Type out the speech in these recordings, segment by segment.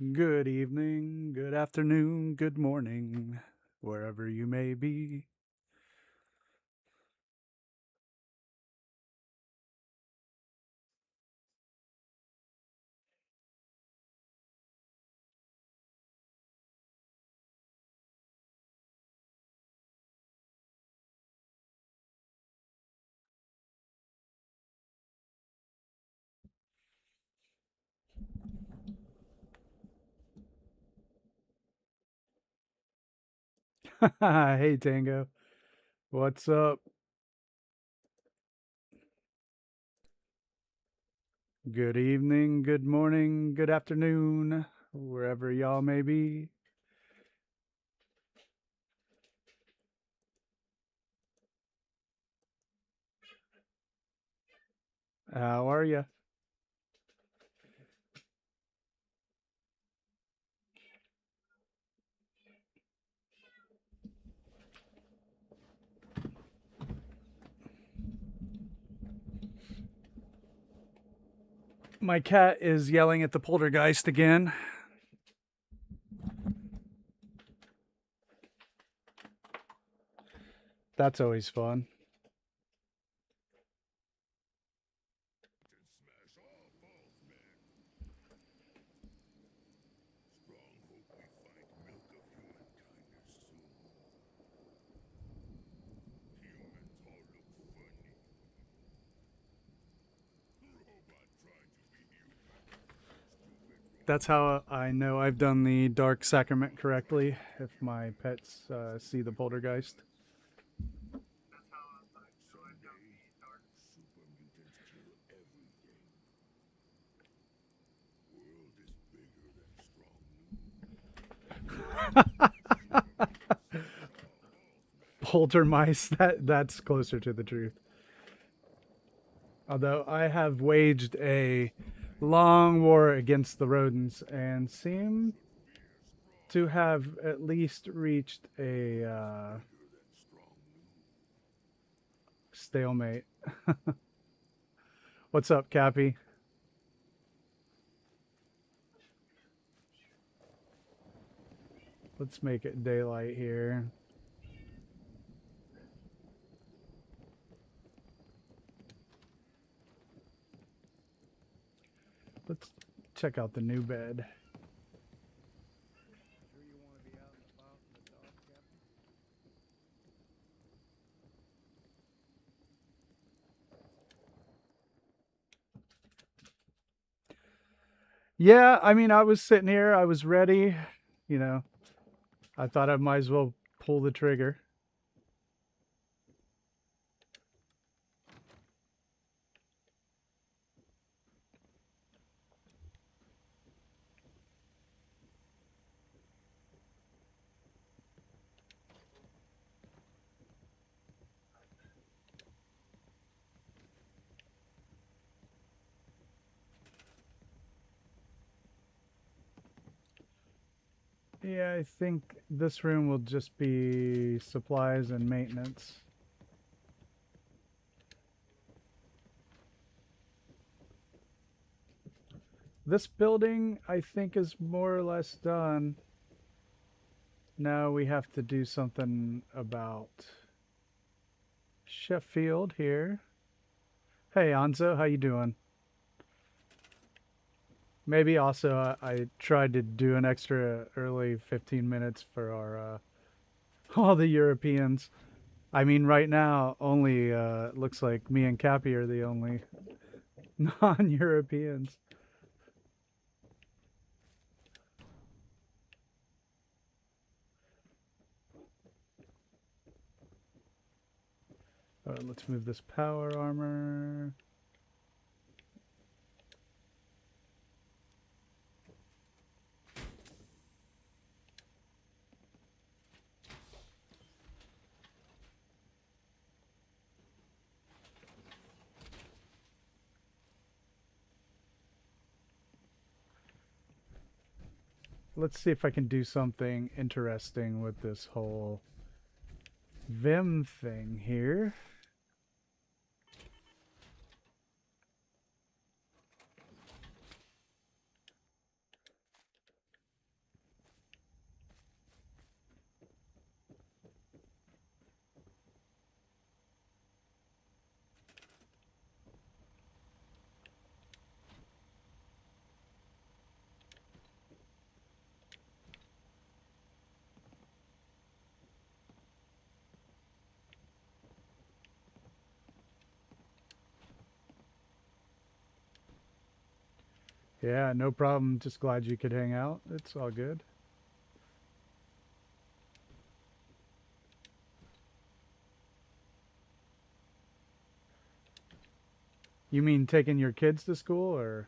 Good evening, good afternoon, good morning, wherever you may be. Hey Tango, what's up? Good evening, good morning, good afternoon, wherever y'all may be. How are ya? My cat is yelling at the poltergeist again. That's always fun. That's how I know I've done the dark sacrament correctly, if my pets see the poltergeist. Poltermice, that's closer to the truth. Although I have waged a long war against the rodents and seem to have at least reached a stalemate. What's up, Cappy? Let's make it daylight here. Let's check out the new bed. Yeah, I mean, I was sitting here, I was ready. You know, I thought I might as well pull the trigger. Yeah, I think this room will just be supplies and maintenance. This building, I think, is more or less done. Now we have to do something about Sheffield here. Hey, Anzo, how you doing? Maybe also I tried to do an extra early 15 minutes for our all the Europeans. I mean, right now only looks like me and Cappy are the only non-Europeans. Let's move this power armor. Let's see if I can do something interesting with this whole Vim thing here. Yeah, no problem. Just glad you could hang out. It's all good. You mean taking your kids to school or?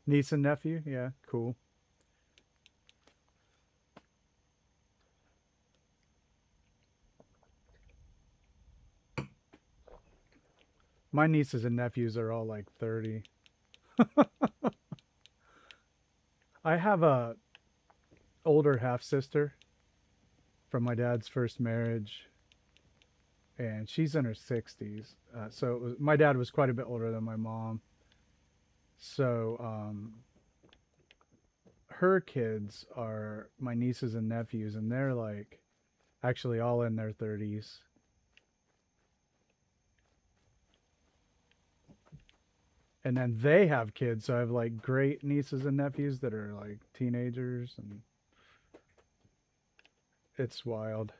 Niece and nephew? Yeah, cool. My nieces and nephews are all like 30. I have a older half sister from my dad's first marriage, and she's in her 60s. My dad was quite a bit older than my mom. So her kids are my nieces and nephews, and they're like actually all in their 30s. And then they have kids, so I have like great nieces and nephews that are like teenagers, and it's wild.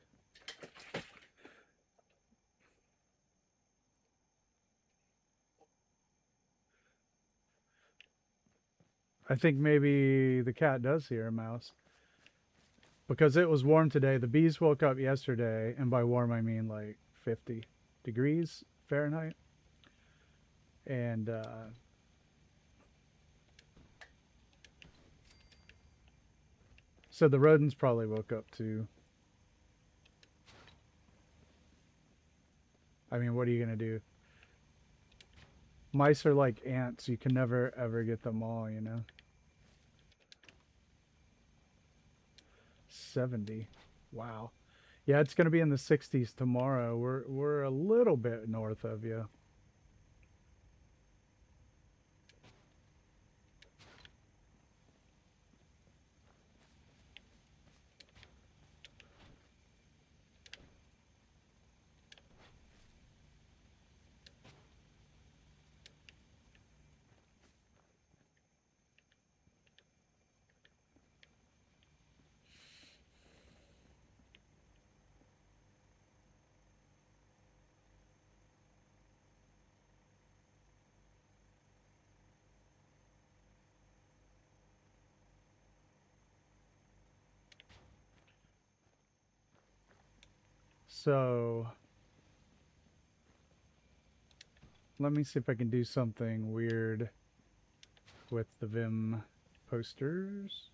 I think maybe the cat does hear a mouse because it was warm today. The bees woke up yesterday, and by warm I mean like 50 degrees Fahrenheit. And so the rodents probably woke up too. I mean, what are you going to do? Mice are like ants. You can never ever get them all, you know? 70. Wow. Yeah, it's going to be in the 60s tomorrow. We're a little bit north of you. So let me see if I can do something weird with the Vim posters.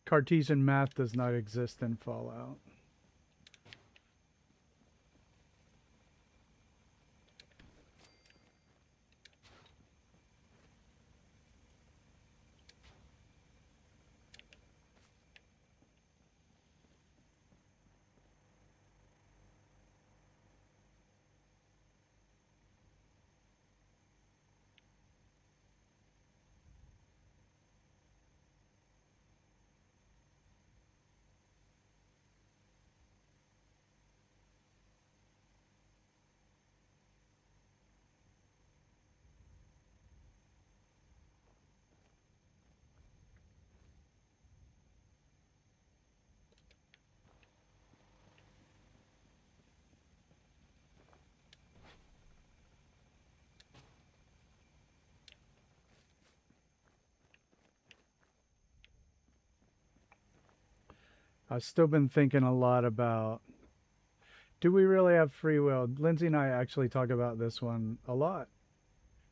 Cartesian math does not exist in Fallout. I've still been thinking a lot about, do we really have free will? Lindsay and I actually talk about this one a lot.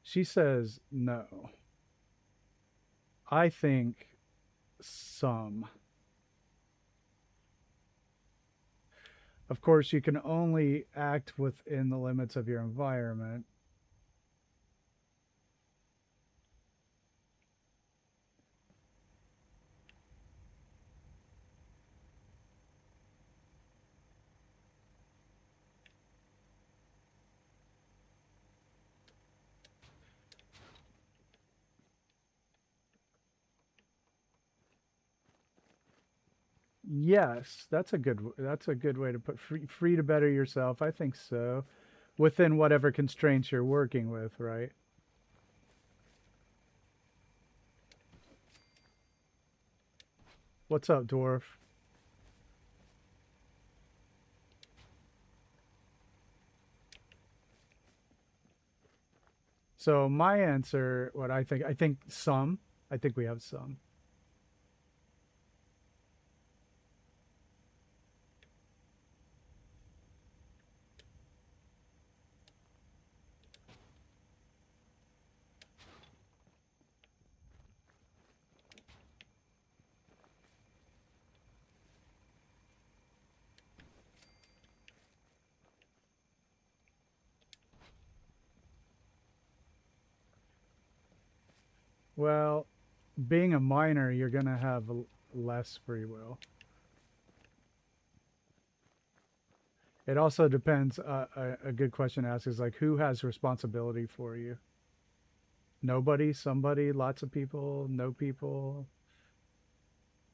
She says no. I think some. Of course, you can only act within the limits of your environment. Yes, that's a good way to put free to better yourself. I think so. Within whatever constraints you're working with, right? What's up, dwarf? So my answer, what I think some. I think we have some. Well, being a minor, you're gonna have less free will. It also depends. A good question to ask is like, who has responsibility for you? Nobody, somebody, lots of people, no people.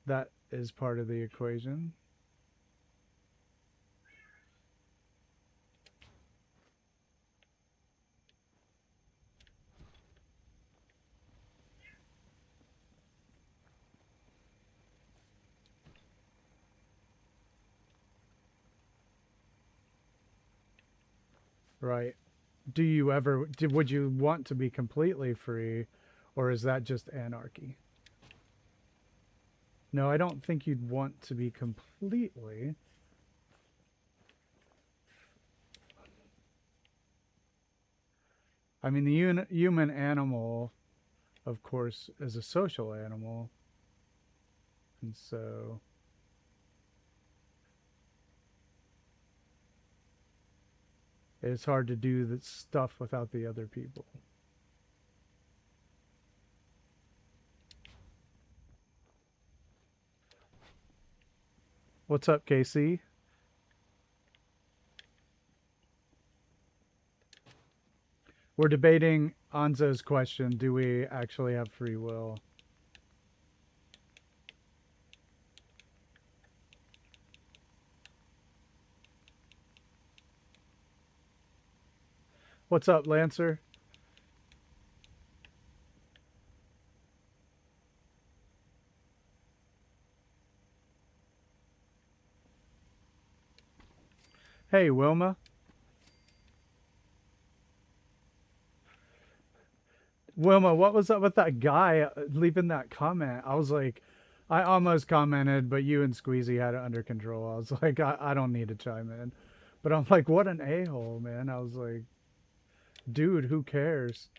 That is part of the equation. Right. Would you want to be completely free, or is that just anarchy? No, I don't think you'd want to be completely. I mean, the human animal, of course, is a social animal, and so it's hard to do the stuff without the other people. What's up, KC? We're debating Anzo's question: do we actually have free will? What's up, Lancer? Hey, Wilma. Wilma, what was up with that guy leaving that comment? I was like, I almost commented, but you and Squeezy had it under control. I was like, I don't need to chime in. But I'm like, what an a hole, man. I was like, dude, who cares?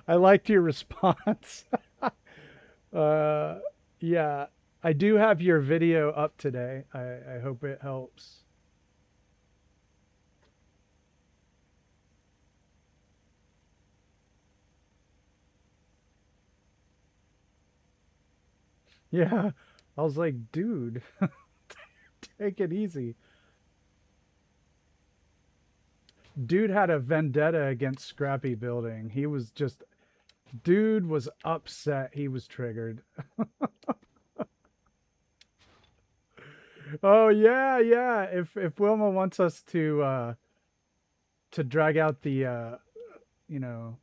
I liked your response. uh, yeah, I do have your video up today. I hope it helps. Yeah, I was like, dude, take it easy. Dude had a vendetta against Scrappy Building. He was just, dude was upset. He was triggered. Oh yeah, yeah. If Wilma wants us to drag out the you know,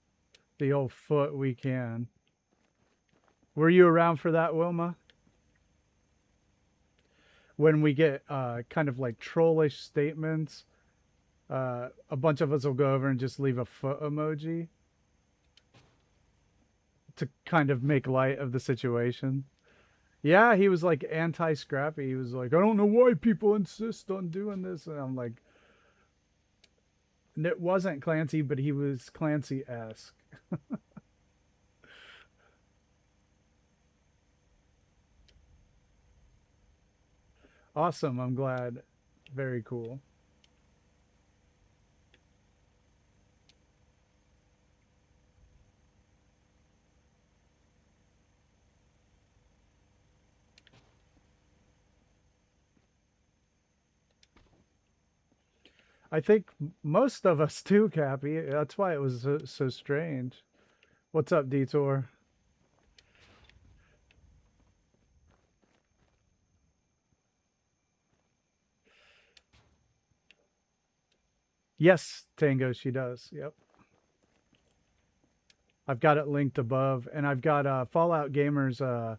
the old foot, we can. Were you around for that, Wilma? When we get kind of like trollish statements, a bunch of us will go over and just leave a foot emoji to kind of make light of the situation. Yeah, he was like anti Scrappy. He was like, I don't know why people insist on doing this. And I'm like, it wasn't Clancy, but he was Clancy esque. Awesome. I'm glad. Very cool. I think most of us do, Cappy. That's why it was so strange. What's up, Detour? Yes, Tango, she does. Yep. I've got it linked above, and I've got Fallout Gamers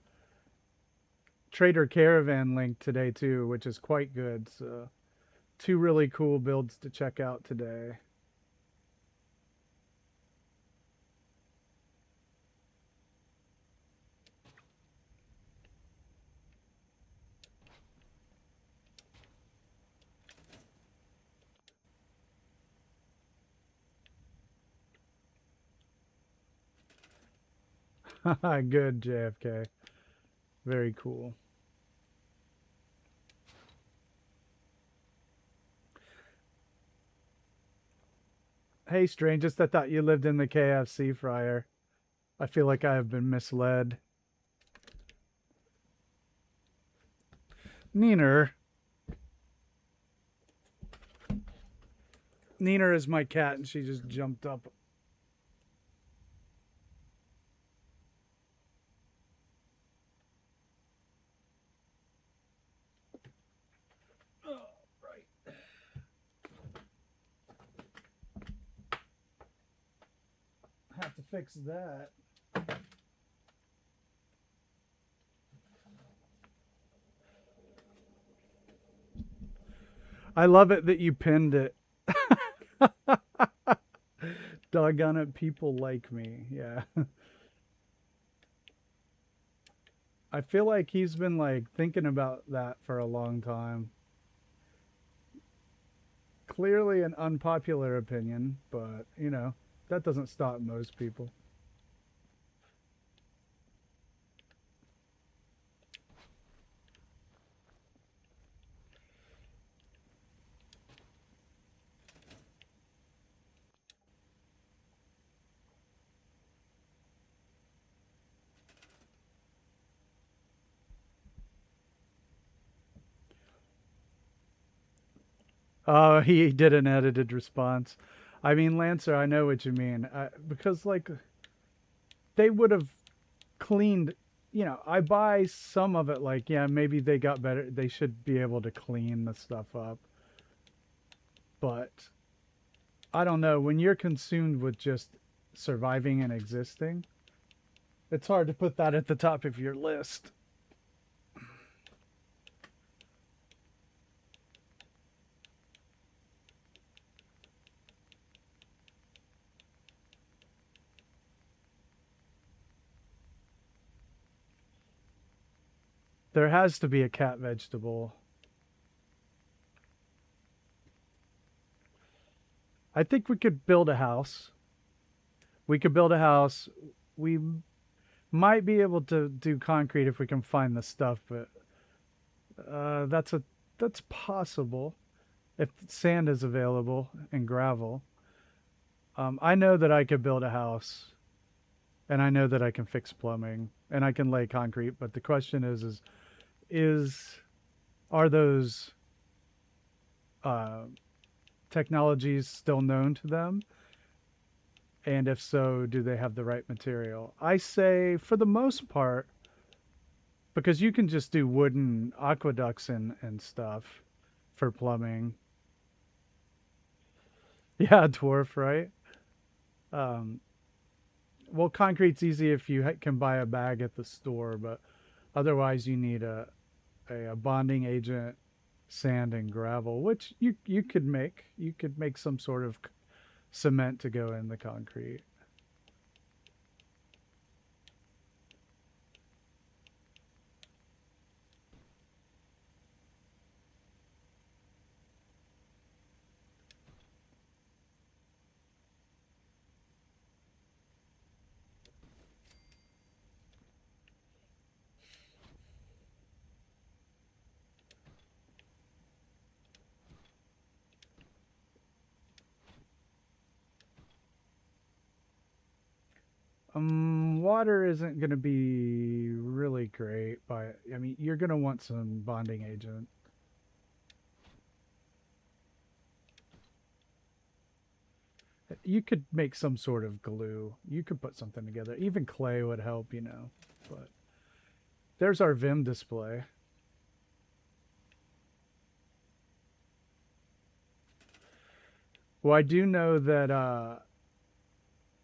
Trader Caravan link today too, which is quite good. So, two really cool builds to check out today. Good, JFK. Very cool. Hey, strangest, I thought you lived in the KFC fryer. I feel like I have been misled. Neener. Neener is my cat, and she just jumped up. Oh, right. Have to fix that. I love it that you pinned it. Doggone it, people like me. Yeah. I feel like he's been like thinking about that for a long time. Clearly an unpopular opinion, but you know, that doesn't stop most people. Oh, he did an edited response. I mean, Lancer, I know what you mean. Because, like, they would have cleaned, you know, I buy some of it, like, yeah, maybe they got better. They should be able to clean the stuff up. But I don't know. When you're consumed with just surviving and existing, it's hard to put that at the top of your list. There has to be a cat vegetable. I think we could build a house. We could build a house. We might be able to do concrete if we can find the stuff, but that's possible if sand is available and gravel. I know that I could build a house, and I know that I can fix plumbing and I can lay concrete. But the question is are those uh, technologies still known to them? And if so, do they have the right material? I say, for the most part, because you can just do wooden aqueducts and stuff for plumbing. Yeah, dwarf, right? Um, well, concrete's easy if you can buy a bag at the store, but otherwise you need a bonding agent, sand and gravel, which you could make. You could make some sort of cement to go in the concrete. Water isn't going to be really great, but I mean, you're going to want some bonding agent. you could make some sort of glue. You could put something together. Even clay would help, you know. But there's our Vim display. Well, I do know that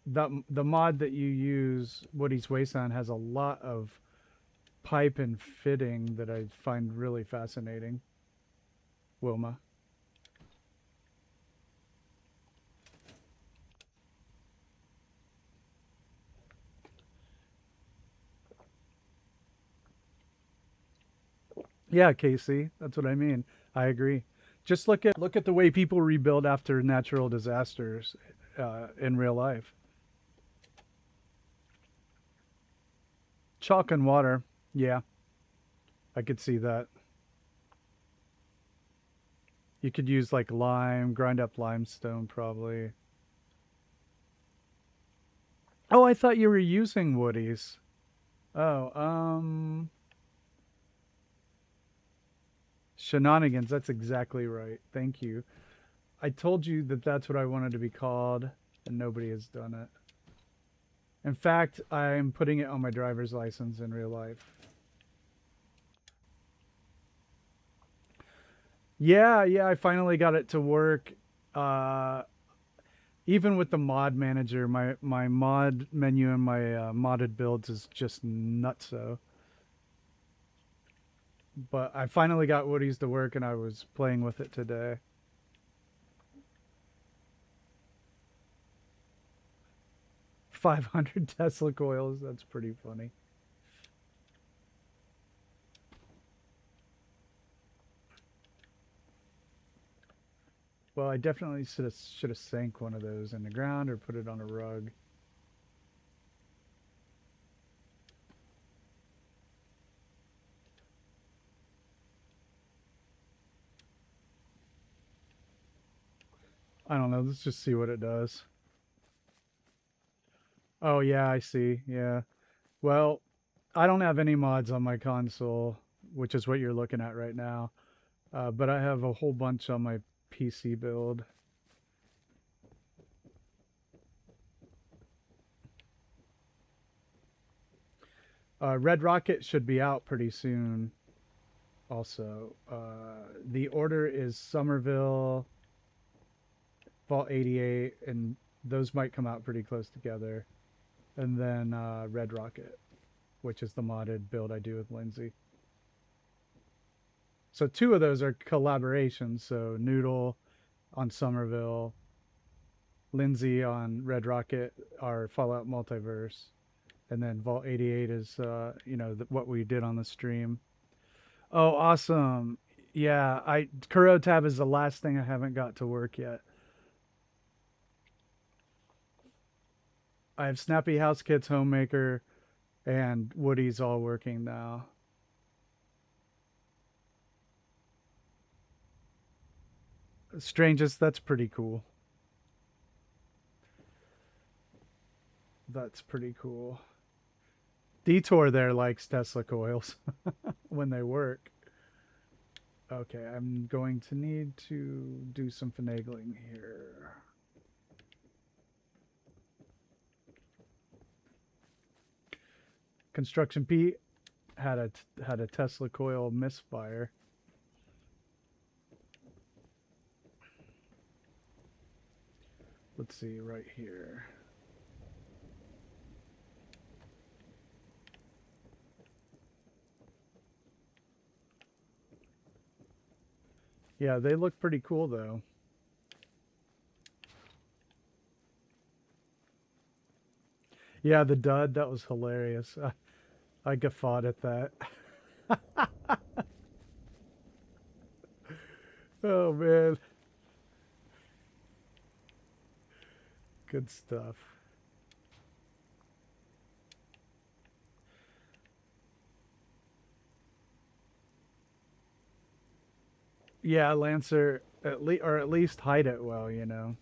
the mod that you use, Woody's Wasteland, has a lot of pipe and fitting that I find really fascinating. Wilma. Yeah, Casey, that's what I mean. I agree. Just look at the way people rebuild after natural disasters in real life. Chalk and water. Yeah, I could see that. You could use like lime, grind up limestone probably. Oh, I thought you were using woodies. Oh, shenanigans. That's exactly right. Thank you. I told you that that's what I wanted to be called, and nobody has done it. In fact, I'm putting it on my driver's license in real life. Yeah, yeah, I finally got it to work. Uh, Even with the mod manager, my mod menu and my modded builds is just nutso. But I finally got Woody's to work, and I was playing with it today. 500 Tesla coils. That's pretty funny. Well, I definitely should have sank one of those in the ground or put it on a rug. I don't know. Let's just see what it does. Oh yeah, I see. Yeah. Well, I don't have any mods on my console, which is what you're looking at right now. But I have a whole bunch on my PC build. Red Rocket should be out pretty soon. Also, the order is Somerville, Vault 88, and those might come out pretty close together. And then Red Rocket, which is the modded build I do with Lindsay. So two of those are collaborations. So Noodle on Somerville, Lindsay on Red Rocket are Fallout Multiverse, and then Vault 88 is what we did on the stream. Oh, awesome! Yeah, I Kuro Tab is the last thing I haven't got to work yet. I have Snappy House Kits, Homemaker, and Woody's all working now. Strangest, that's pretty cool. That's pretty cool. Detour there likes Tesla coils when they work. Okay, I'm going to need to do some finagling here. Construction Pete had a Tesla coil misfire. Let's see right here. Yeah, they look pretty cool though. Yeah, the dud, that was hilarious. I guffawed at that. Oh man, good stuff. Yeah, Lancer, at least hide it well, you know.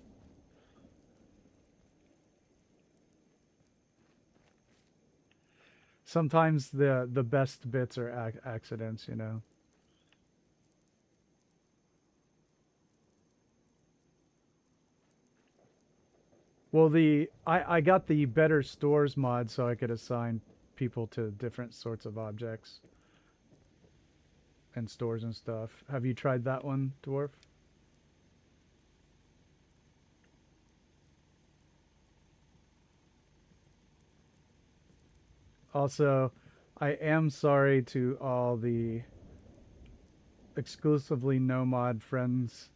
Sometimes the best bits are accidents, you know. Well, I got the better stores mod so I could assign people to different sorts of objects and stores and stuff. Have you tried that one, Dwarf? Also, I am sorry to all the exclusively no mod friends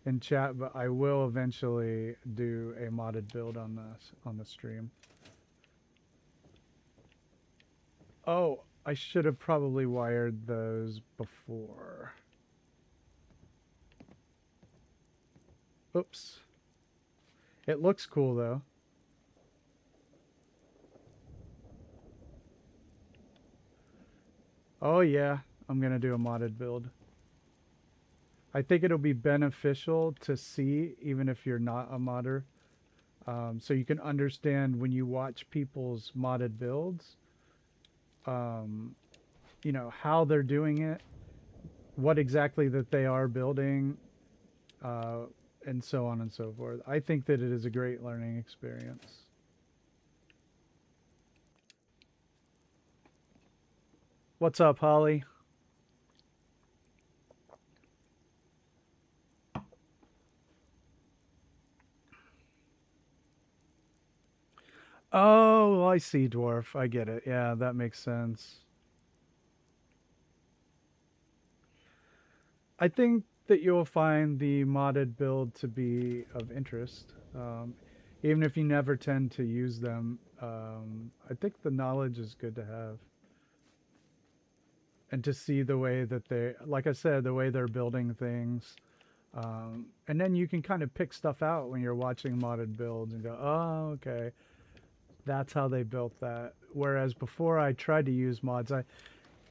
in chat, but I will eventually do a modded build on the stream. Oh, I should have probably wired those before. Oops. It looks cool though. Oh yeah, I'm gonna do a modded build. I think it'll be beneficial to see even if you're not a modder. So you can understand when you watch people's modded builds, um, you know, how they're doing it, what exactly that they are building, uh, and so on and so forth. I think that it is a great learning experience. What's up, Holly? Oh, I see, Dwarf. I get it. Yeah, that makes sense. I think that you'll find the modded build to be of interest. Even if you never tend to use them, I think the knowledge is good to have. And to see the way that they, like I said, the way they're building things. And then you can kind of pick stuff out when you're watching modded builds and go, oh, okay, that's how they built that. Whereas before I tried to use mods, I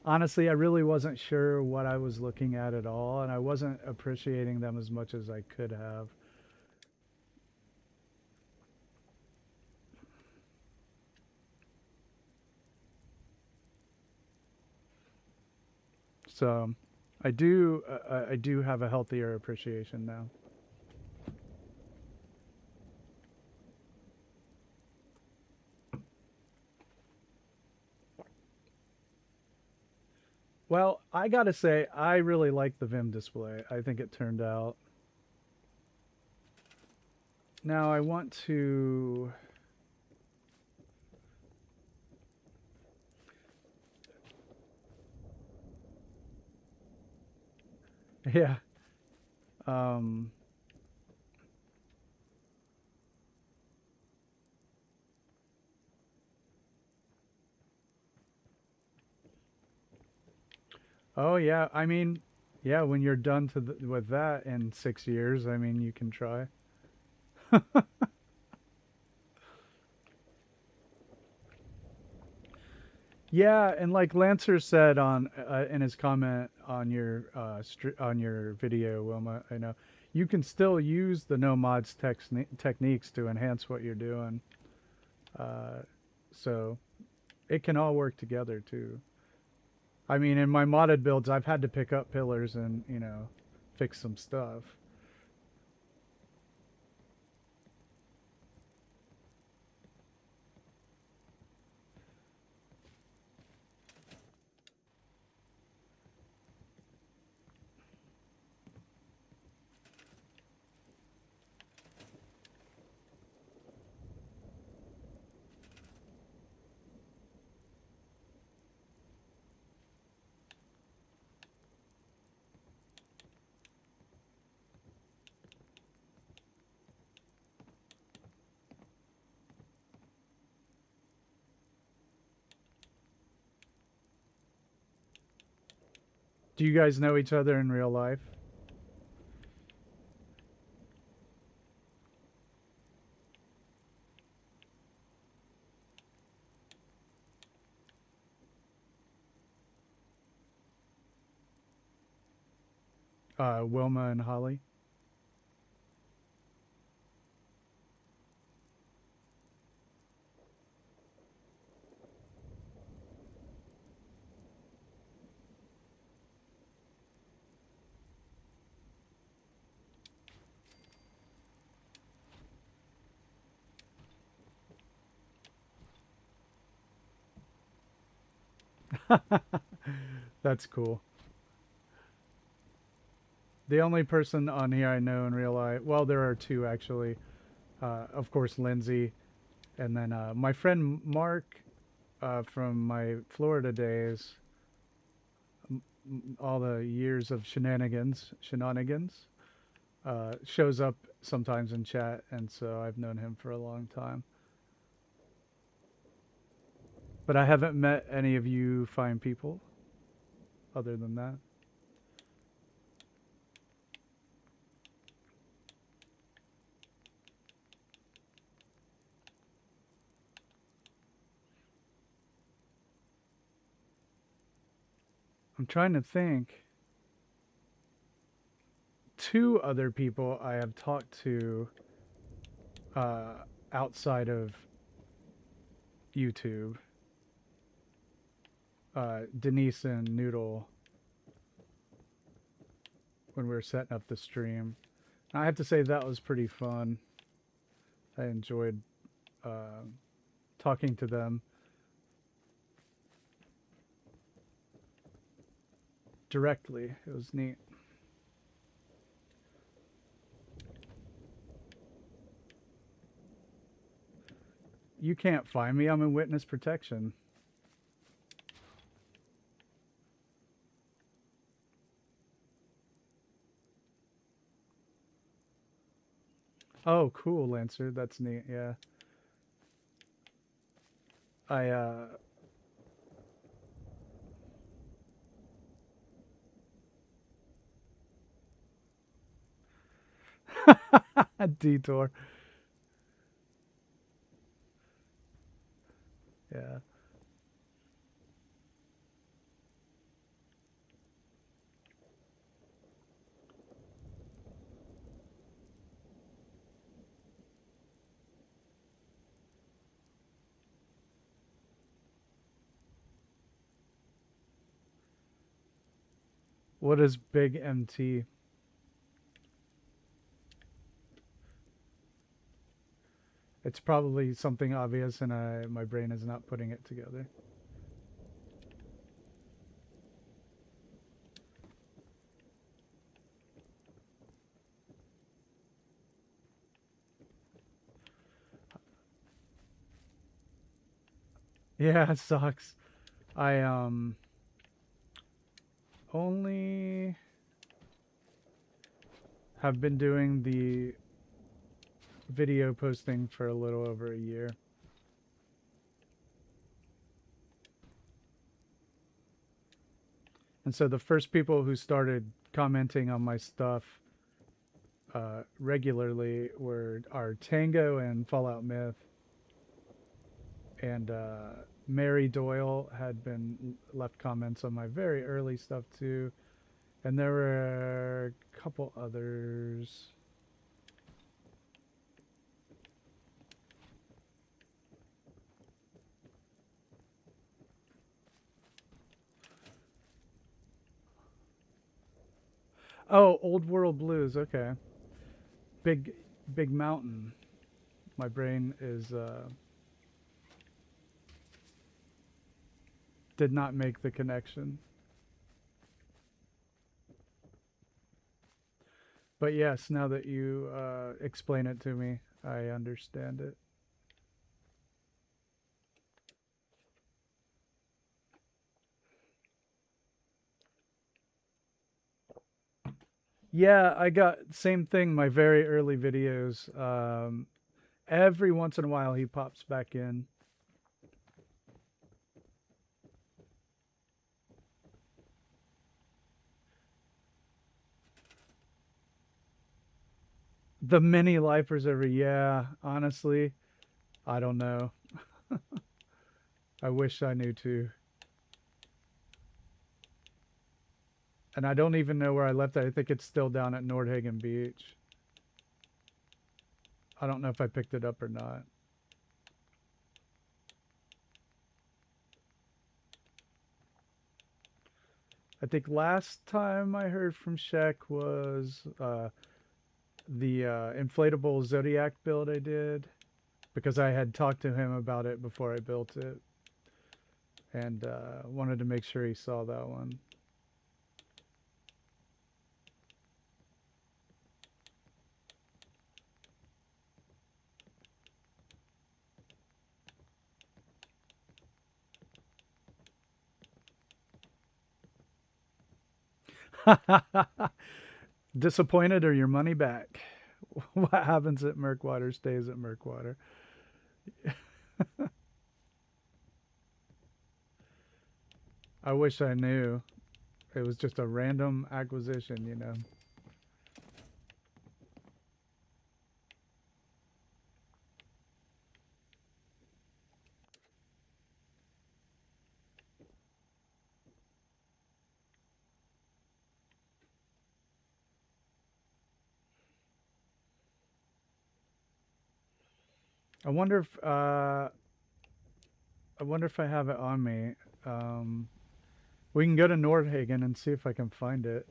honestly, I really wasn't sure what I was looking at all, and I wasn't appreciating them as much as I could have. So, I do have a healthier appreciation now. Well, I gotta say, I really like the Vim display. I think it turned out. Now I want to. Yeah. Um, oh yeah. I mean, yeah. When you're done with that in 6 years, I mean, you can try. Yeah, and like Lancer said on in his comment on your on your video, Wilma, I know you can still use the no mods techniques to enhance what you're doing. Uh, so it can all work together too. I mean, in my modded builds, I've had to pick up pillars and fix some stuff. Do you guys know each other in real life? Wilma and Holly? That's cool. The only person on here I know in real life, well, there are two actually. Of course, Lindsay, and then my friend Mark from my Florida days, all the years of shenanigans, shows up sometimes in chat, and so I've known him for a long time. But I haven't met any of you fine people other than that. I'm trying to think. Two other people I have talked to uh, outside of YouTube, Denise and Noodle, when we were setting up the stream. I have to say that was pretty fun. I enjoyed uh, talking to them directly. It was neat. You can't find me. I'm in witness protection. Oh, cool, Lancer. That's neat. Yeah. I detour. Yeah. What is big MT? It's probably something obvious, and my brain is not putting it together. Yeah, it sucks. I only have been doing the video posting for a little over a year. And so the first people who started commenting on my stuff regularly are Tango and Fallout Myth, and Mary Doyle had been left comments on my very early stuff too, and there were a couple others. Oh, Old World Blues. Okay, big big mountain. My brain is did not make the connection. But yes, now that you explain it to me, I understand it. Yeah, I got same thing. My very early videos. Every once in a while, he pops back in. The mini lifers every, yeah, honestly, I don't know. I wish I knew too. And I don't even know where I left it. I think it's still down at Nordhagen Beach. I don't know if I picked it up or not. I think last time I heard from Shek was the inflatable Zodiac build I did, because I had talked to him about it before I built it. and wanted to make sure he saw that one. Disappointed or your money back? What happens at Murkwater stays at Murkwater. I wish I knew. It was just a random acquisition, you know. I wonder if I have it on me. Um, we can go to Nordhagen and see if I can find it.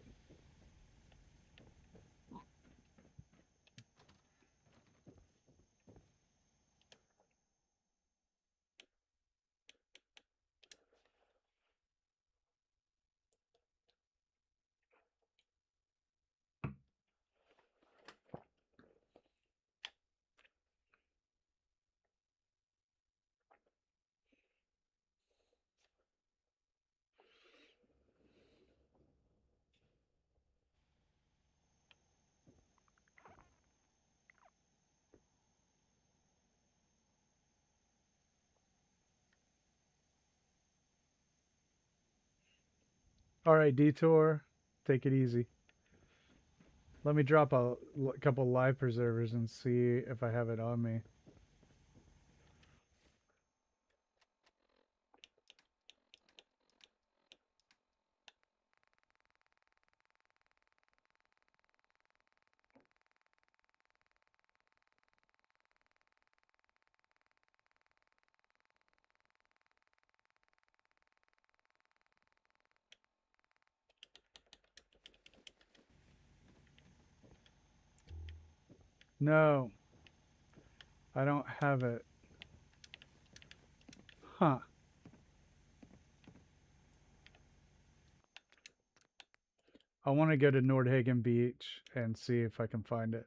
All right, Detour, take it easy. Let me drop a couple live preservers and see if I have it on me. No, I don't have it. Huh. I want to go to Nordhagen Beach and see if I can find it.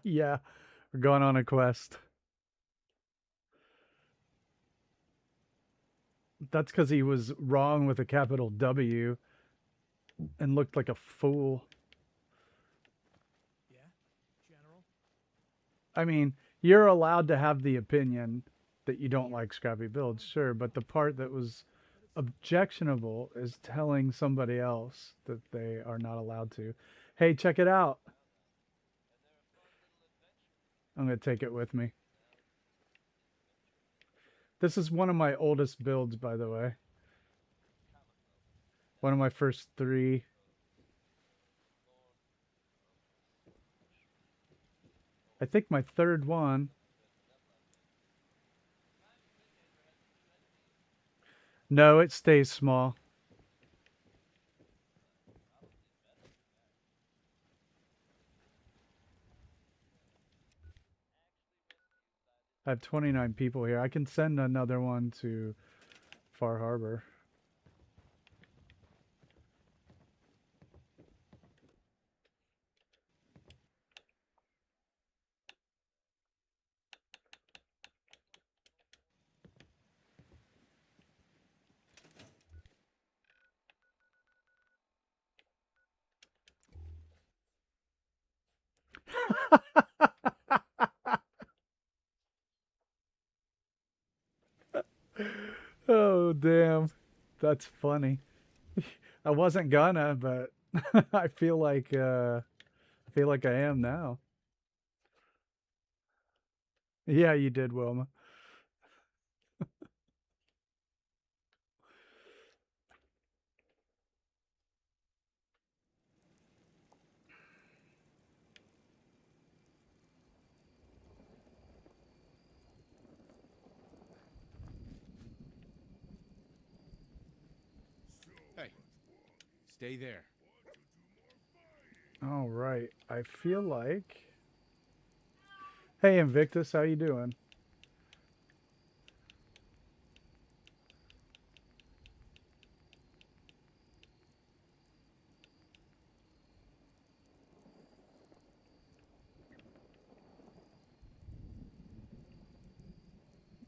Yeah, we're going on a quest. That's because he was wrong with a capital W and looked like a fool. Yeah, General. I mean, you're allowed to have the opinion that you don't like scrappy builds, sure, but the part that was objectionable is telling somebody else that they are not allowed to. Hey, check it out. I'm going to take it with me. This is one of my oldest builds, by the way. One of my first three. I think my third one. No, it stays small. I have 29 people here. I can send another one to Far Harbor. Oh, damn. That's funny. I wasn't gonna, but I feel like I am now. Yeah, you did, Wilma. Hey, stay there. All right. I feel like. Hey, Invictus, how you doing?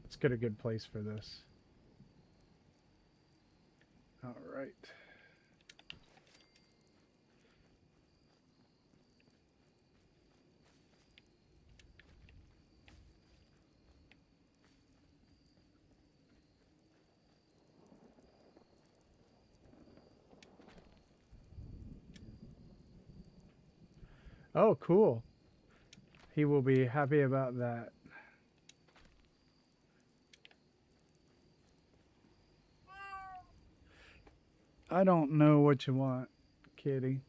Let's get a good place for this. All right. Oh, cool. He will be happy about that. I don't know what you want, kitty.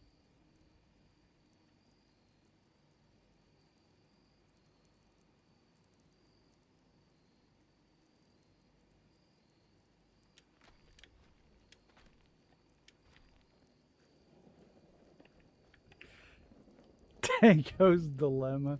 Tango's dilemma.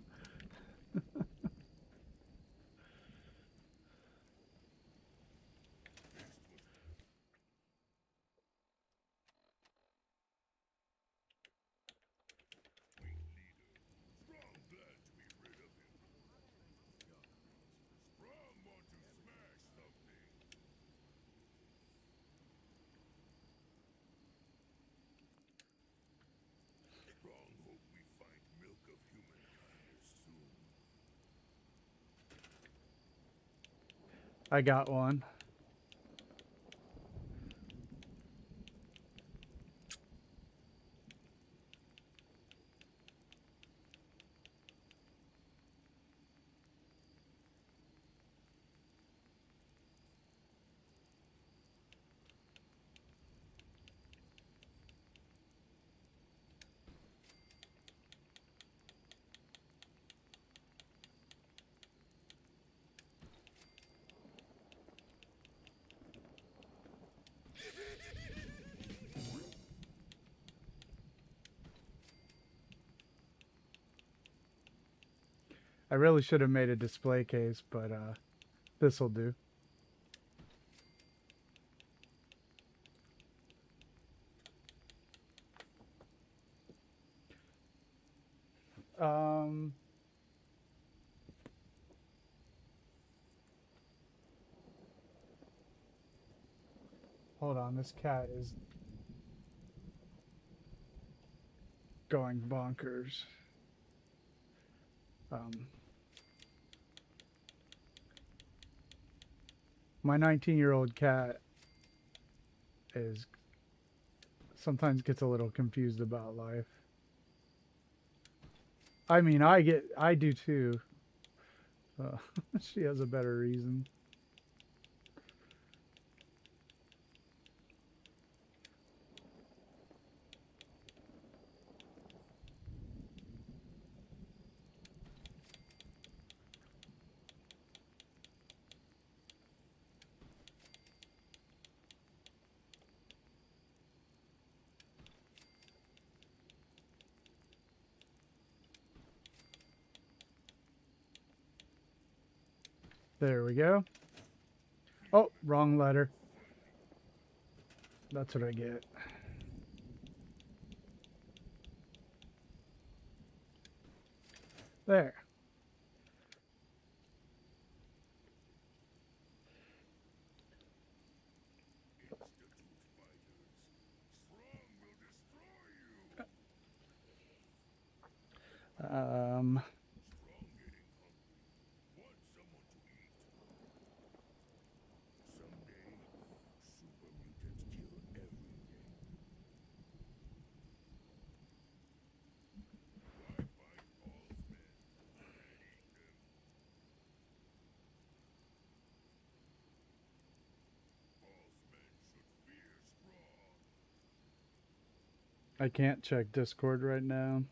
I got one. I really should have made a display case, but this'll do. Um, hold on. This cat is going bonkers. Um, my 19-year-old cat is sometimes gets a little confused about life. I mean, I do too. Uh, she has a better reason. There we go. Oh, wrong letter. That's what I get. There. Um, Someday, super mutants kill everything. I can't check Discord right now.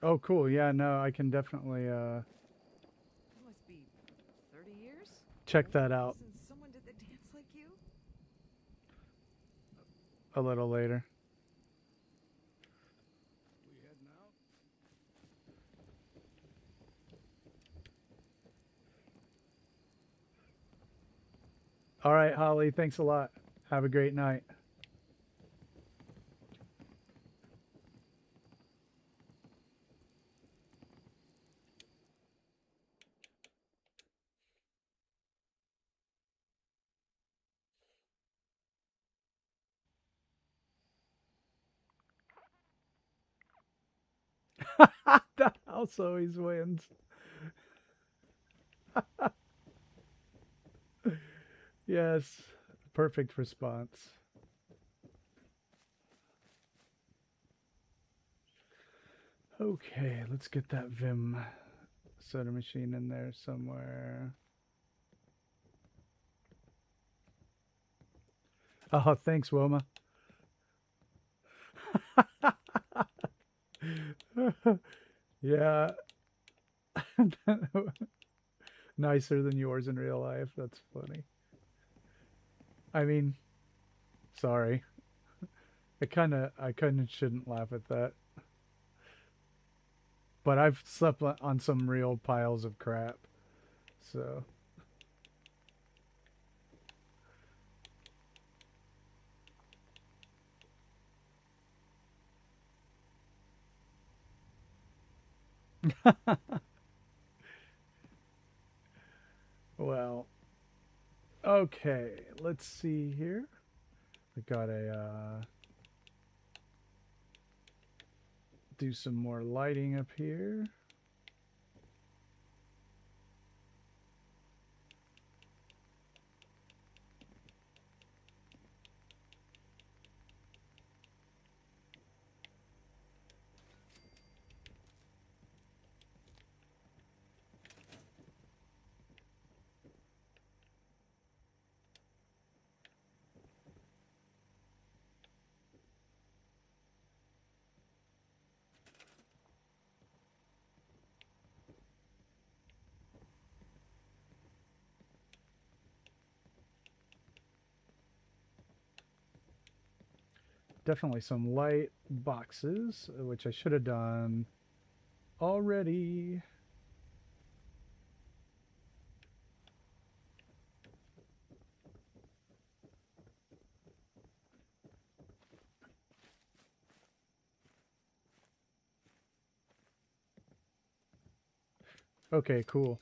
Oh, cool. Yeah, no, I can definitely It must be 30 years? check that out Since someone did the dance like you? a little later. We heading out? All right, Holly, thanks a lot. Have a great night. The house always wins. Yes, perfect response. Okay, let's get that Vim soda machine in there somewhere. Oh, thanks, Wilma. Yeah. Nicer than yours in real life. That's funny. I mean, sorry. I kind of shouldn't laugh at that. But I've slept on some real piles of crap. So, well, okay. Let's see here. We got to do some more lighting up here. Definitely some light boxes, which I should have done already. Okay, cool.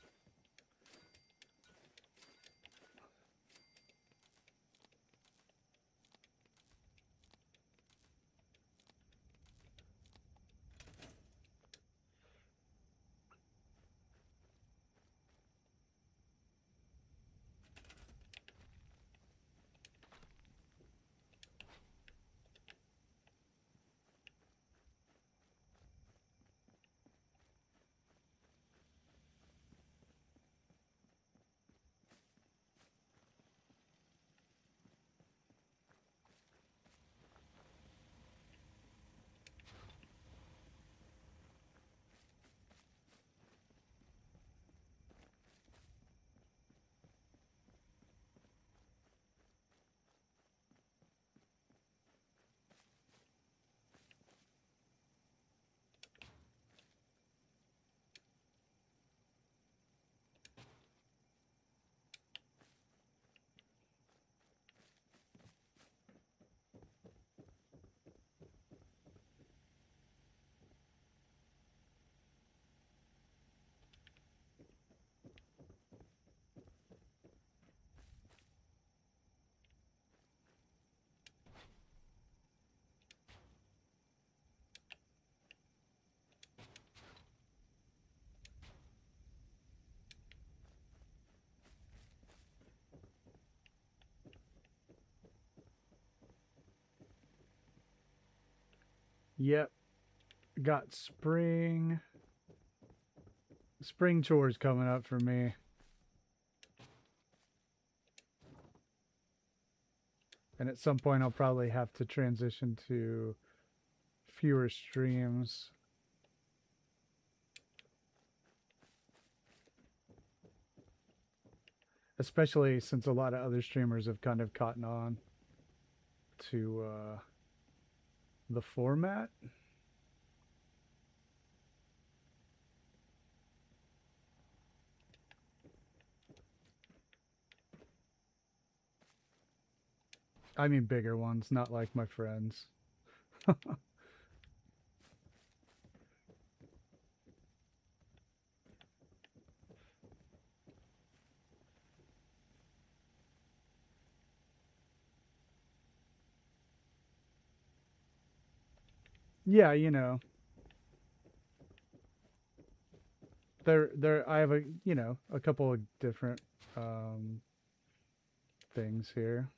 Yep. Got spring chores coming up for me. And at some point I'll probably have to transition to fewer streams. Especially since a lot of other streamers have kind of caught on to the format. I mean bigger ones, not like my friends. Yeah, you know. I have a, you know, a couple of different things here.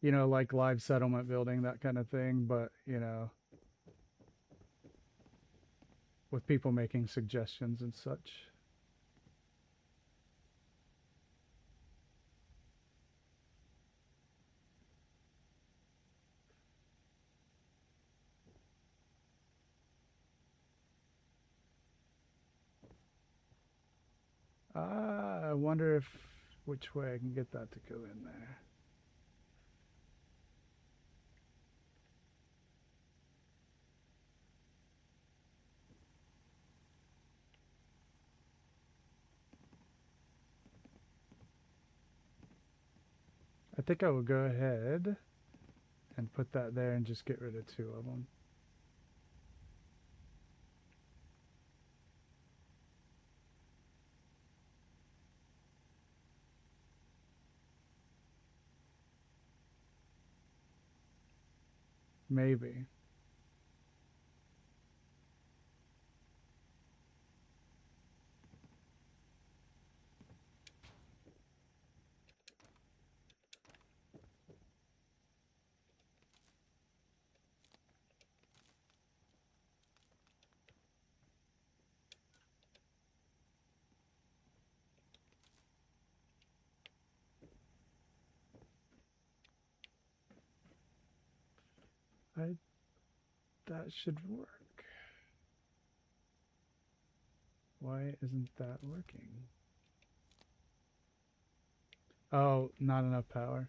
You know, like live settlement building, that kind of thing, but, you know, with people making suggestions and such. I wonder if which way I can get that to go in there. I think I will go ahead and put that there and just get rid of 2 of them. Maybe. That should work. Why isn't that working? Oh, not enough power.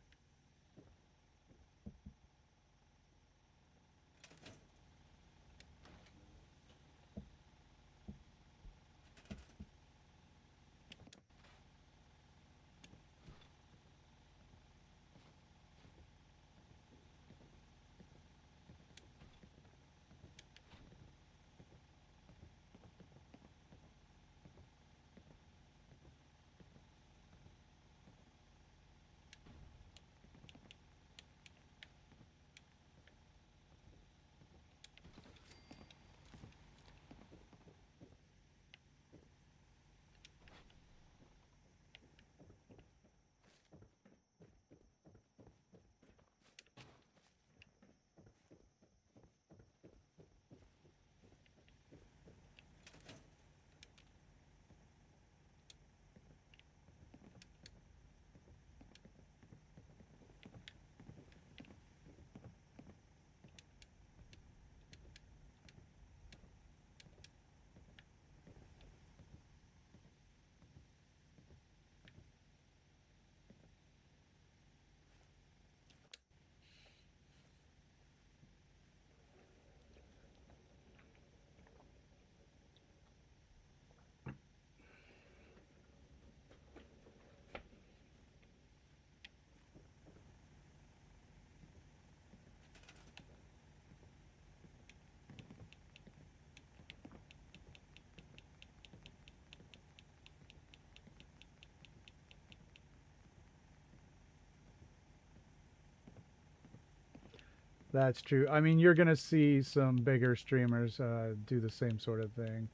That's true. I mean, you're going to see some bigger streamers do the same sort of thing.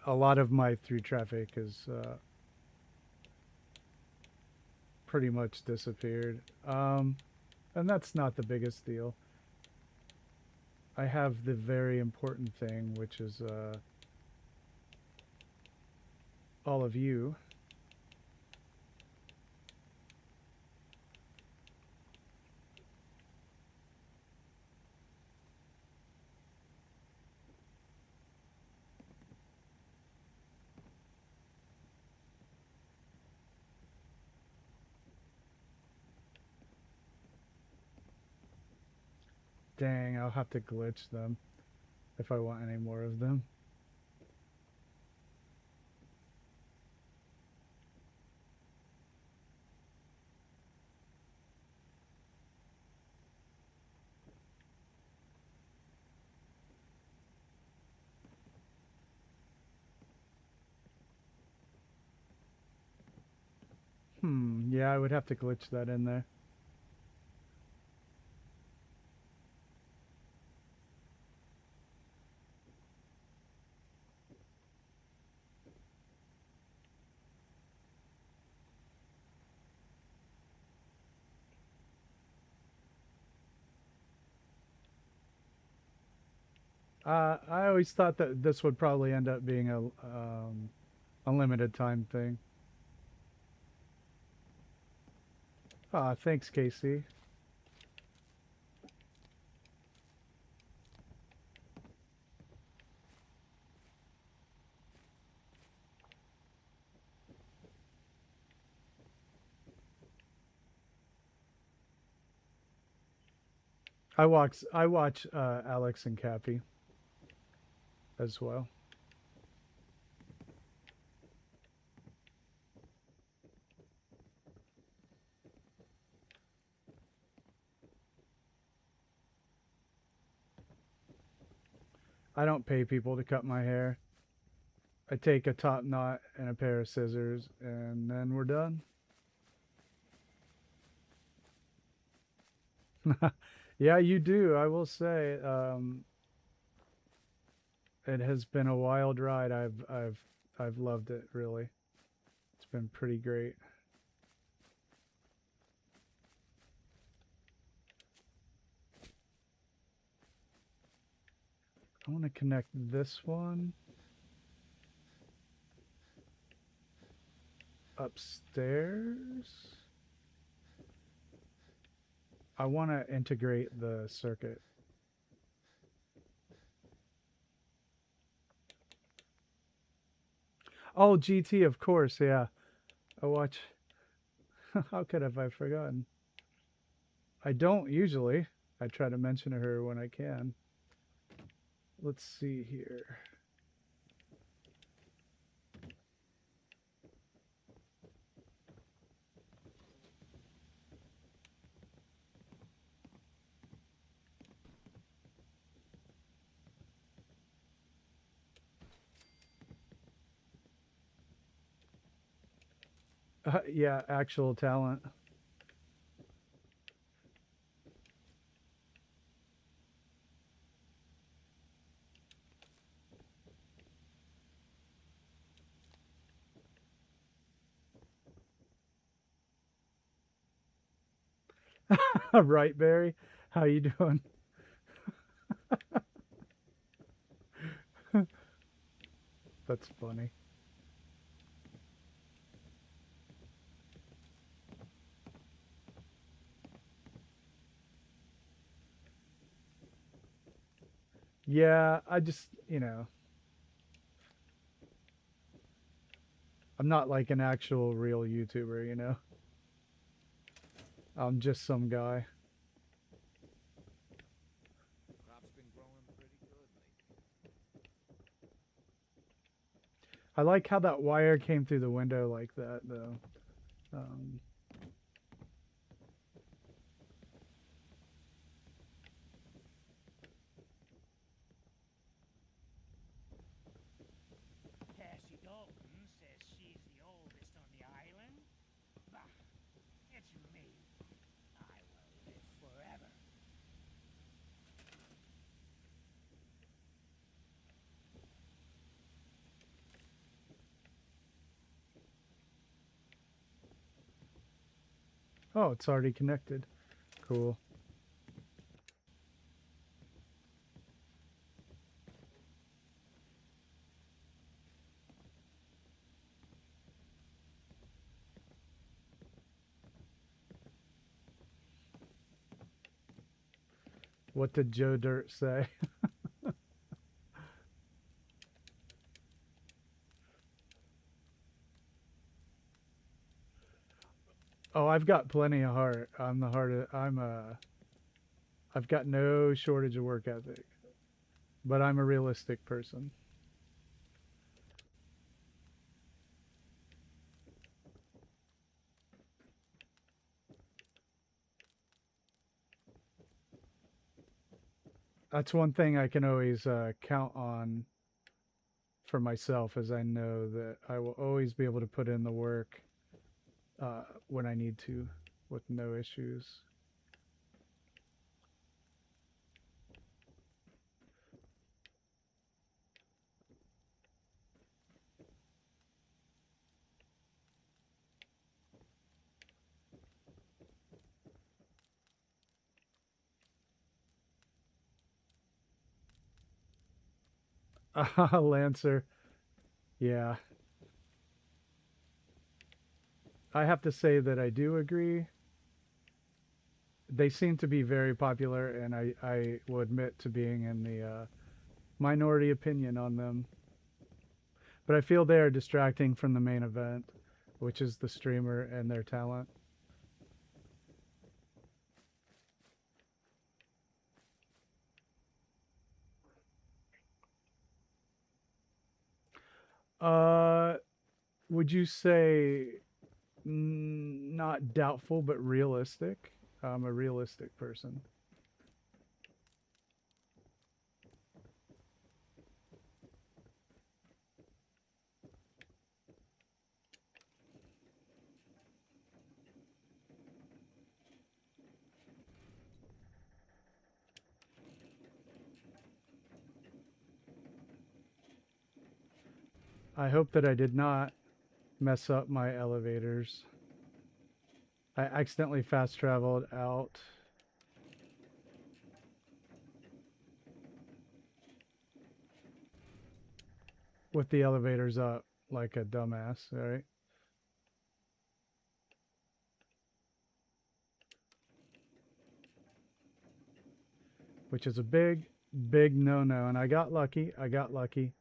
A lot of my through traffic is pretty much disappeared. And that's not the biggest deal. I have the very important thing, which is all of you. Dang, I'll have to glitch them if I want any more of them. Yeah, I would have to glitch that in there. I always thought that this would probably end up being a unlimited time thing. Ah, thanks, Casey. I watch Alex and Cappy as well. I don't pay people to cut my hair. I take a top knot and a pair of scissors, and then we're done. Yeah, you do. I will say, it has been a wild ride. I've loved it, really. It's been pretty great. I want to connect this one upstairs. I want to integrate the circuit. Oh, GT, of course, yeah. I watch. How could have I forgotten? I don't usually. I try to mention her when I can. Let's see here. Yeah, actual talent. Right, Barry? How you doing? That's funny. Yeah, I just, I'm not like an actual real YouTuber. I'm just some guy. Crop's been growing pretty good lately. I like how that wire came through the window like that, though. Um, Cassie Dalton says she's the oldest on the island. Bah, it's me. I will live forever. Oh, it's already connected. Cool. What did Joe Dirt say? Oh, I've got plenty of heart. I'm the hardest. I've got no shortage of work ethic, but I'm a realistic person. That's one thing I can always count on for myself, is I know that I will always be able to put in the work when I need to, with no issues. Lancer, yeah. I have to say that I do agree. They seem to be very popular, and I will admit to being in the minority opinion on them. But I feel they are distracting from the main event, which is the streamer and their talent. Uh, would you say not doubtful, but realistic? I'm a realistic person. I hope that I did not mess up my elevators. I accidentally fast traveled out. With the elevators up like a dumbass, right? Which is a big, big no-no. And I got lucky. I got lucky.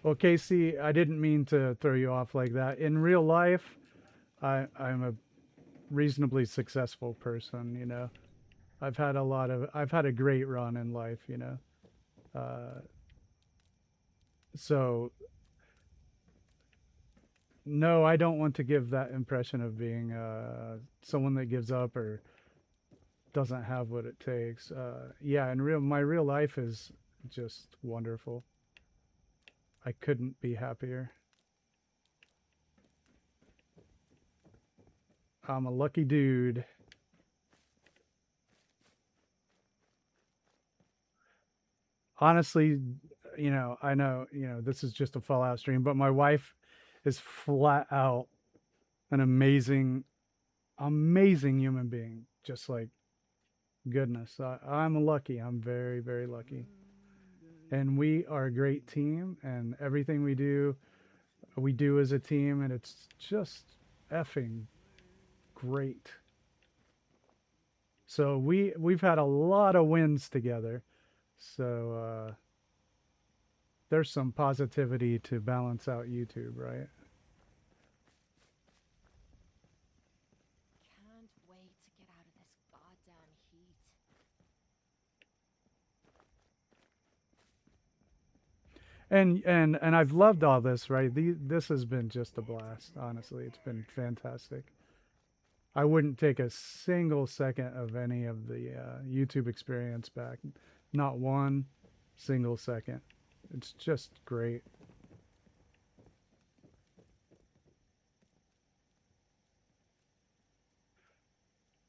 Well, Casey, I didn't mean to throw you off like that. In real life, I'm a reasonably successful person, you know. I've had a great run in life, you know. Uh, so no, I don't want to give that impression of being someone that gives up or doesn't have what it takes. Yeah, in my real life is just wonderful. I couldn't be happier. I'm a lucky dude. Honestly, you know, I know, you know, this is just a Fallout stream, but my wife is flat out an amazing, amazing human being. Just like goodness. I'm lucky. I'm very, very lucky. And we are a great team, and everything we do as a team, and it's just effing great. So we've had a lot of wins together. So there's some positivity to balance out YouTube, right? Can't wait to get out of this goddamn heat. And I've loved all this, right? This has been just a blast. Honestly, it's been fantastic. I wouldn't take a single second of any of the YouTube experience back. Not one single second. It's just great.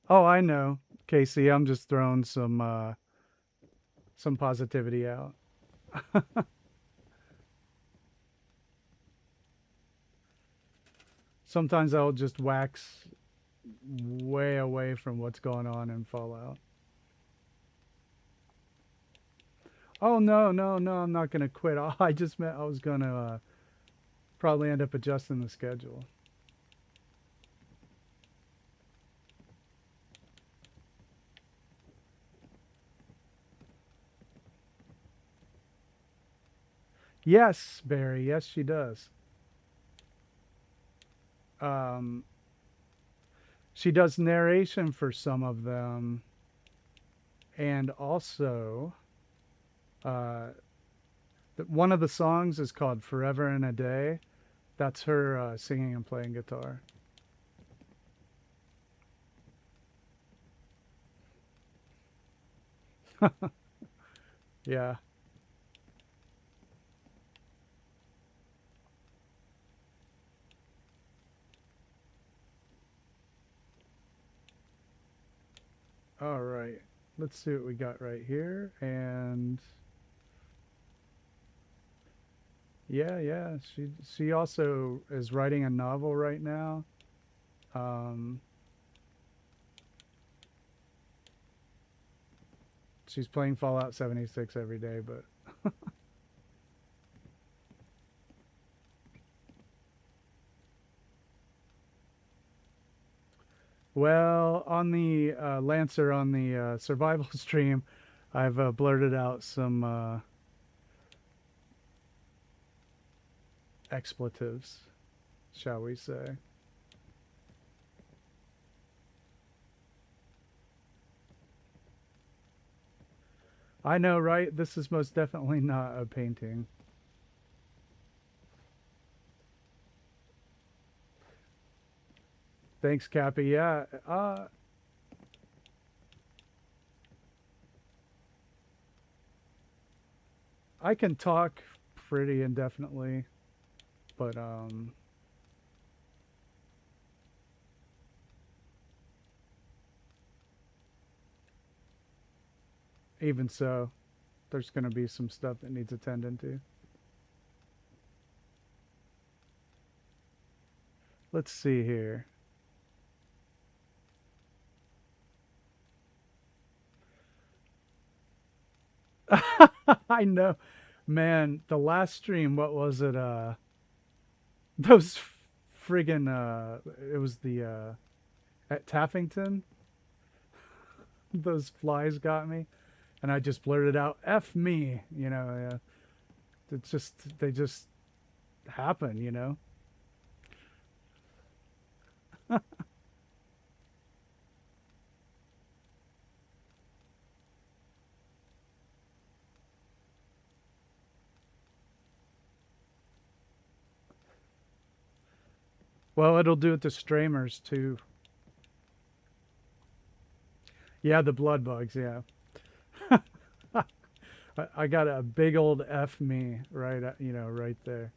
Oh, I know, Casey. I'm just throwing some positivity out. Sometimes I'll just wax way away from what's going on in Fallout. Oh, no, no, no, I'm not going to quit. Oh, I just meant I was going to probably end up adjusting the schedule. Yes, Barry. Yes, she does. She does narration for some of them, and also one of the songs is called "Forever and a Day." That's her singing and playing guitar. Yeah. All right. Let's see what we got right here. And yeah, yeah. She also is writing a novel right now. She's playing Fallout 76 every day, but well, on the Lancer on the survival stream, I've blurted out some expletives, shall we say. I know, right? This is most definitely not a painting. Thanks, Cappy. Yeah. I can talk pretty indefinitely, but even so, there's going to be some stuff that needs attending to. Let's see here. I know. Man, the last stream, what was it? Those friggin' it was the at Taffington. Those flies got me, and I just blurted out "F me," you know. It's just they just happen, you know. Well, it'll do it to streamers too. Yeah, the blood bugs. Yeah. I got a big old F me right, you know, right there.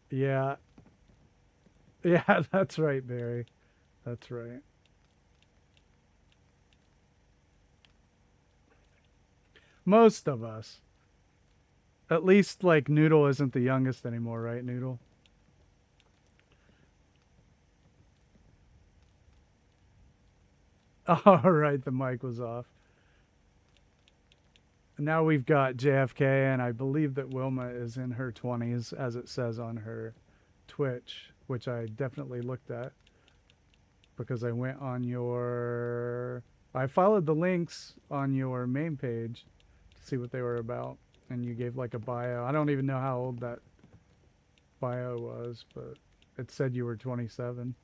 Yeah. Yeah, that's right, Barry. That's right. Most of us. At least, like, Noodle isn't the youngest anymore, right, Noodle? All right, the mic was off. Now we've got JFK, and I believe that Wilma is in her 20s, as it says on her Twitch, which I definitely looked at because I went on your... I followed the links on your main page to see what they were about, and you gave like a bio. I don't even know how old that bio was, but it said you were 27.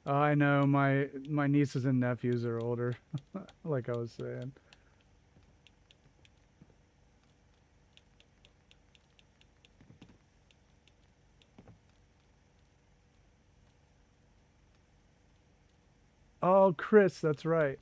I know my nieces and nephews are older, like I was saying. Oh, Chris, that's right.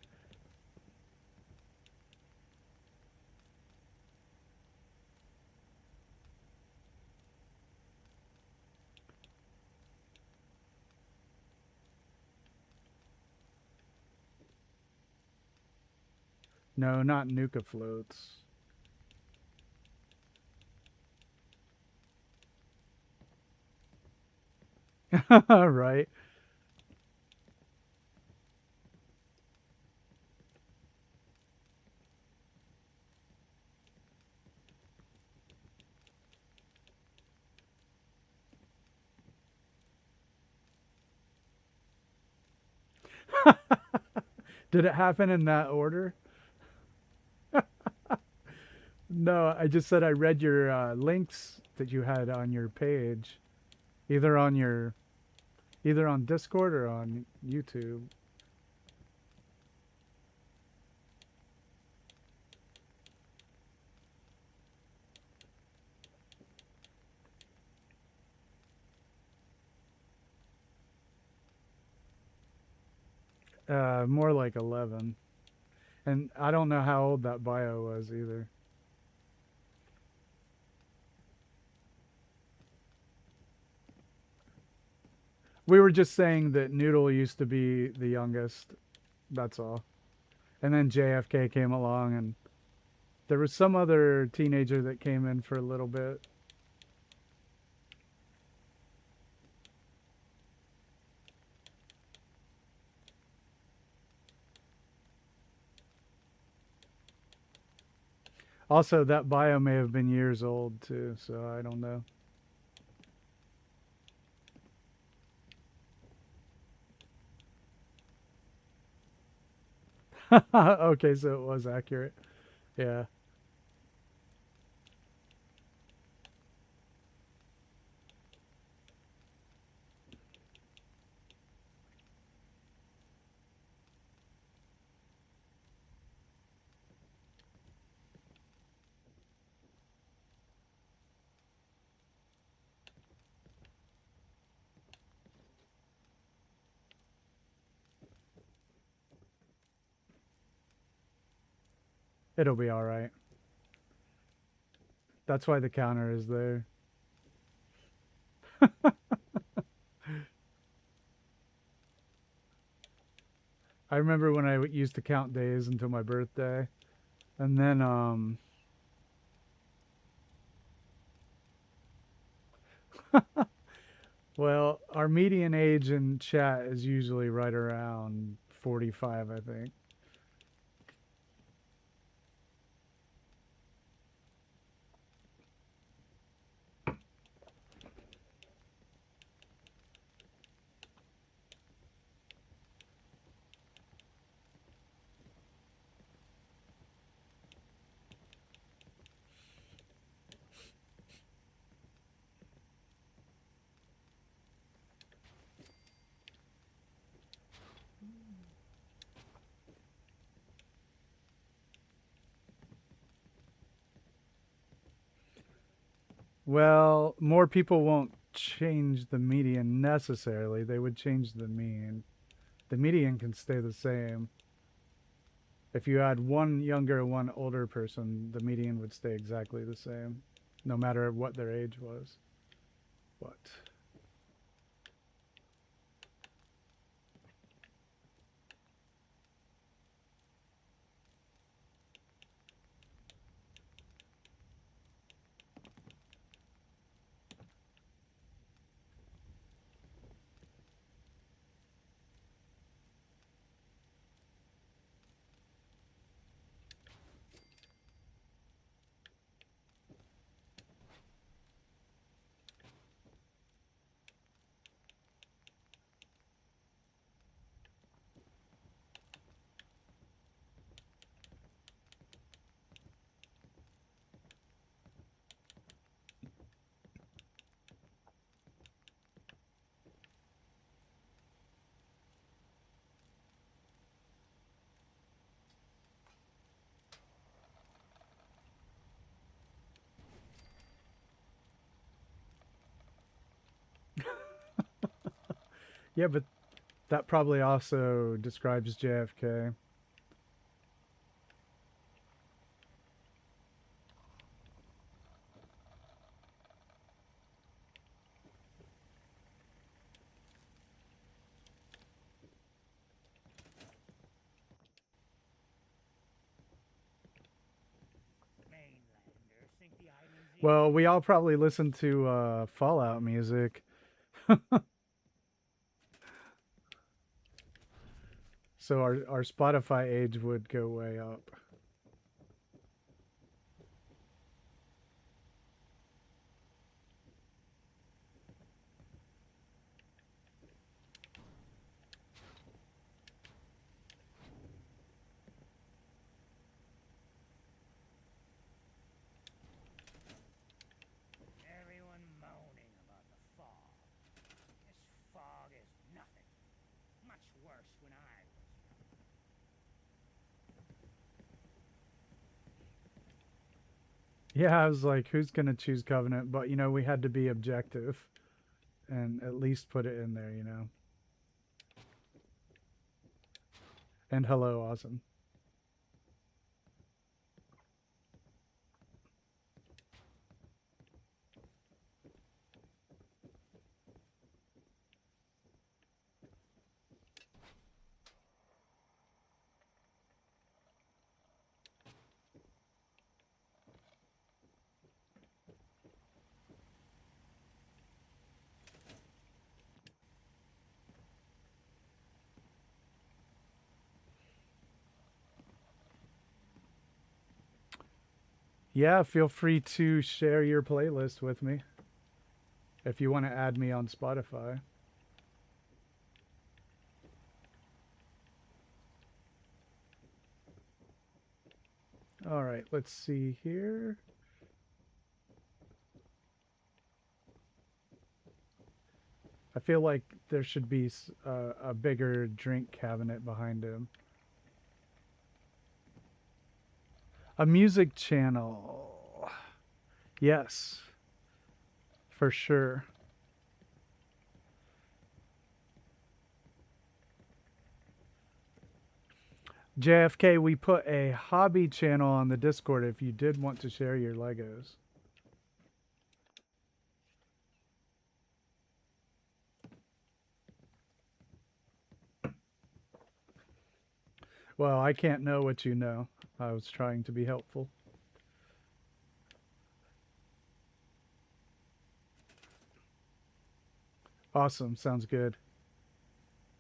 No, not Nuka floats. Right. Did it happen in that order? No, I just said I read your links that you had on your page, either on your either on Discord or on YouTube. More like 11. And I don't know how old that bio was either. We were just saying that Noodle used to be the youngest. That's all. And then JFK came along, and there was some other teenager that came in for a little bit. Also, that bio may have been years old too, so I don't know. Okay, so it was accurate. Yeah. It'll be all right. That's why the counter is there. I remember when I used to count days until my birthday. And then well, our median age in chat is usually right around 45, I think. Well, more people won't change the median necessarily. They would change the mean. The median can stay the same. If you add one younger and one older person, the median would stay exactly the same, no matter what their age was. But yeah, but that probably also describes JFK. Well, we all probably listen to Fallout music. So our Spotify age would go way up. Everyone moaning about the fog. This fog is nothing. Much worse when I was young. Yeah, I was like, who's gonna choose Covenant? But you know, we had to be objective and at least put it in there, you know. And hello, awesome. Yeah, feel free to share your playlist with me if you want to add me on Spotify. All right, let's see here. I feel like there should be a bigger drink cabinet behind him. A music channel. Yes, for sure. JFK, we put a hobby channel on the Discord if you did want to share your Legos. Well, I can't know what you know. I was trying to be helpful. Awesome. Sounds good.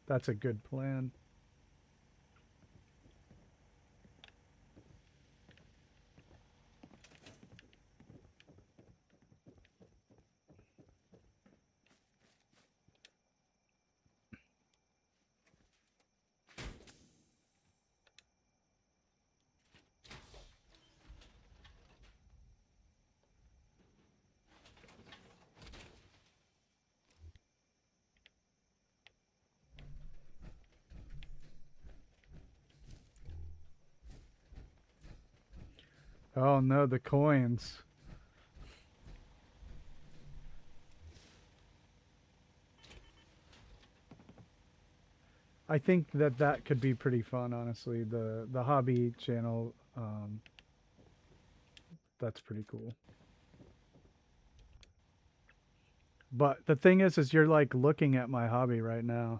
That's a good plan. Oh no, the coins. I think that that could be pretty fun, honestly. The hobby channel, that's pretty cool. But the thing is you're like looking at my hobby right now.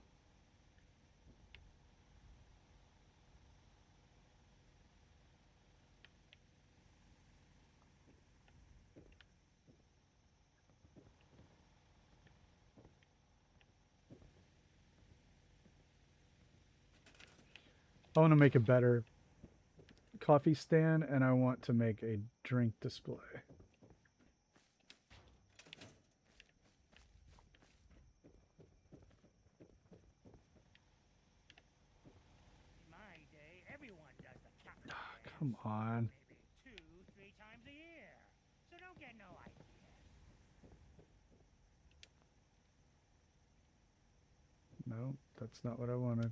I want to make a better coffee stand and I want to make a drink display. In my day, everyone does the captain dance. Come on. Maybe 2-3 times a year. So don't get no ideas. No, that's not what I wanted.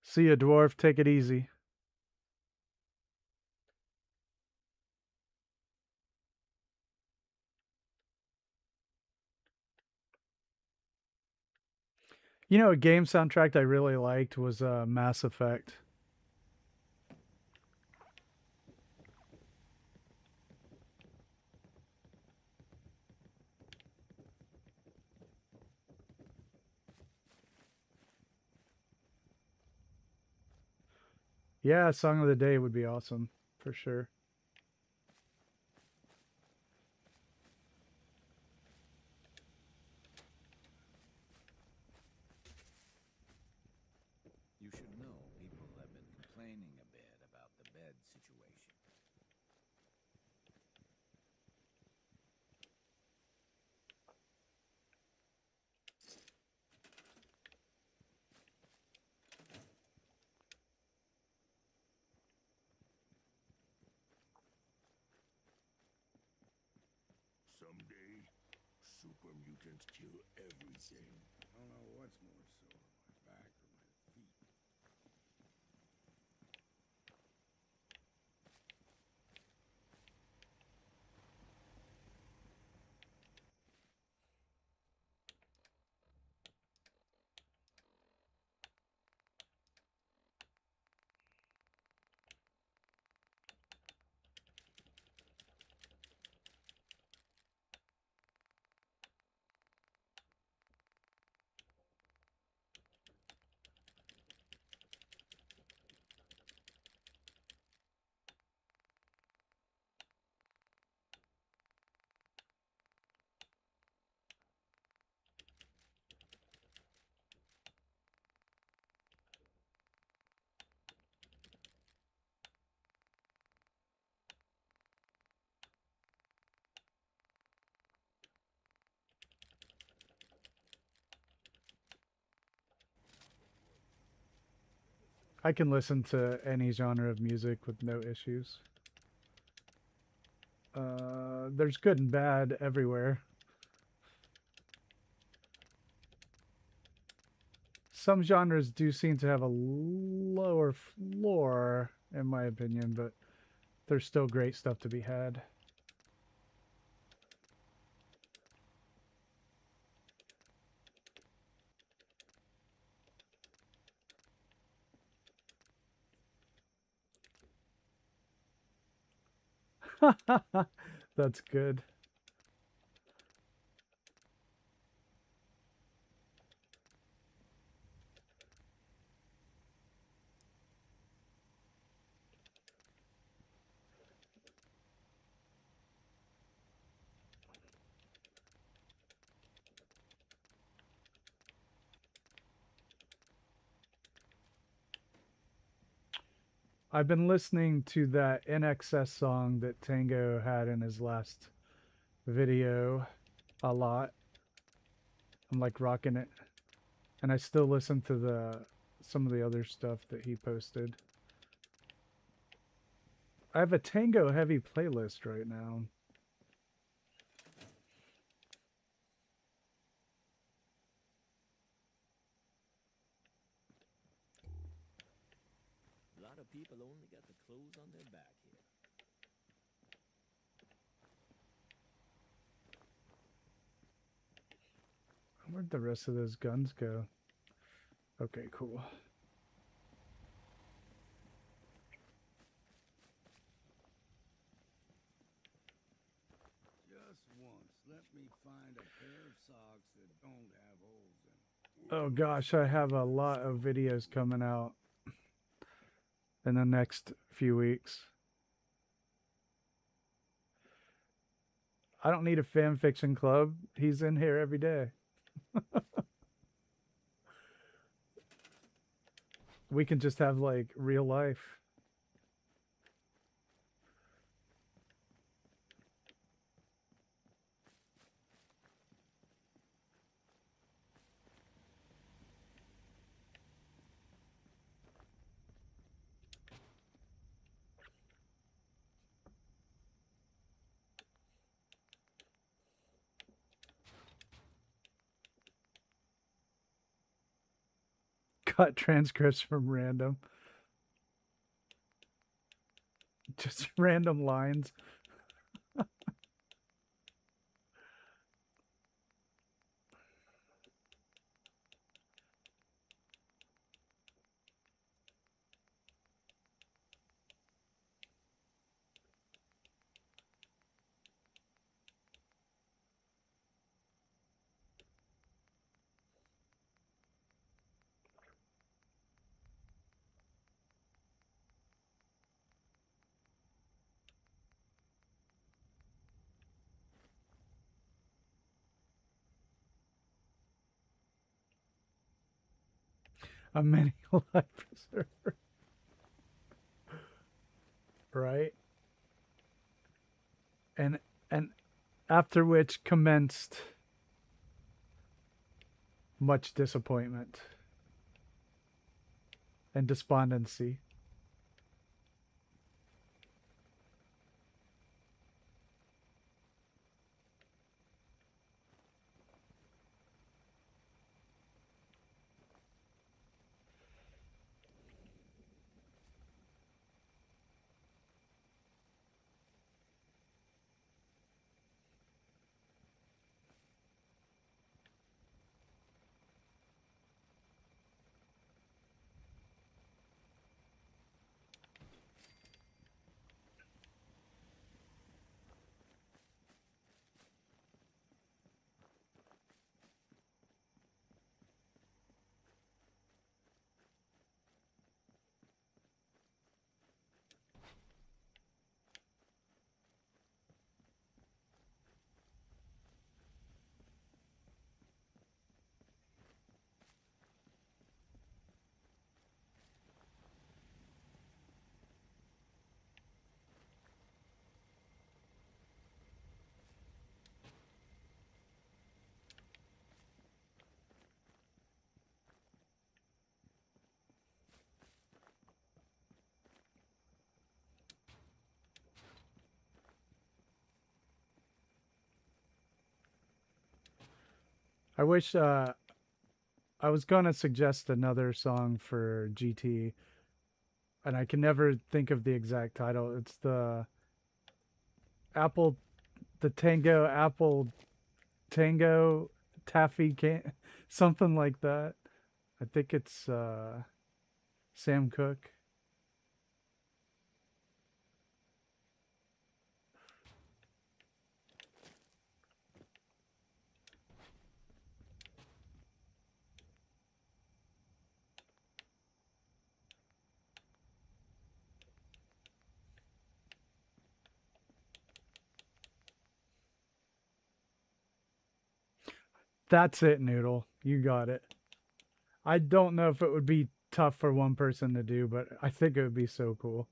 See ya, dwarf. Take it easy. You know, a game soundtrack I really liked was Mass Effect. Yeah, song of the day would be awesome for sure. You should know people have been complaining a bit about the bed situation. Someday, super mutants kill everything. I don't know what's more sore, my back or my feet. I can listen to any genre of music with no issues. There's good and bad everywhere. Some genres do seem to have a lower floor, in my opinion, but there's still great stuff to be had. That's good. I've been listening to that NXS song that Tango had in his last video a lot. I'm like rocking it. And I still listen to some of the other stuff that he posted. I have a Tango heavy playlist right now. A lot of people only got the clothes on their back here. Where'd the rest of those guns go? Okay, cool. Just once, let me find a pair of socks that don't have holes in them. Oh gosh, I have a lot of videos coming out in the next few weeks. I don't need a fan fiction club. He's in here every day. We can just have like real life. Cut transcripts from random. Just random lines. a mini life preserver. Right? And after which commenced much disappointment and despondency. I wish I was gonna suggest another song for GT, and I can never think of the exact title. It's the Apple, the Tango Apple Tango Taffy can something like that. I think it's Sam Cooke. That's it, Noodle. You got it. I don't know if it would be tough for one person to do, but I think it would be so cool.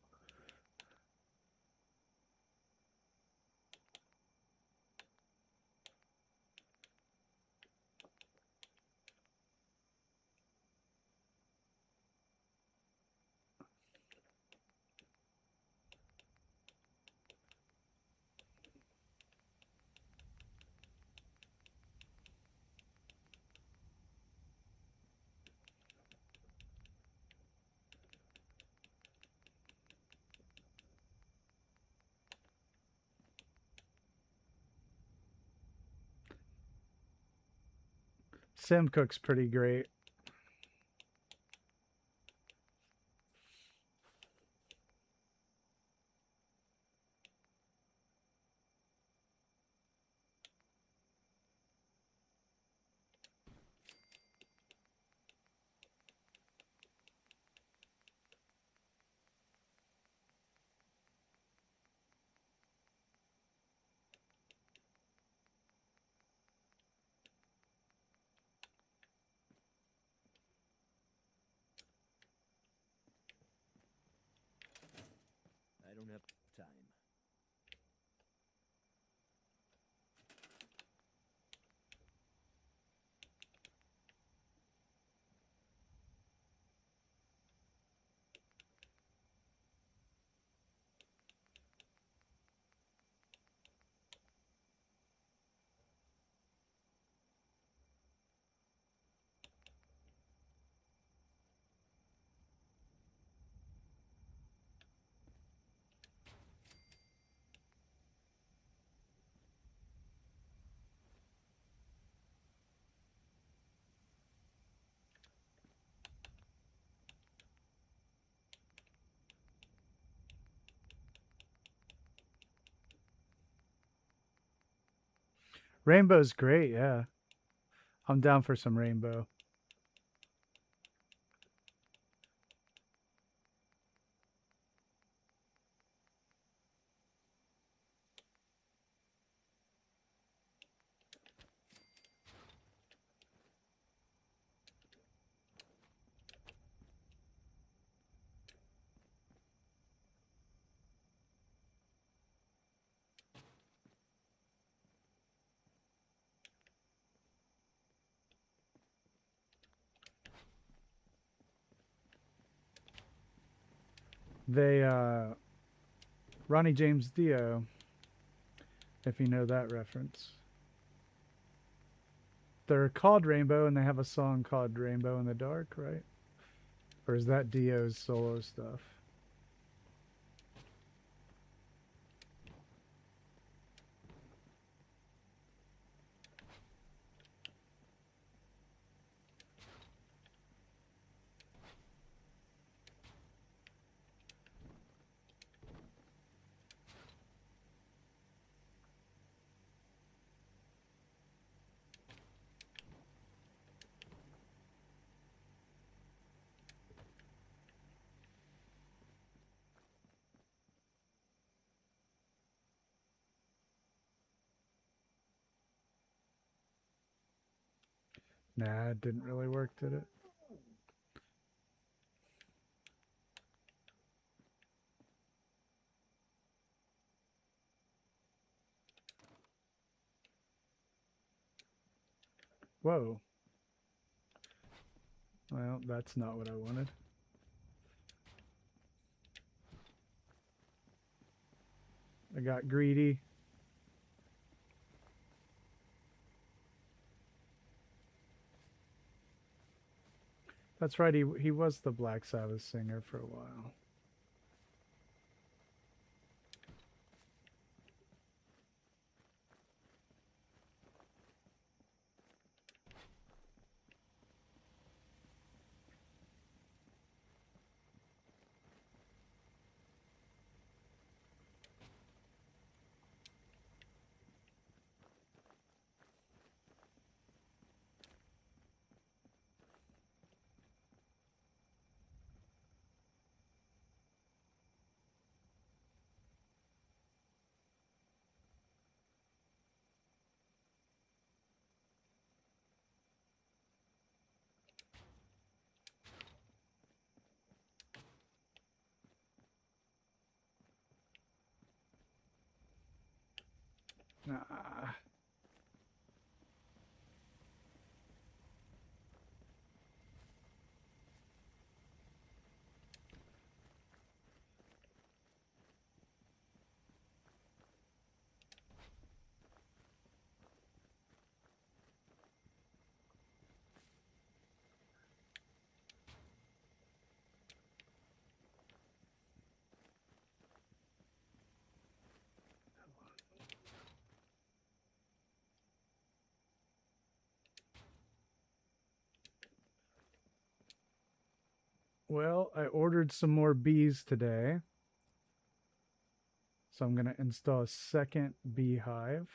Sam Cooke's pretty great. I don't have time. Rainbow's great, yeah. I'm down for some Rainbow. They Ronnie James Dio, if you know that reference. They're called Rainbow, and they have a song called Rainbow in the Dark, right? Or is that Dio's solo stuff? Nah, it didn't really work, did it? Whoa. Well, that's not what I wanted. I got greedy. That's right, he was the Black Sabbath singer for a while. Ah. Well, I ordered some more bees today. So I'm going to install a second beehive.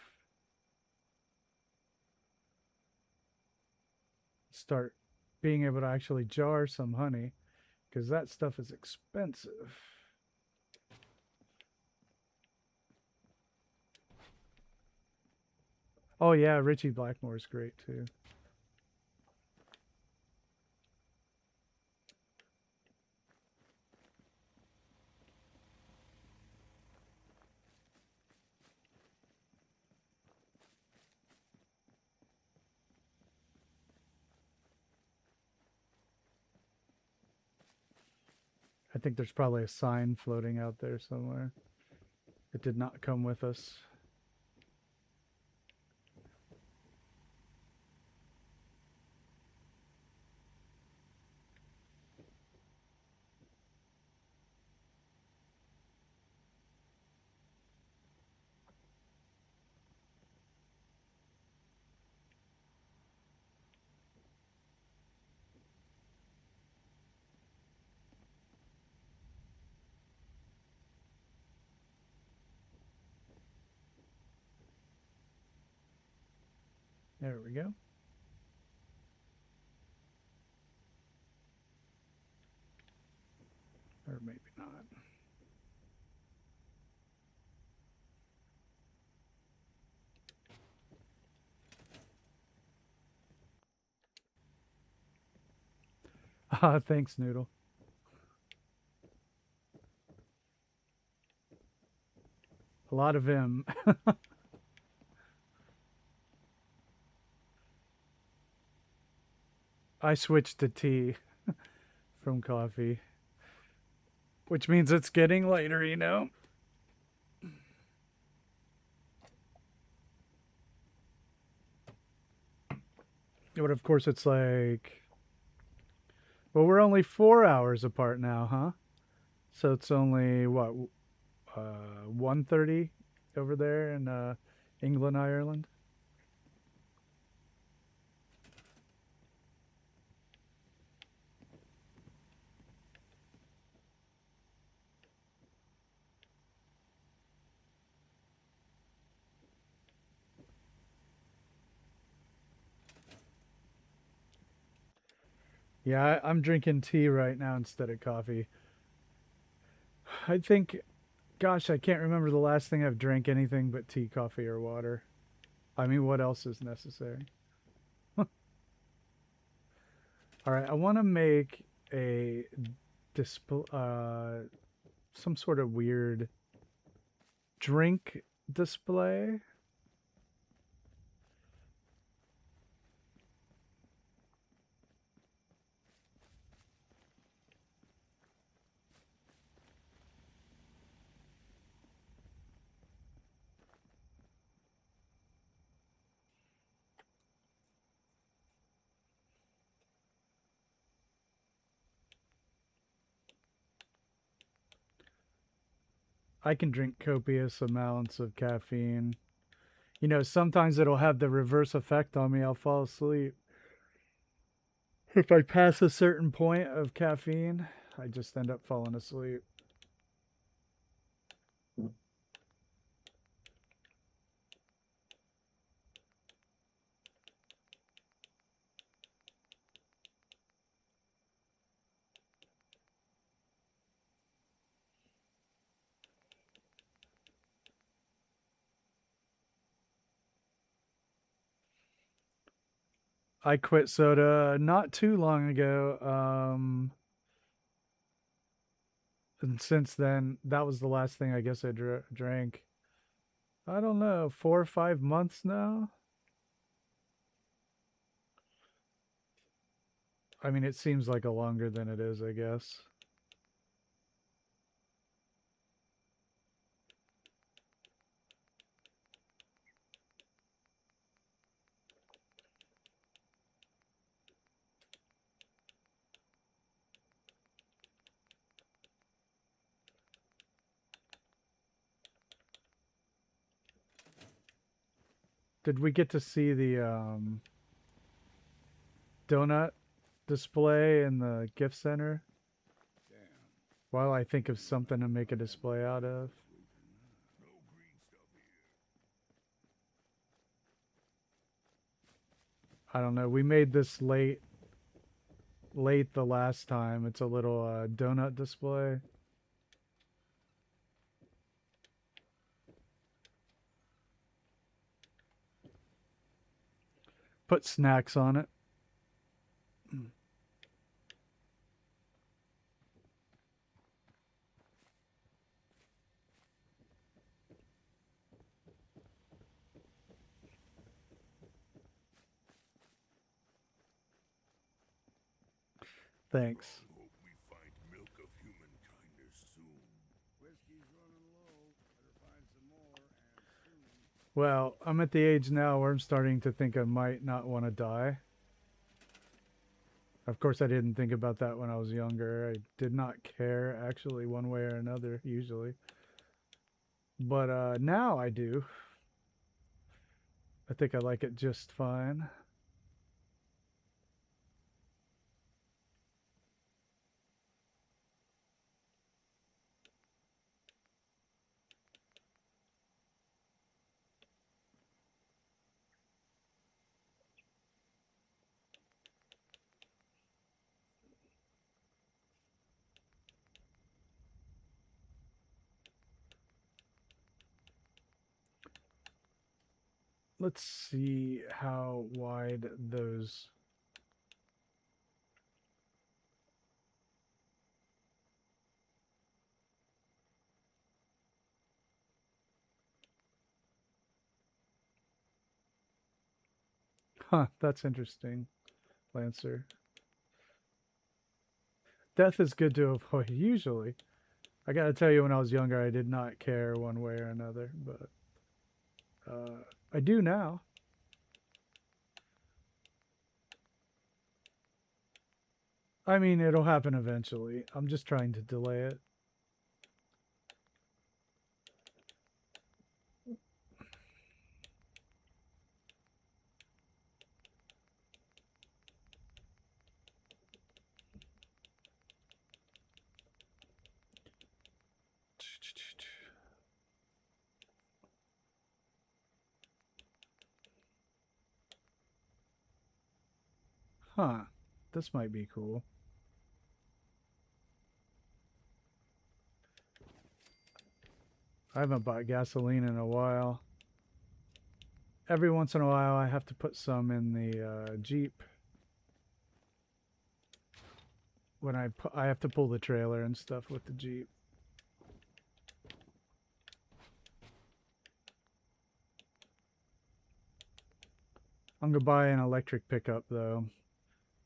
Start being able to actually jar some honey, because that stuff is expensive. Oh yeah, Richie Blackmore's great too. I think there's probably a sign floating out there somewhere. It did not come with us. There we go. Or maybe not. Ah, thanks, Noodle. A lot of him. I switched to tea from coffee. Which means it's getting later, you know? But of course it's like, well, we're only 4 hours apart now, huh? So it's only what, 1:30 over there in England, Ireland. Yeah, I'm drinking tea right now instead of coffee. I think, gosh, I can't remember the last thing I've drank anything but tea, coffee, or water. I mean, what else is necessary? All right, I want to make a display, some sort of weird drink display. I can drink copious amounts of caffeine. You know, sometimes it'll have the reverse effect on me. I'll fall asleep. If I pass a certain point of caffeine, I just end up falling asleep. I quit soda not too long ago. And since then, that was the last thing I guess I drank. I don't know, 4 or 5 months now. I mean, it seems like a longer than it is, I guess. Did we get to see the donut display in the gift center? Damn. While I think of something to make a display out of. No green stuff here. I don't know. We made this late the last time. It's a little donut display. Put snacks on it. Thanks. Hope we find milk of human kindness soon. Whiskey's running low. Better find some more, and soon. Well, I'm at the age now where I'm starting to think I might not want to die. Of course, I didn't think about that when I was younger. I did not care, actually, one way or another, usually. But now I do. I think I like it just fine. Let's see how wide those... Huh, that's interesting, Lancer. Death is good to avoid, usually. I gotta tell you, when I was younger, I did not care one way or another, but I do now. I mean, it'll happen eventually. I'm just trying to delay it. Huh. This might be cool. I haven't bought gasoline in a while. Every once in a while, I have to put some in the Jeep. When I have to pull the trailer and stuff with the Jeep. I'm gonna buy an electric pickup though,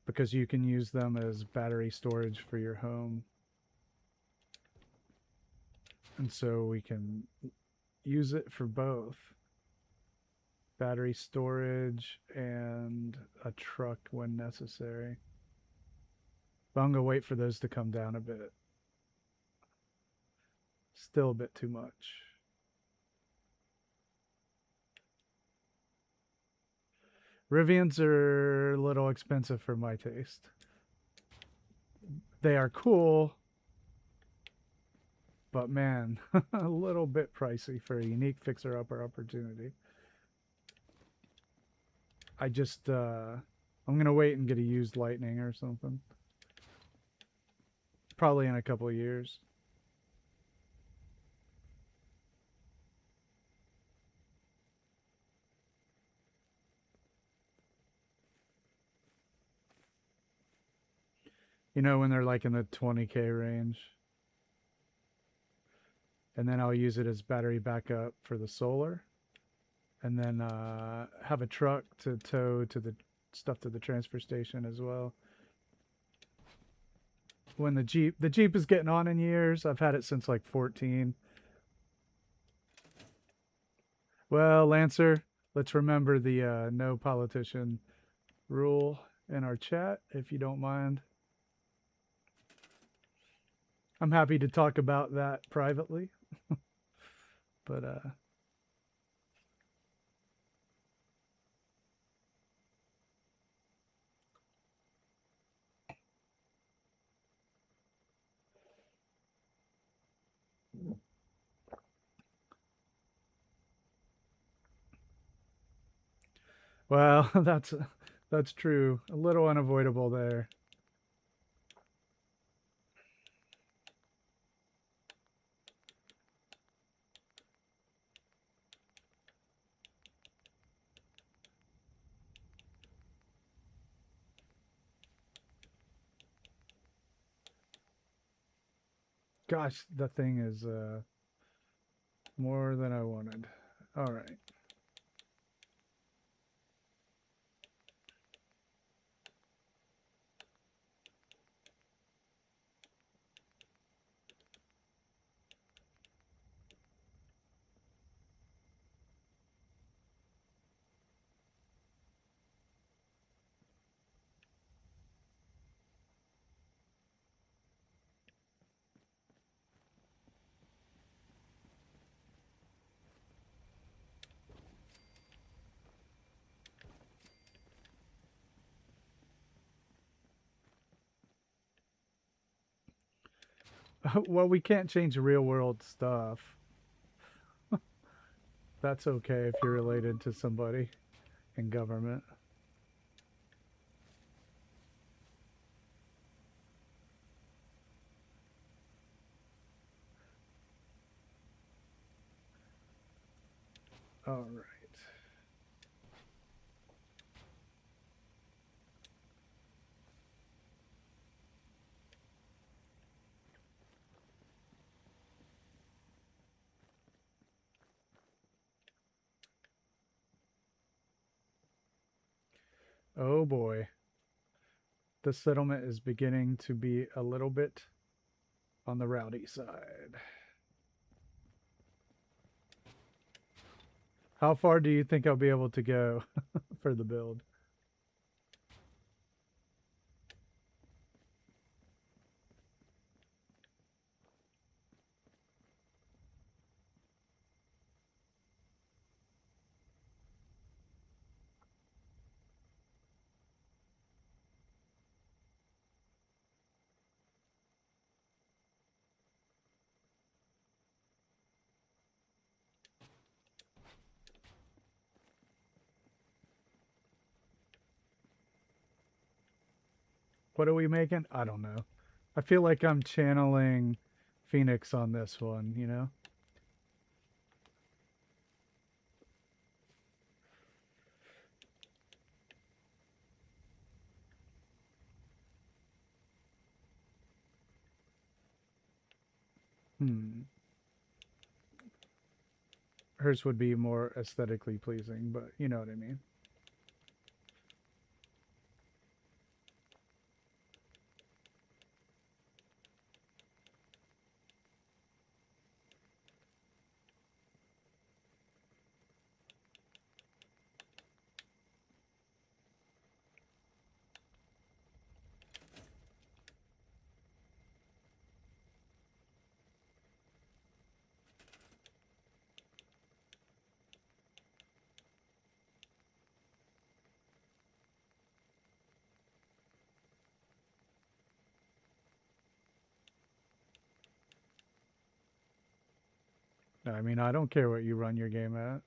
because you can use them as battery storage for your home. And so we can use it for both battery storage and a truck when necessary. But I'm gonna wait for those to come down a bit. Still a bit too much. Rivians are a little expensive for my taste. They are cool, but man, a little bit pricey for a unique fixer-upper opportunity. I just, I'm gonna wait and get a used Lightning or something. Probably in a couple of years. You know, when they're like in the 20K range. And then I'll use it as battery backup for the solar. And then have a truck to tow to the stuff to the transfer station as well. When the Jeep is getting on in years. I've had it since like 14. Well, Lancer, let's remember the no politician rule in our chat, if you don't mind. I'm happy to talk about that privately. But well, that's true. A little unavoidable there. Gosh, the thing is more than I wanted. All right. Well, we can't change real world stuff. That's okay if you're related to somebody in government. All right. Oh boy. The settlement is beginning to be a little bit on the rowdy side. How far do you think I'll be able to go for the build? What are we making? I don't know. I feel like I'm channeling Phoenix on this one, you know? Hmm. Hers would be more aesthetically pleasing, but you know what I mean. I mean, I don't care what you run your game at.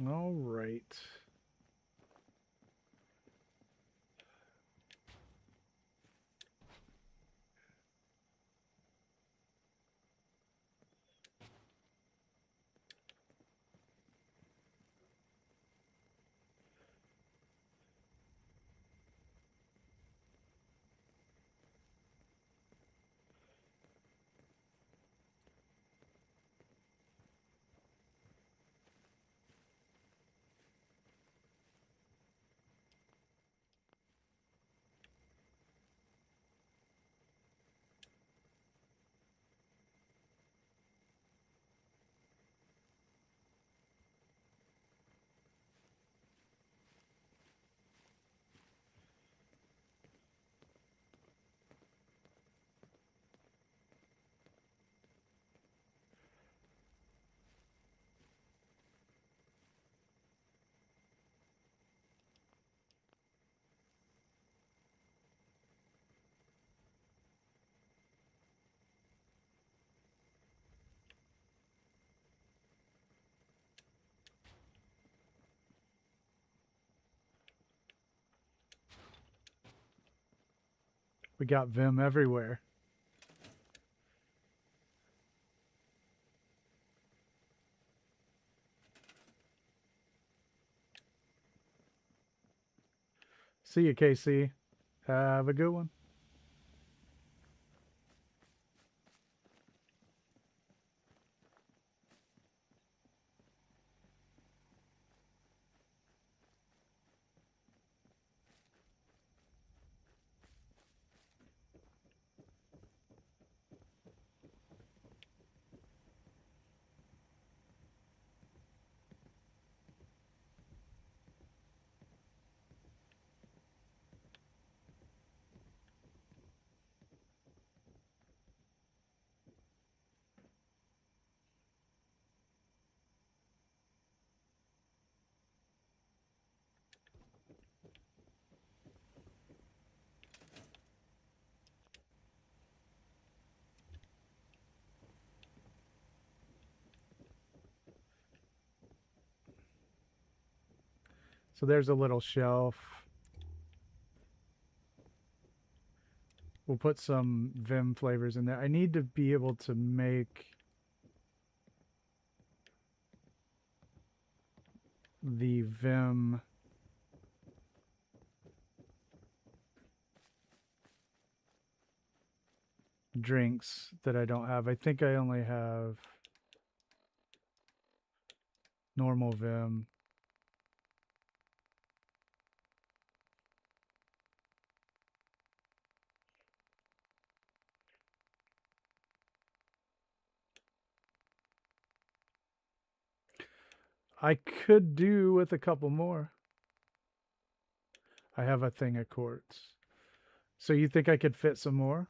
All right. We got Vim everywhere. See you, KC. Have a good one. So there's a little shelf. We'll put some Vim flavors in there. I need to be able to make the Vim drinks that I don't have. I think I only have normal Vim. I could do with a couple more. I have a thing of quartz. So you think I could fit some more?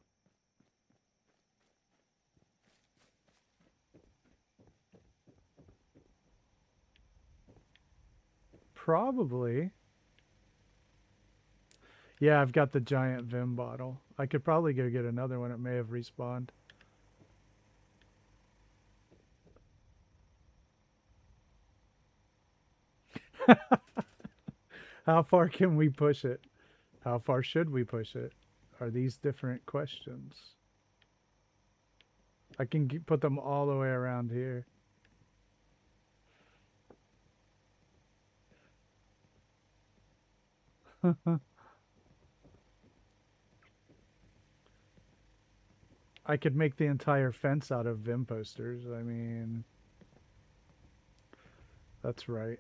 Probably. Yeah, I've got the giant Vim bottle. I could probably go get another one. It may have respawned. How far can we push it? How far should we push it? Are these different questions? I can put them all the way around here. I could make the entire fence out of Vim posters. I mean, that's right.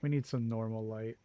We need some normal light.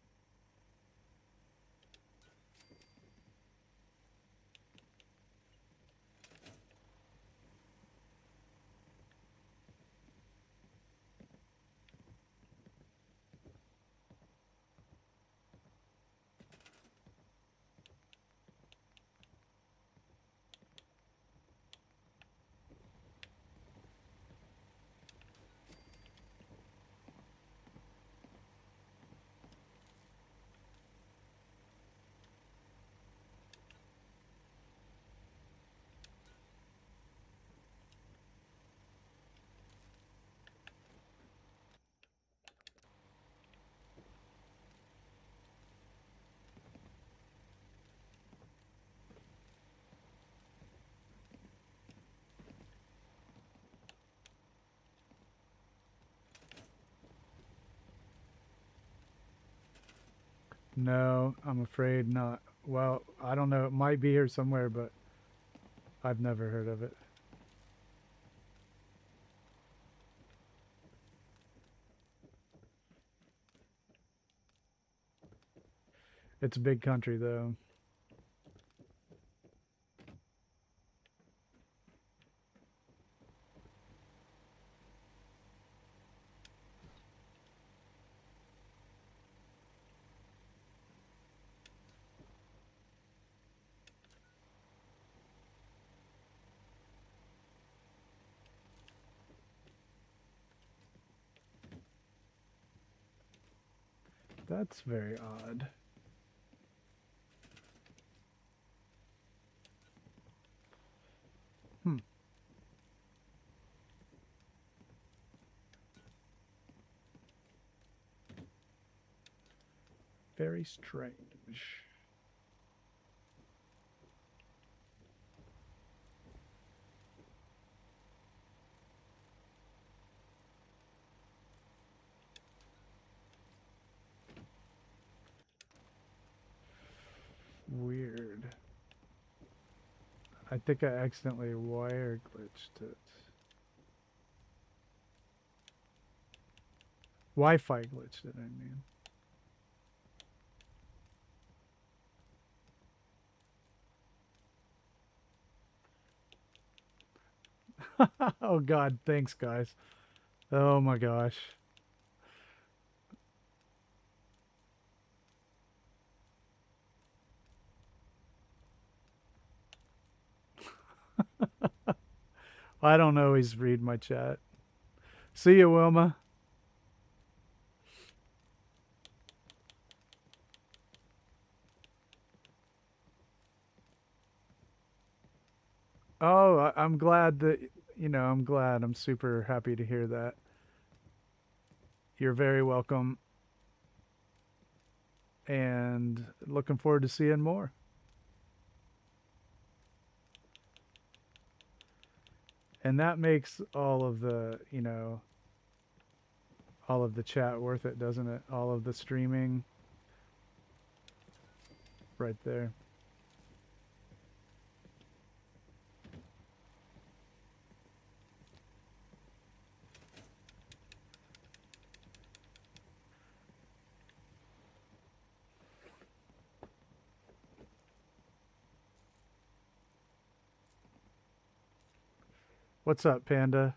No, I'm afraid not. Well, I don't know. It might be here somewhere, but I've never heard of it. It's a big country, though. That's very odd. Hmm. Very strange. Weird. I think I accidentally wire glitched it. Wi-Fi glitched it, I mean. Oh god, thanks guys. Oh my gosh. I don't always read my chat. See you, Wilma. Oh, I'm glad that, you know, I'm glad. I'm super happy to hear that. You're very welcome. And looking forward to seeing more. And that makes all of the, you know, all of the chat worth it, doesn't it? All of the streaming right there. What's up, Panda?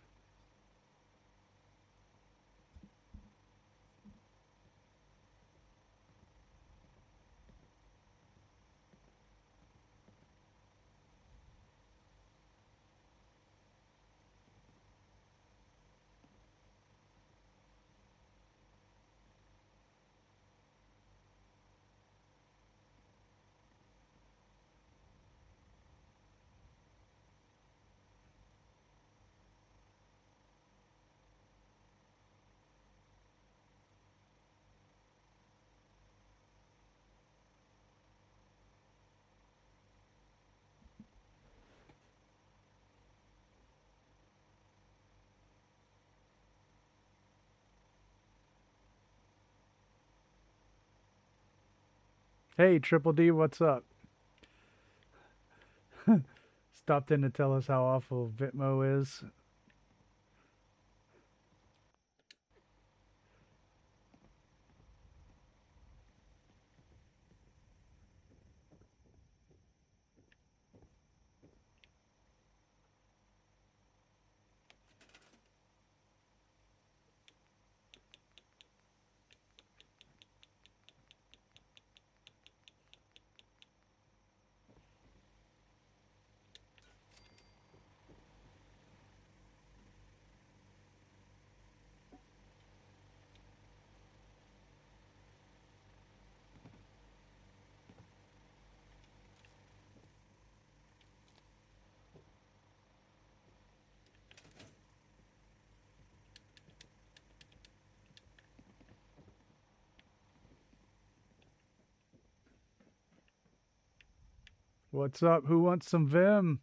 Hey, Triple D, what's up? Stopped in to tell us how awful Vitmo is. What's up? Who wants some Vim?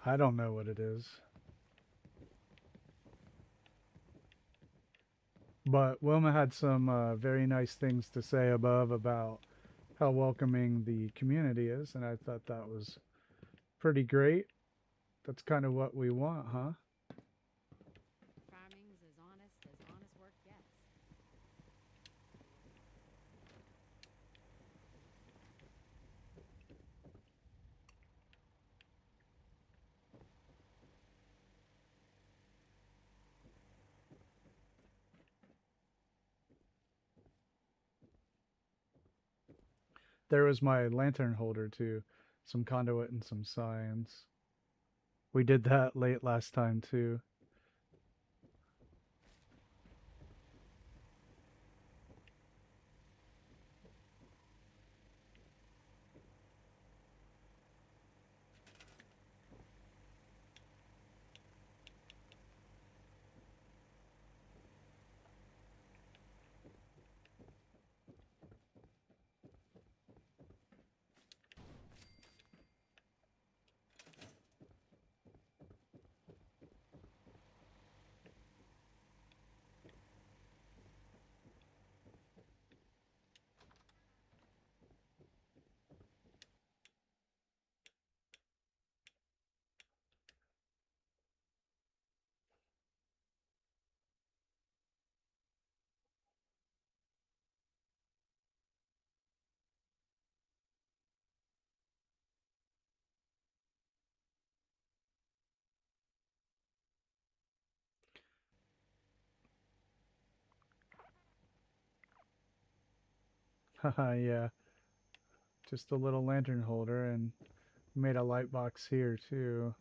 I don't know what it is. But Wilma had some very nice things to say above about how welcoming the community is, and I thought that was pretty great. That's kind of what we want, huh? Farming's as honest work gets. There was my lantern holder too, some conduit and some signs. We did that late last time too. Haha, yeah. Just a little lantern holder, and made a light box here too.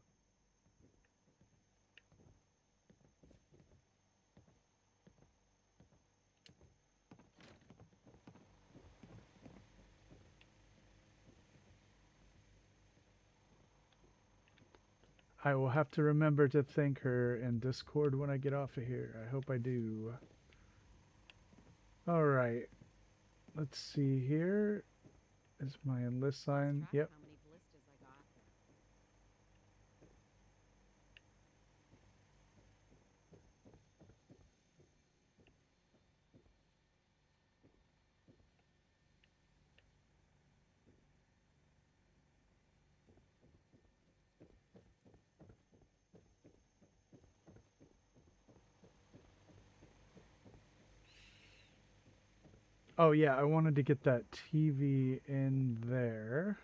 I will have to remember to thank her in Discord when I get off of here. I hope I do. Alright. Let's see here. Is my enlist sign? Track Yep. how many ballistas I got. Oh yeah, I wanted to get that TV in there.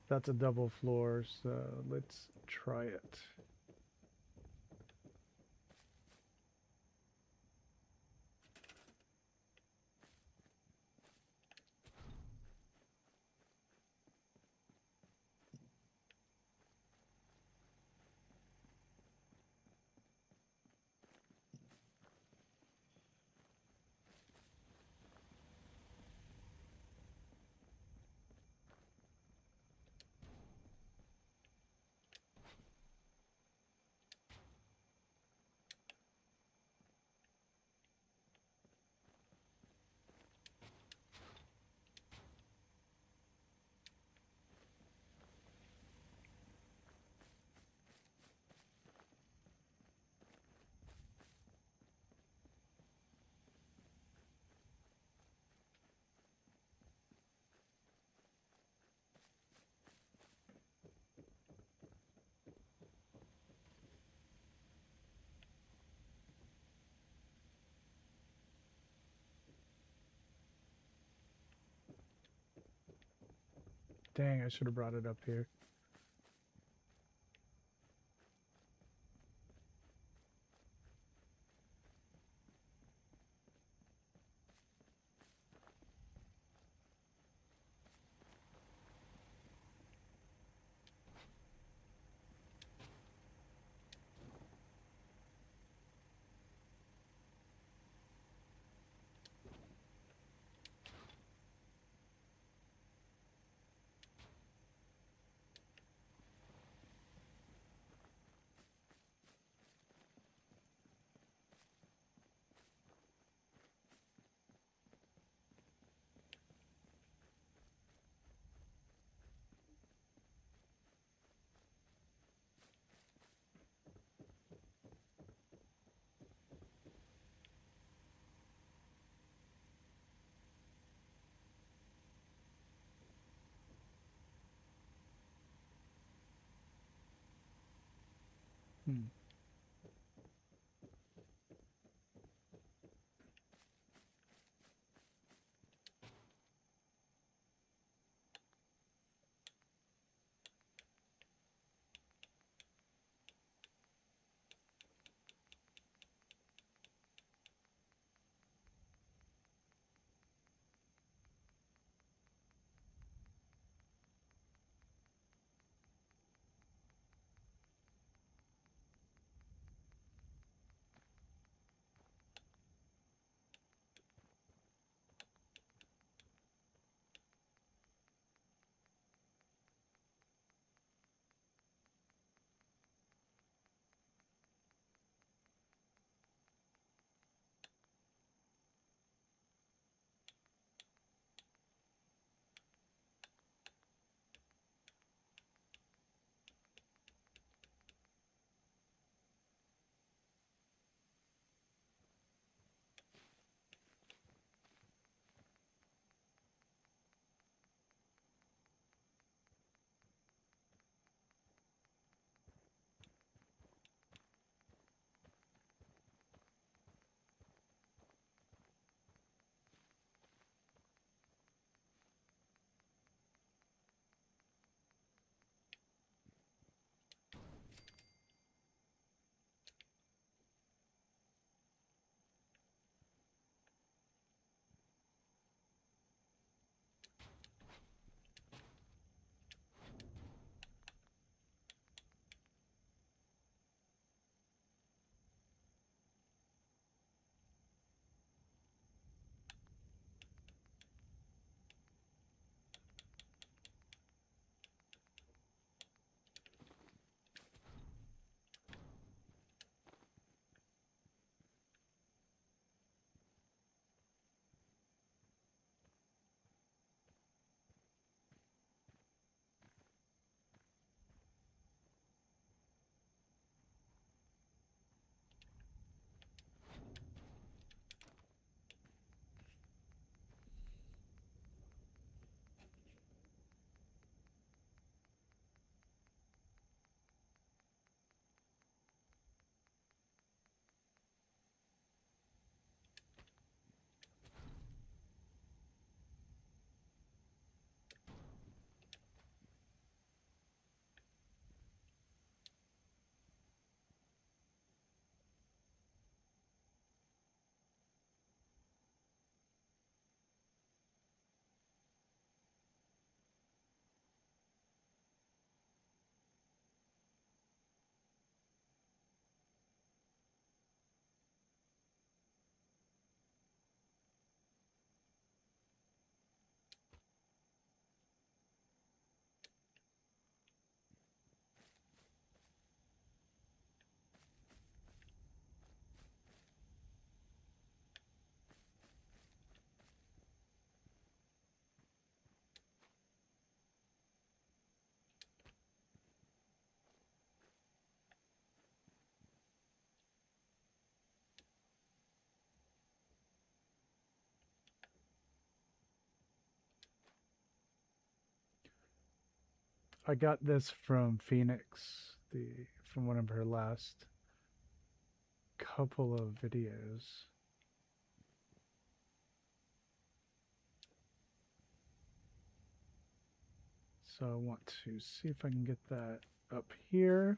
That's a double floor, so let's try it. Dang, I should have brought it up here. Hmm. I got this from Phoenix, from one of her last couple of videos. So I want to see if I can get that up here.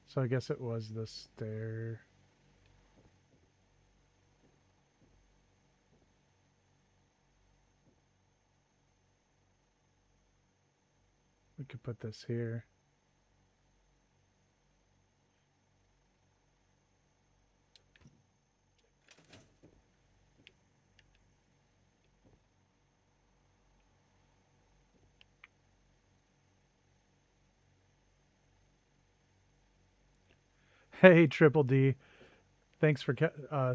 So I guess it was the stair. We could put this here. Hey, Triple D. Thanks for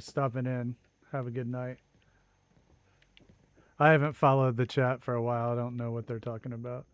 stopping in. Have a good night. I haven't followed the chat for a while. I don't know what they're talking about.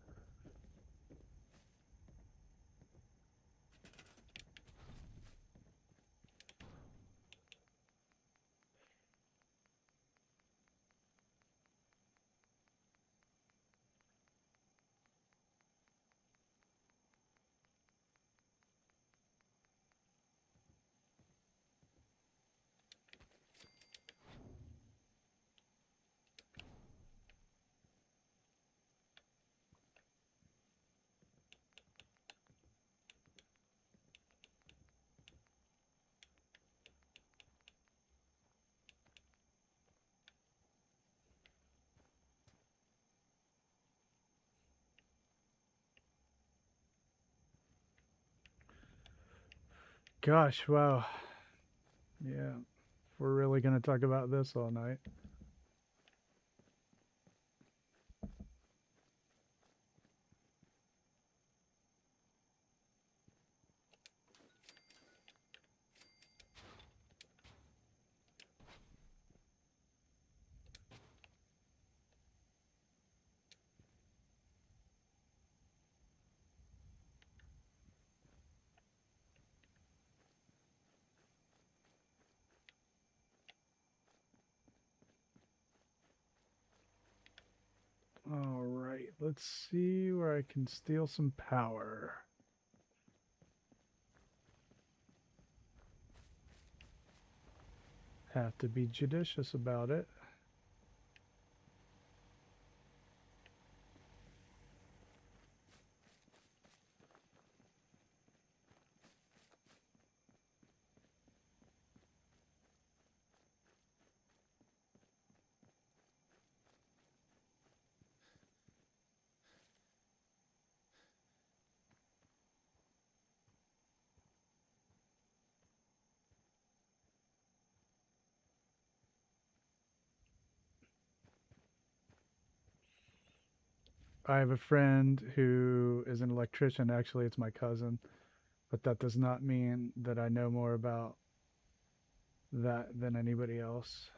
Gosh, wow. Yeah, we're really going to talk about this all night. All right, let's see where I can steal some power. Have to be judicious about it. I have a friend who is an electrician. Actually, it's my cousin, but that does not mean that I know more about that than anybody else.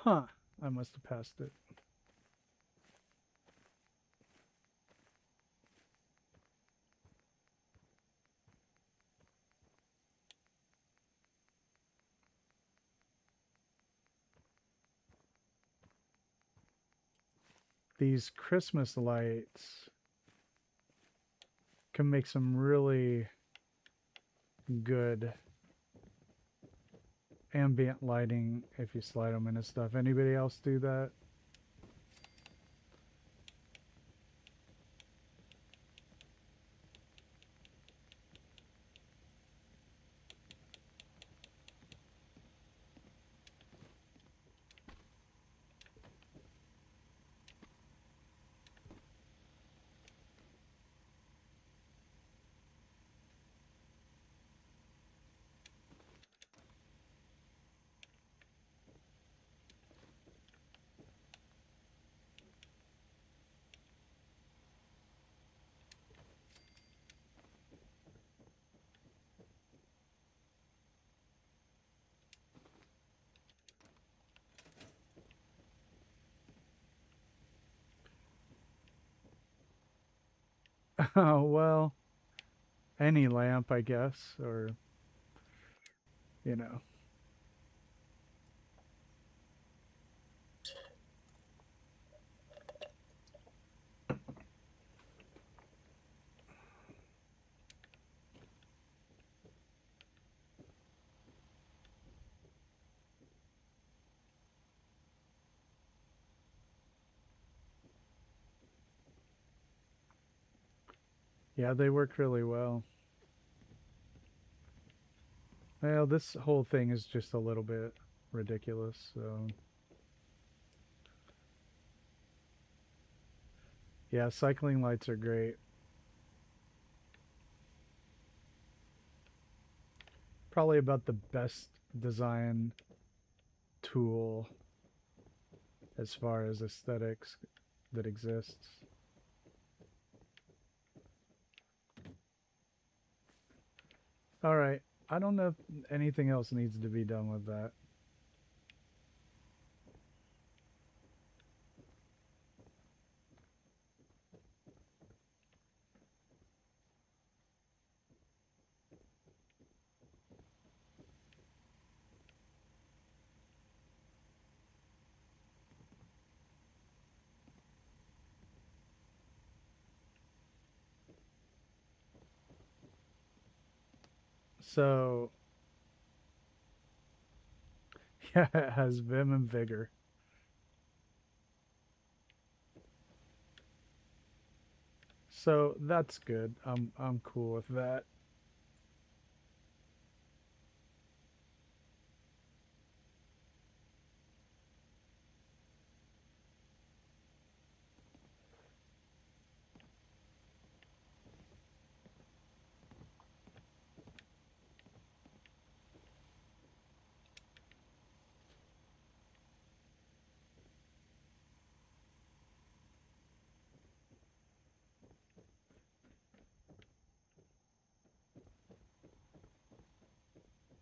Huh. I must have passed it. These Christmas lights can make some really good ambient lighting if you slide them into stuff. Anybody else do that? Oh, well, any lamp, I guess, or, you know. Yeah, they work really well. Well, this whole thing is just a little bit ridiculous, so. Yeah, cycling lights are great. Probably about the best design tool as far as aesthetics that exists. All right. I don't know if anything else needs to be done with that. So, yeah, it has vim and vigor. So that's good. I'm cool with that.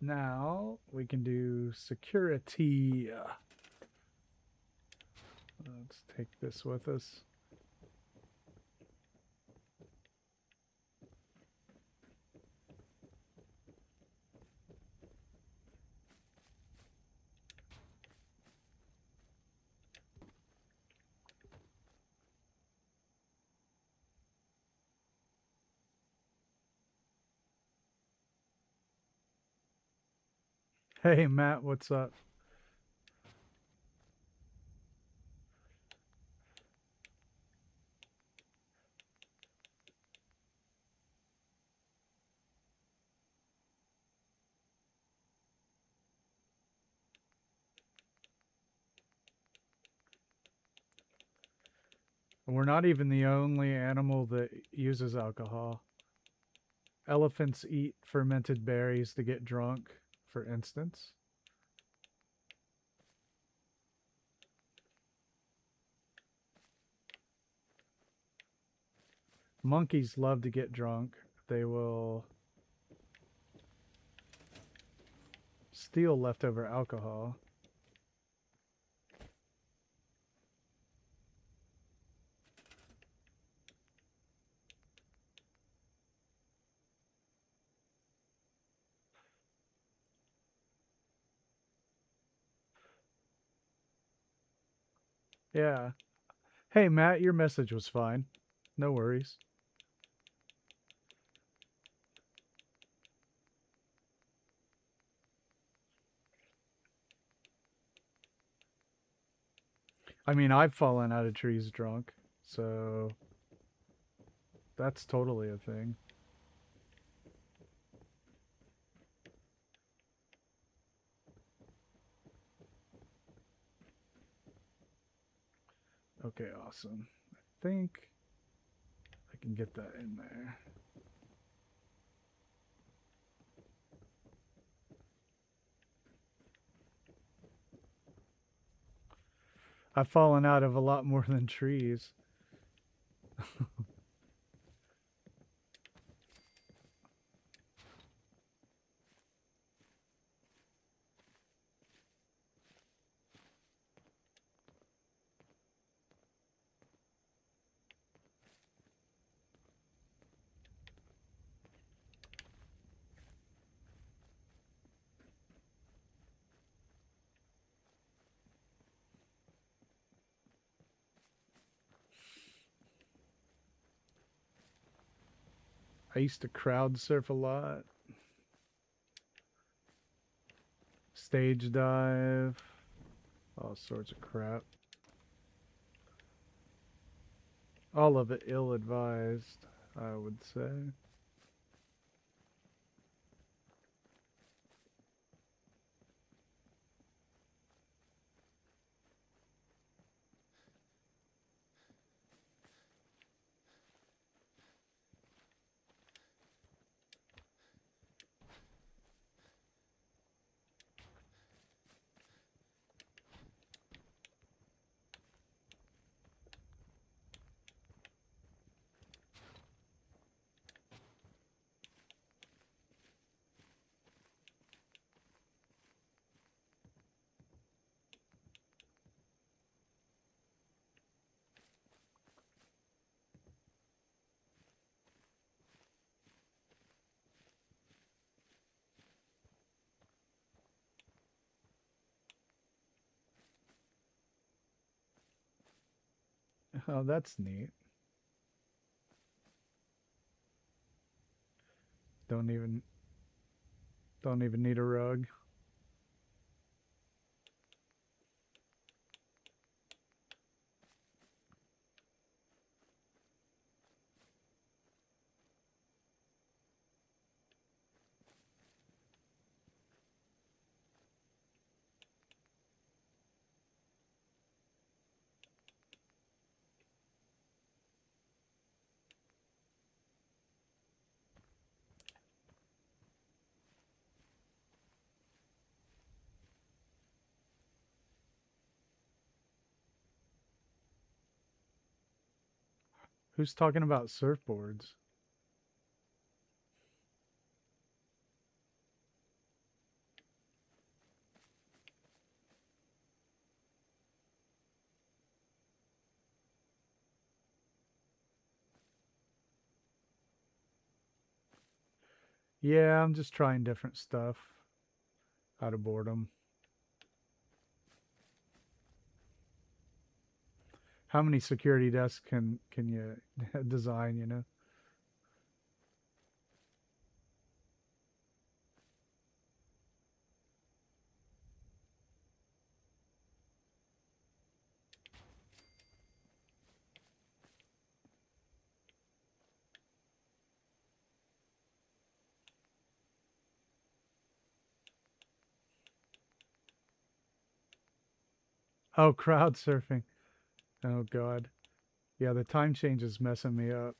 Now we can do security. Let's take this with us. Hey, Matt, what's up? We're not even the only animal that uses alcohol. Elephants eat fermented berries to get drunk, for instance. Monkeys love to get drunk. They will steal leftover alcohol. Yeah. Hey, Matt, your message was fine. No worries. I mean, I've fallen out of trees drunk, so that's totally a thing. Okay, awesome. I think I can get that in there. I've fallen out of a lot more than trees. I used to crowd surf a lot. Stage dive. All sorts of crap. All of it ill-advised, I would say. Oh, that's neat. Don't even don't even need a rug. Who's talking about surfboards? Yeah, I'm just trying different stuff out of boredom. How many security desks can you design, you know? Oh, crowd surfing. Oh god. Yeah, the time change is messing me up.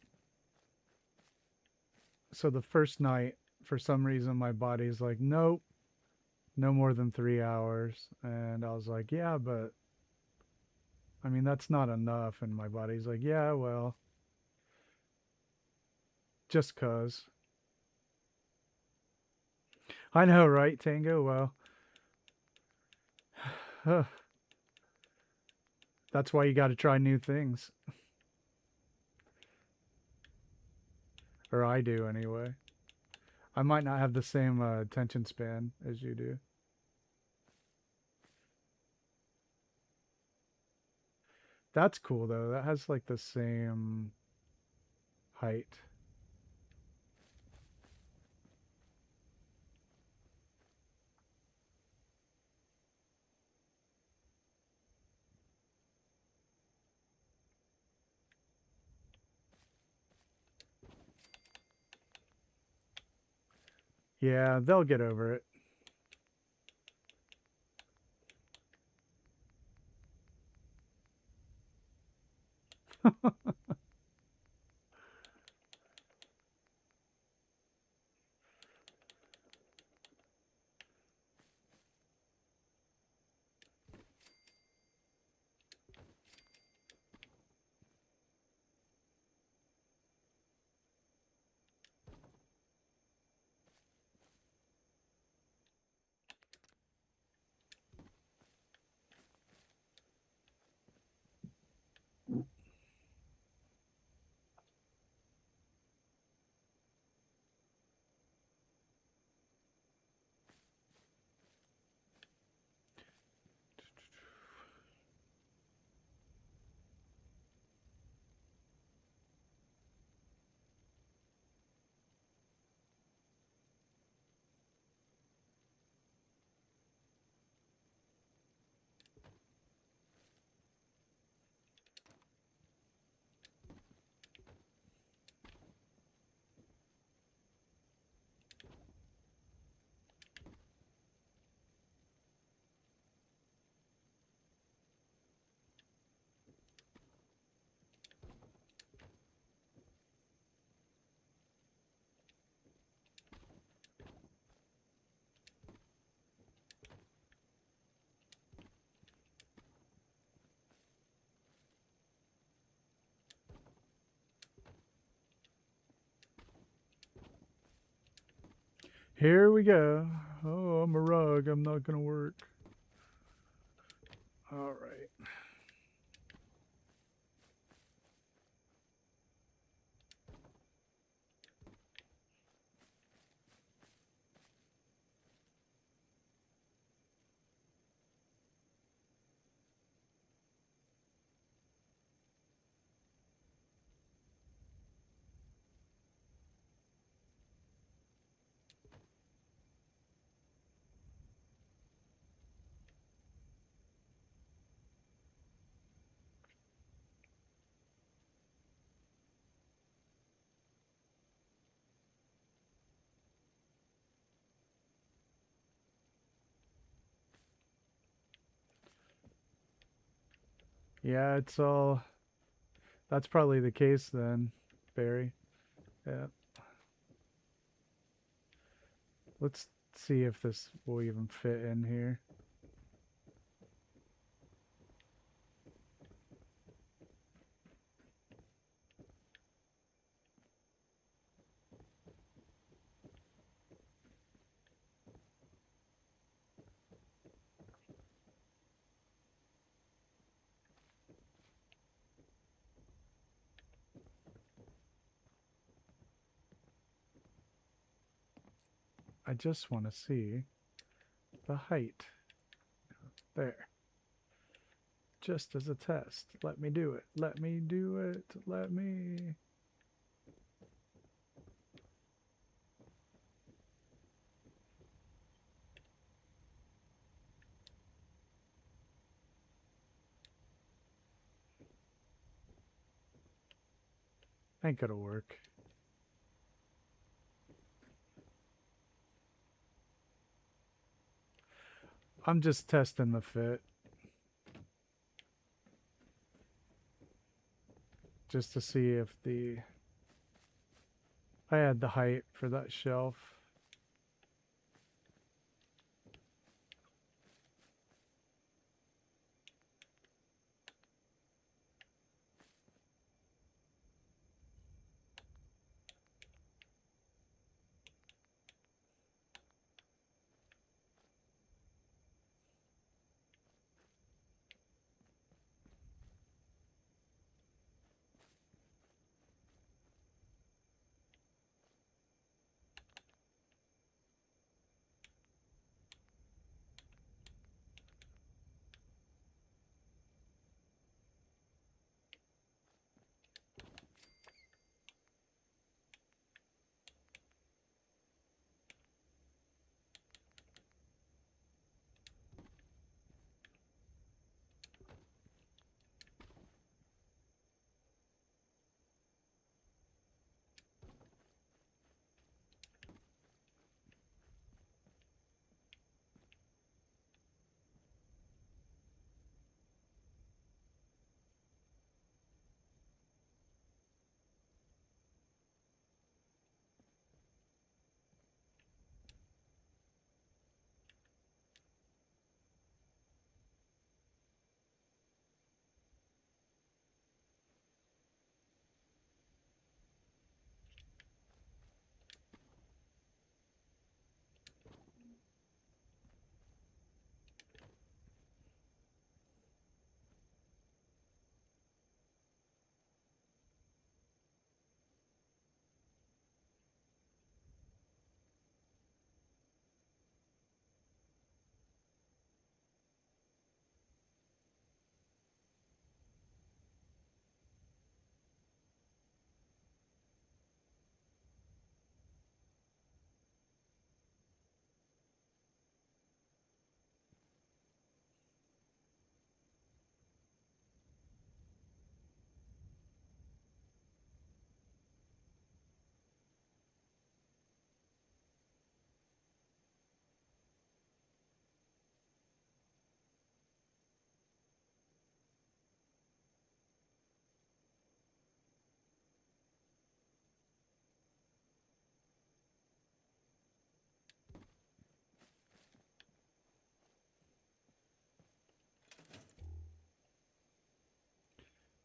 So the first night, for some reason, my body's like, nope, no more than 3 hours. And I was like, yeah, but I mean, that's not enough. And my body's like, yeah, well, just cuz. I know, right, Tango? Well, that's why you got to try new things. Or I do, anyway. I might not have the same attention span as you do. That's cool though. That has like the same height. Yeah, they'll get over it. Here we go. Oh, I'm a rug. I'm not gonna work. All right. Yeah, it's all. That's probably the case then, Barry. Yeah. Let's see if this will even fit in here. I just want to see the height. There. Just as a test. Let me do it. Let me do it. Let me. I think it'll work. I'm just testing the fit. Just to see if the... I had the height for that shelf.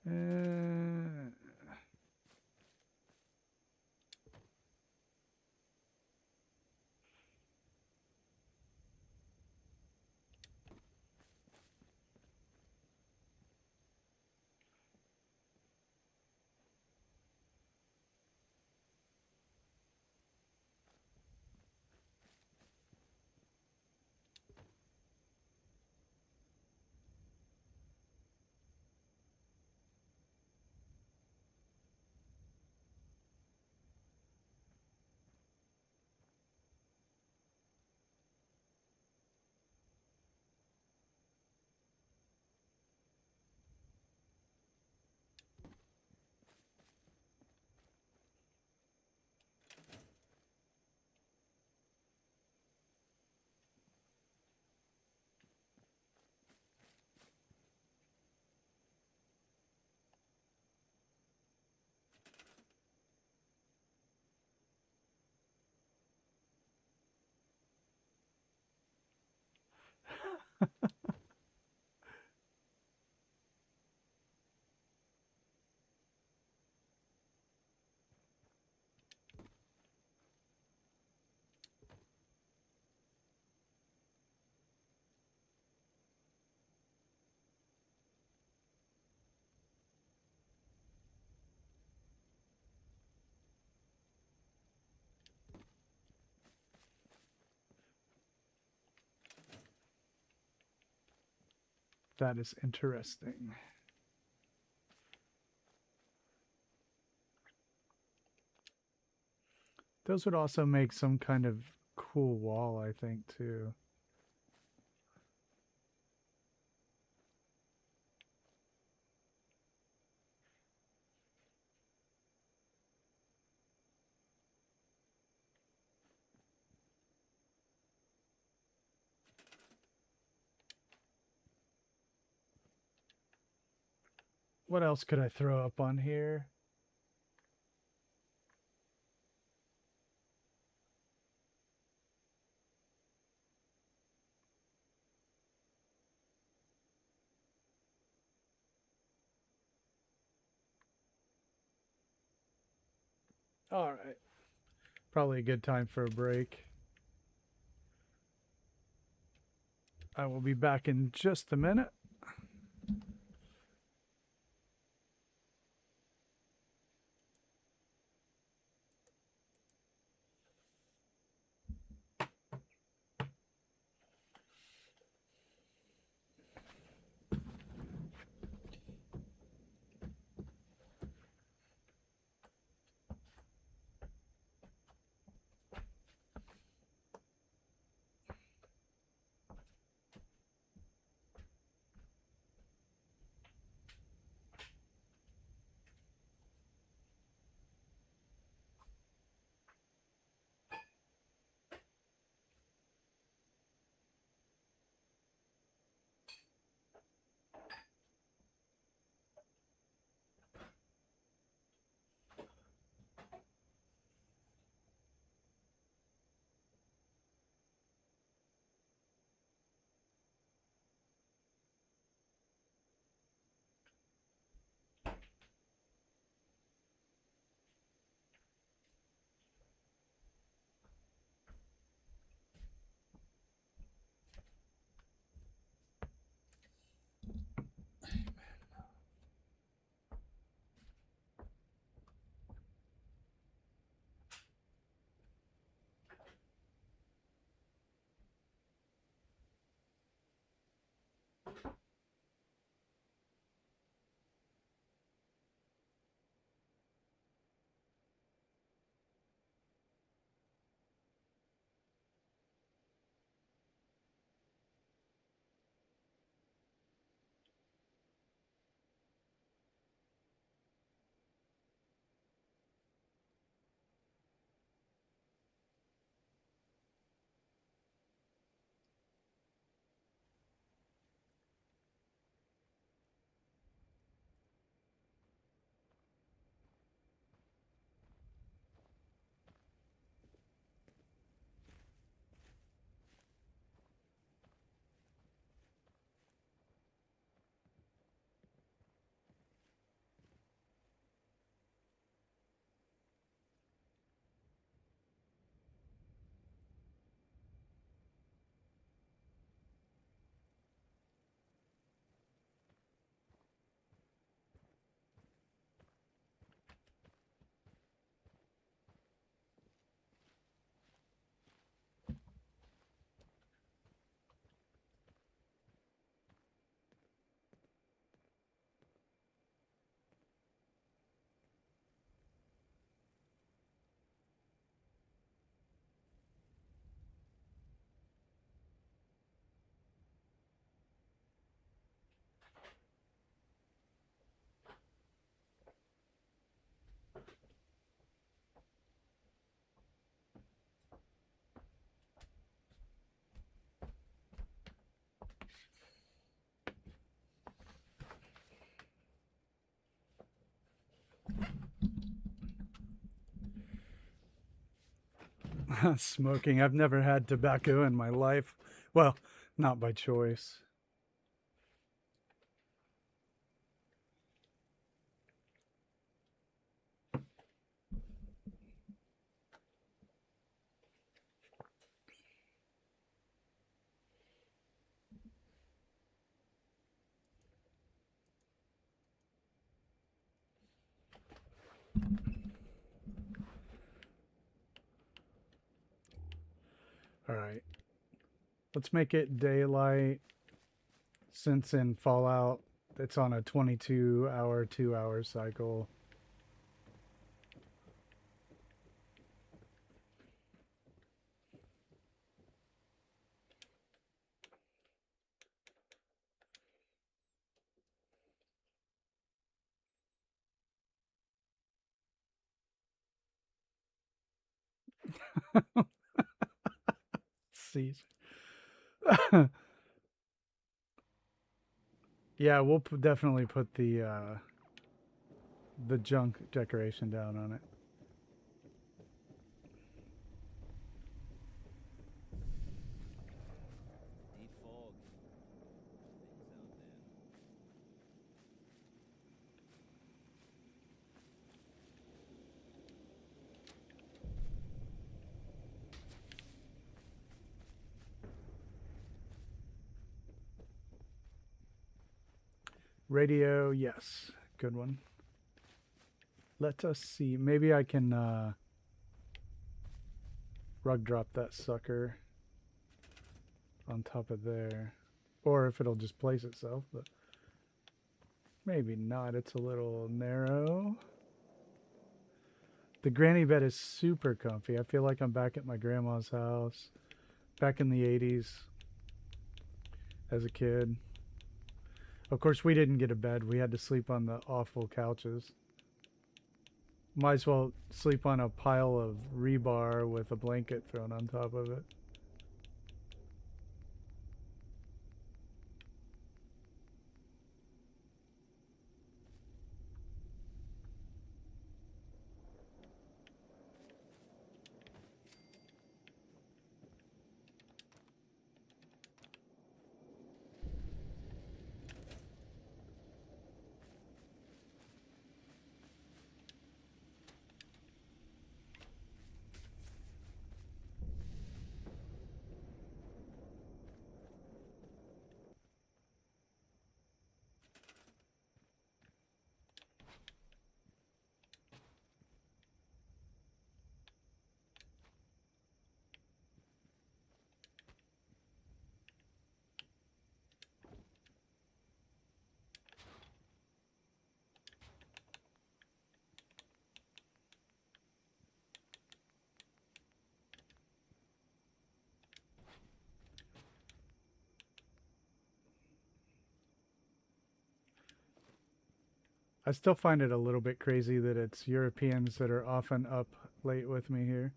Uh, that is interesting. Those would also make some kind of cool wall, I think, too. What else could I throw up on here? All right. Probably a good time for a break. I will be back in just a minute. Smoking. I've never had tobacco in my life. Well, not by choice. All right. Let's make it daylight. Since in Fallout, it's on a 22-hour, 2-hour cycle. Caesar. Yeah, we'll definitely put the junk decoration down on it. Deep fog. Things out there. Radio, yes. Good one. Let us see. Maybe I can rug drop that sucker on top of there. Or if it'll just place itself, but maybe not. It's a little narrow. The granny bed is super comfy. I feel like I'm back at my grandma's house, back in the 80s as a kid. Of course, we didn't get a bed. We had to sleep on the awful couches. Might as well sleep on a pile of rebar with a blanket thrown on top of it. I still find it a little bit crazy that it's Europeans that are often up late with me here.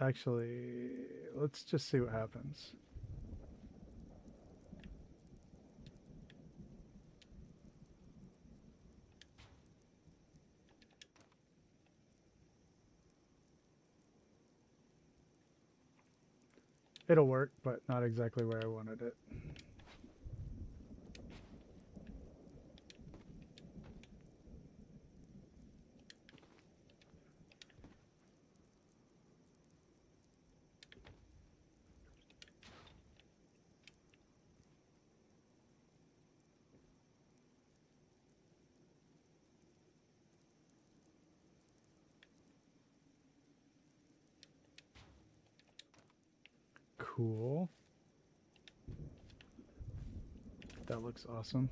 Actually, let's just see what happens. It'll work, but not exactly where I wanted it. Cool. That looks awesome.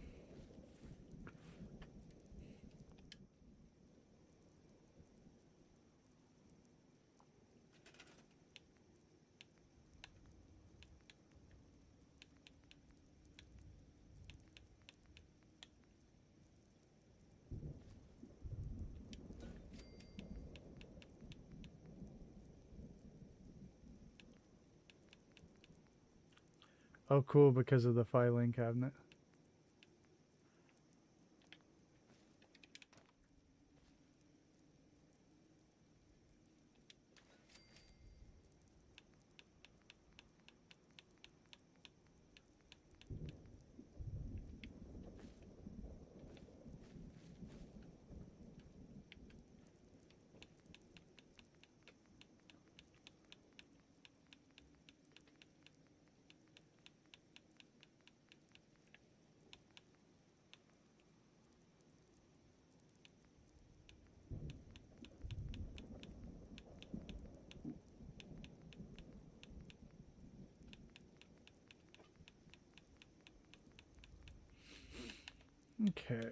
Oh, cool, because of the filing cabinet. Okay.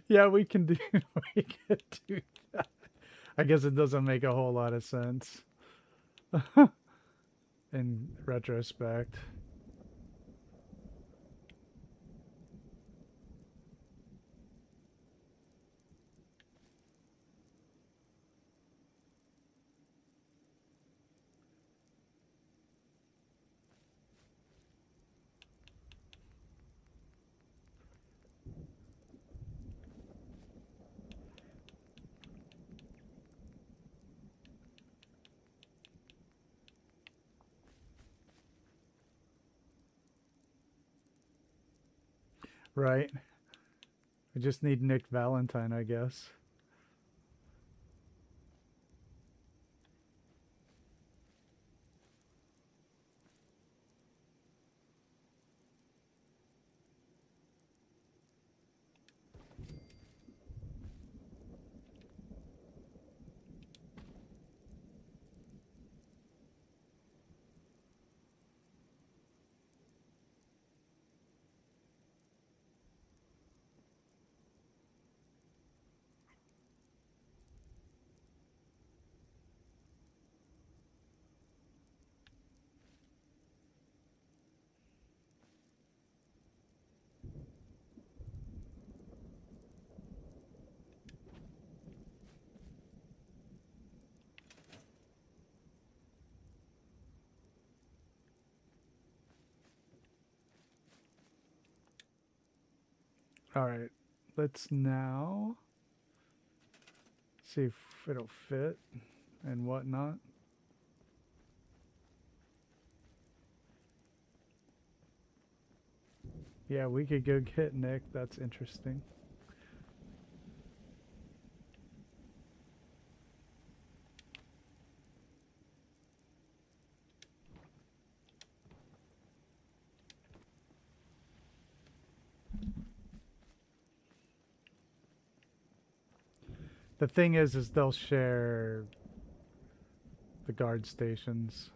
Yeah, we can do we can do that. I guess it doesn't make a whole lot of sense in retrospect. Right. We just need Nick Valentine, I guess. All right. Let's now see if it'll fit and whatnot. Yeah, we could go get Nick. That's interesting. The thing is they'll share the guard stations.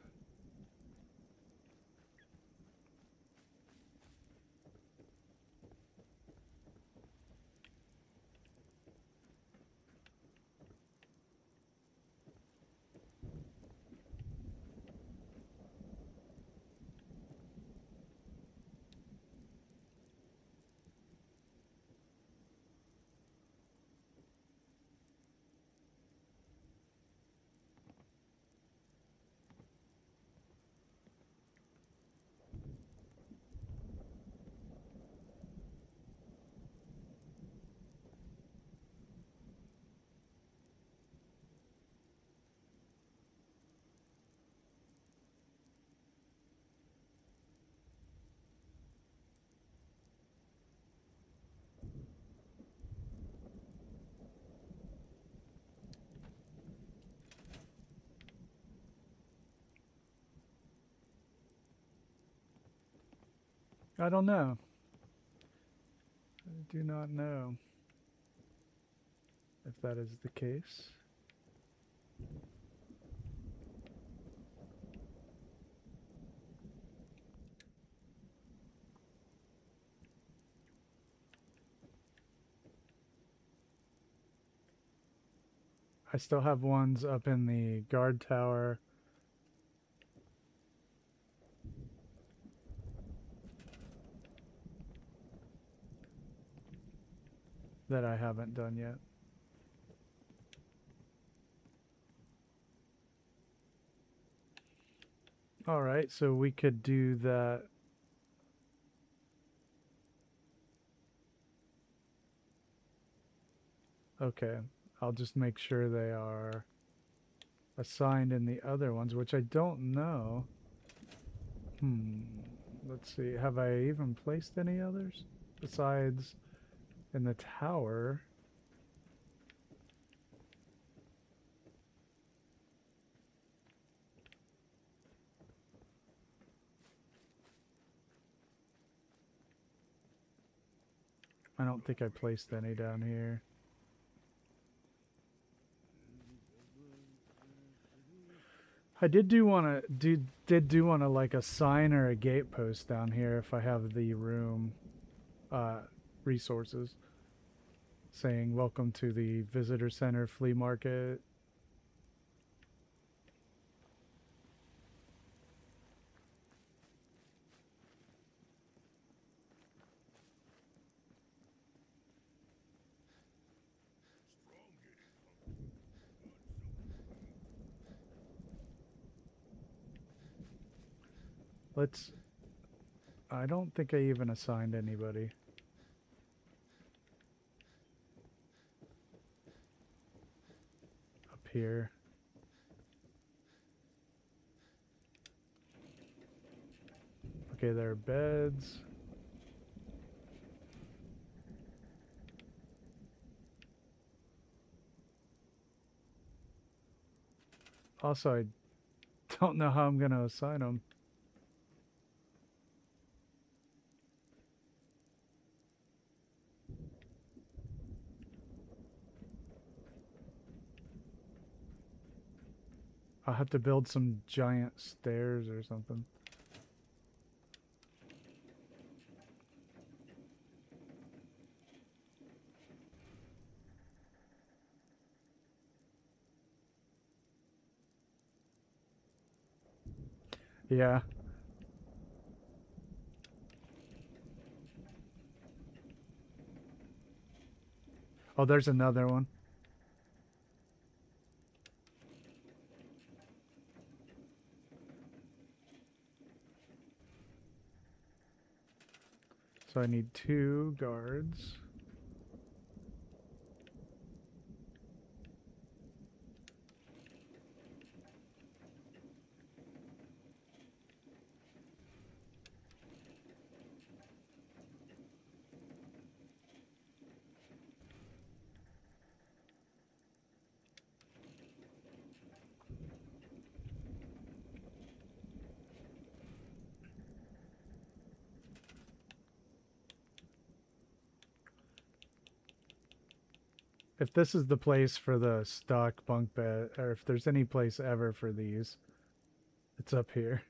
I don't know. do not know if that is the case. I still have ones up in the guard tower. That I haven't done yet. Alright, so we could do that. Okay, I'll just make sure they are assigned in the other ones, which I don't know. Let's see, have I even placed any others? Besides in the tower. I don't think I placed any down here. I did want to like a sign or a gate post down here if I have the room resources saying welcome to the visitor center flea market. Let's I don't think I even assigned anybody. Up here. Okay, there are beds. Also, I don't know how I'm going to assign them. I'll have to build some giant stairs or something. Yeah. Oh, there's another one. So I need 2 guards. If this is the place for the stock bunk bed, or if there's any place ever for these, it's up here.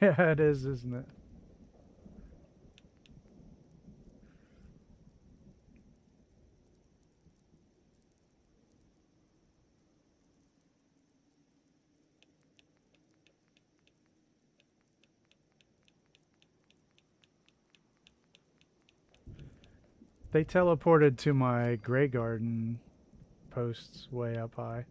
Yeah, it is, isn't it? They teleported to my Grey Garden posts way up high.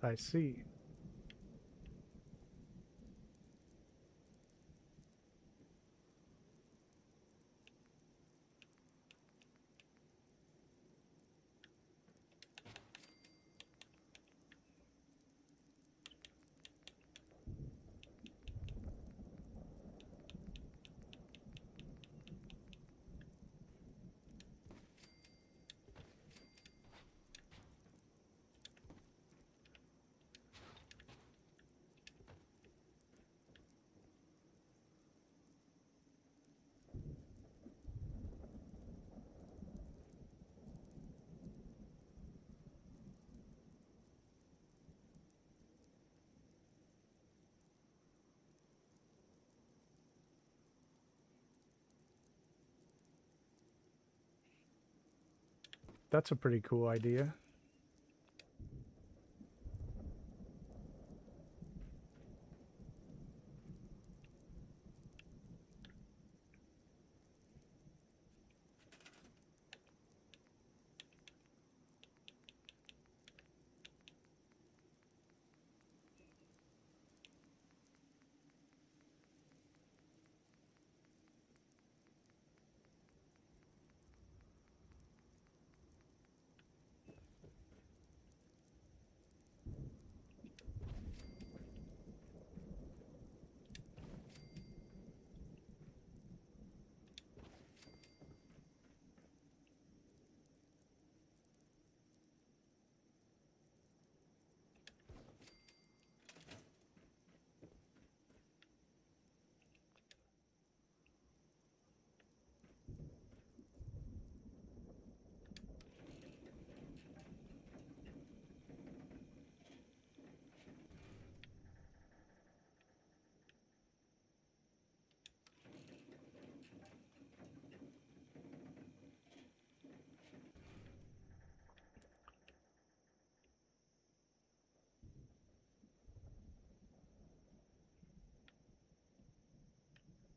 I see. That's a pretty cool idea.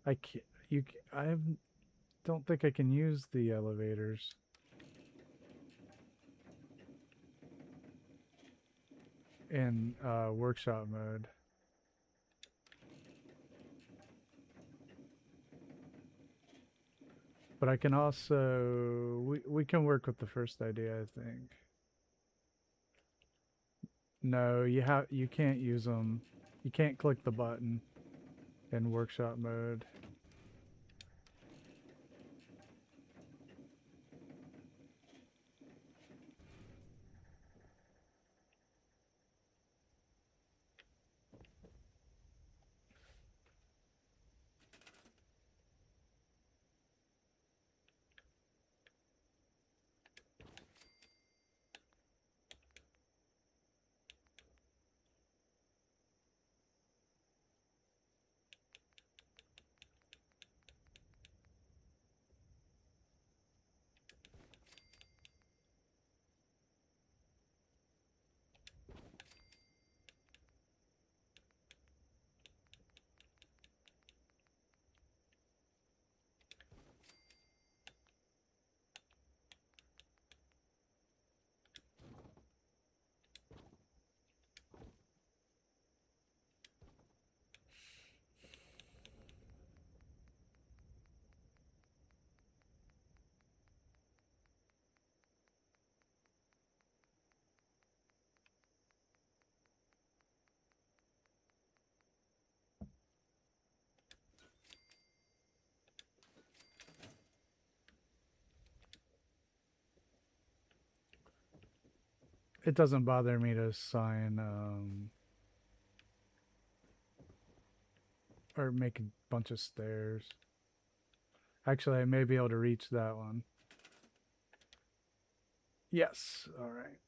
I can't, don't think I can use the elevators in workshop mode. But I can also, we can work with the first idea, I think. No, you can't use them. You can't click the button in workshop mode. It doesn't bother me to assign or make a bunch of stairs. Actually, I may be able to reach that one. Yes, all right.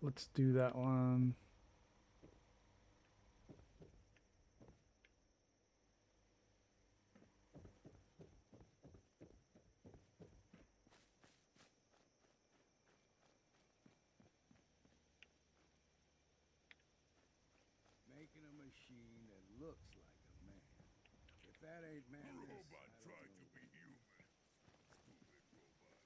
Let's do that one. Making a machine that looks like a man. If that ain't madness, Robot I tried don't to know be what- human. Stupid robot.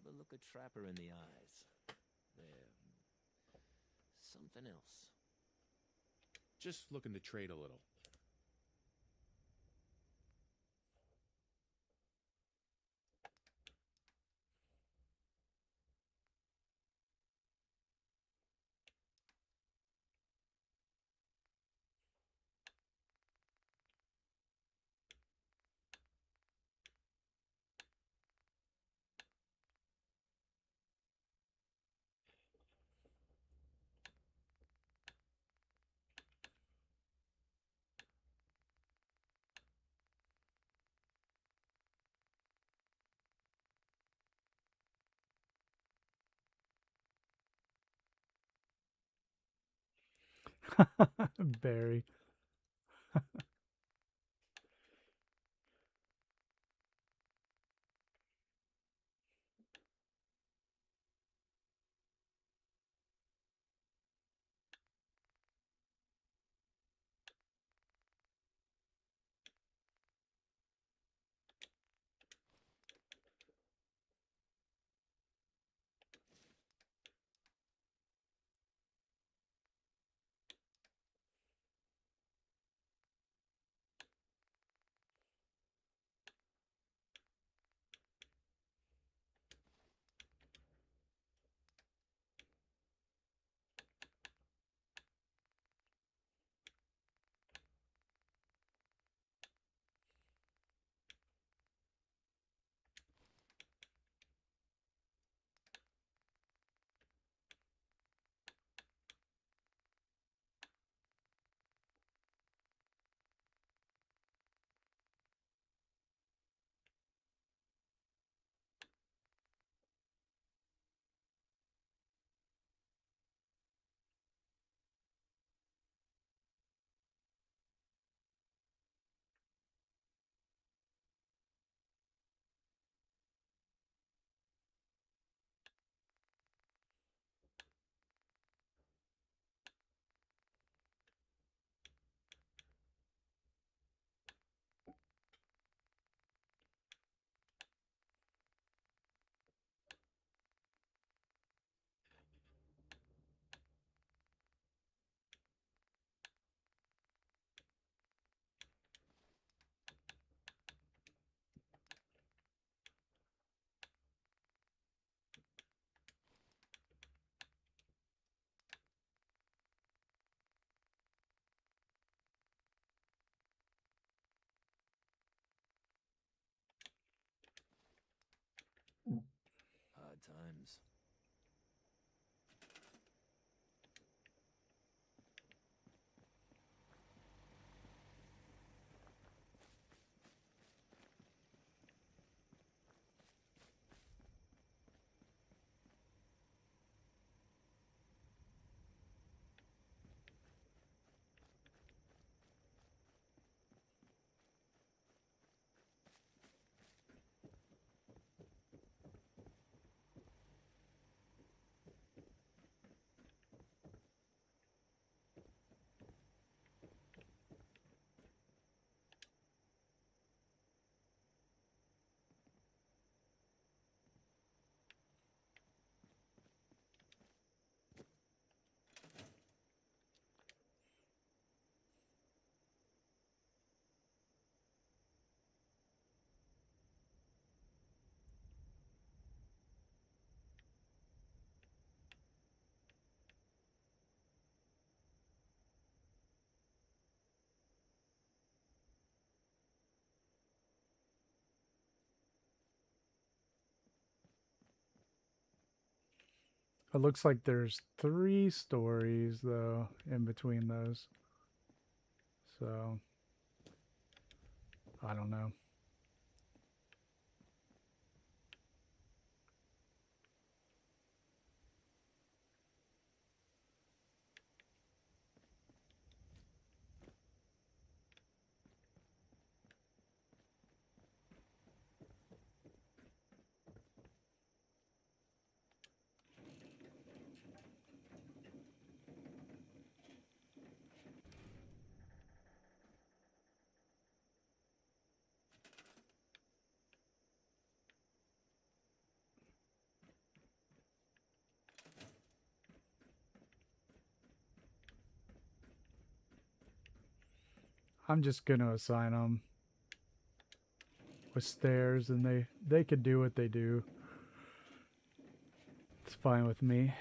Never look a trapper in the eyes. They're something else. Just looking to trade a little. Barry. Hard times. It looks like there's 3 stories, though, in between those. So, I don't know. I'm just gonna assign them with stairs, and they could do what they do. It's fine with me.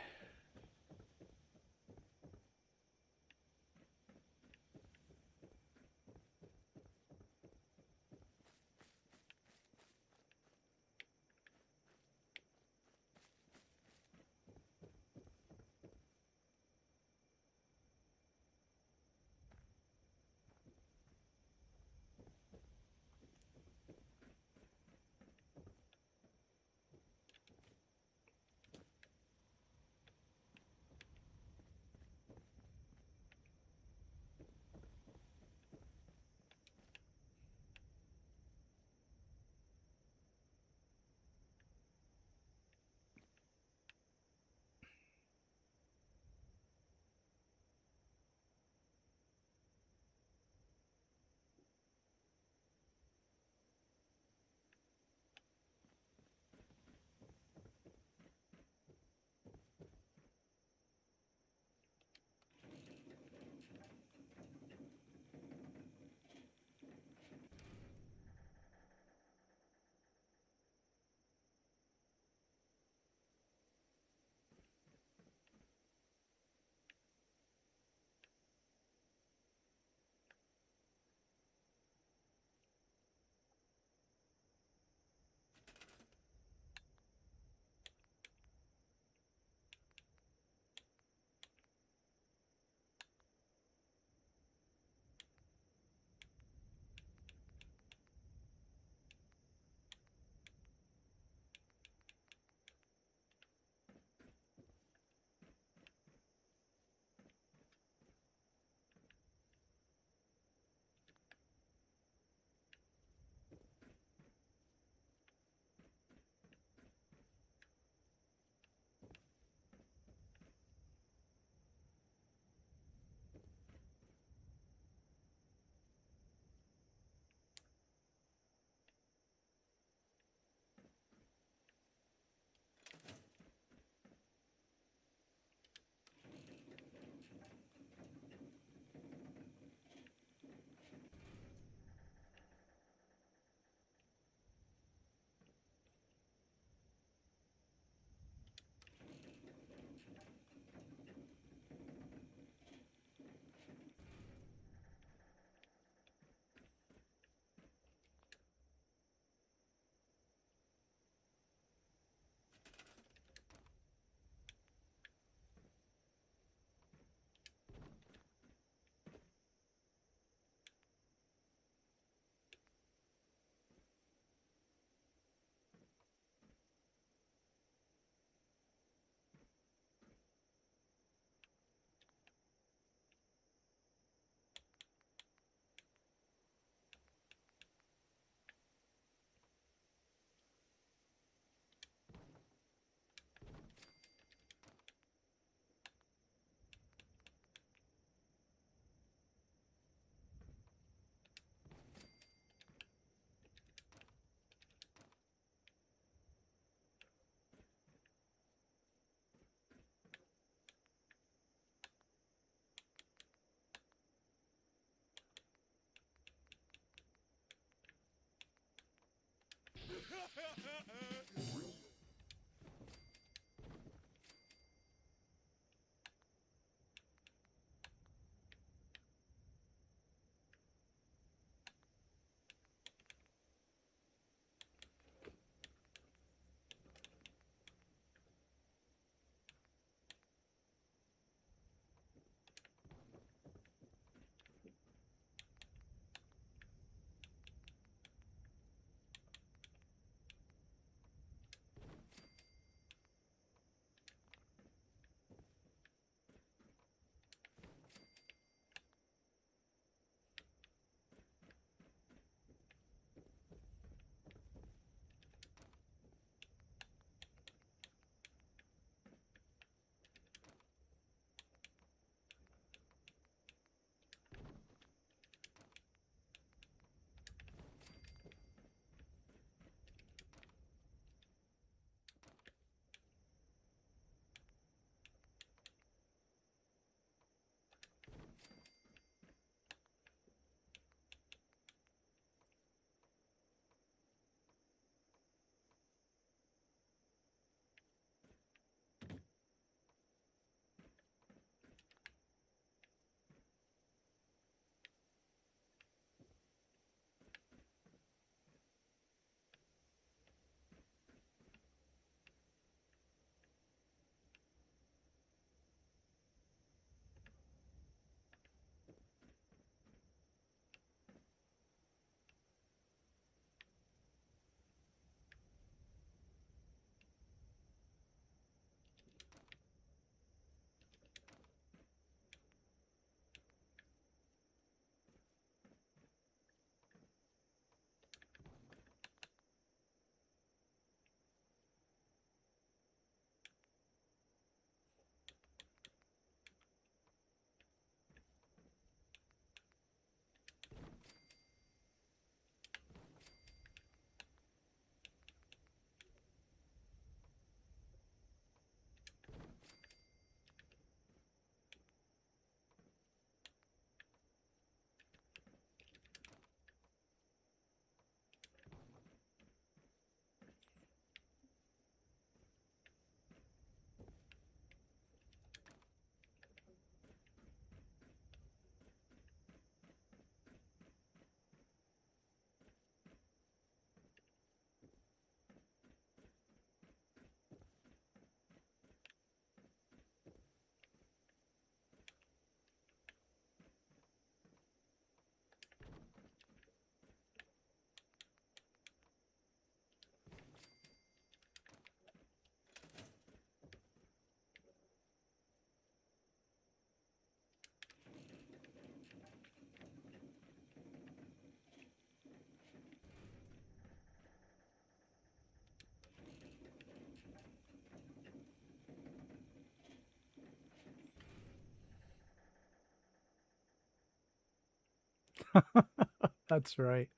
That's right.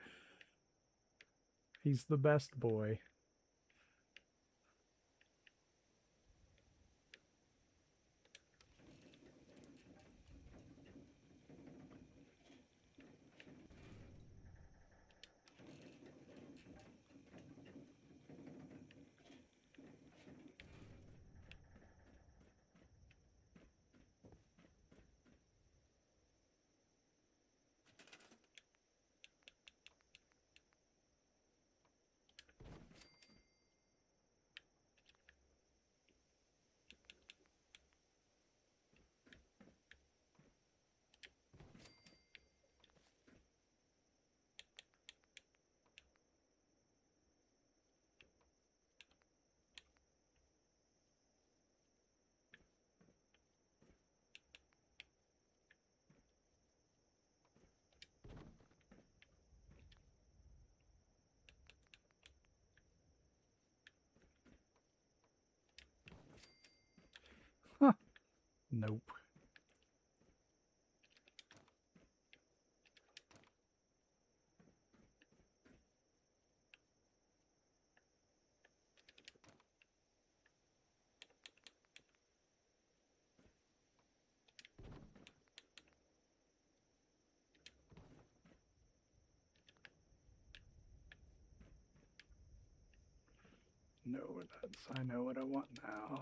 He's the best boy. Huh. Nope. No, I know what I want now.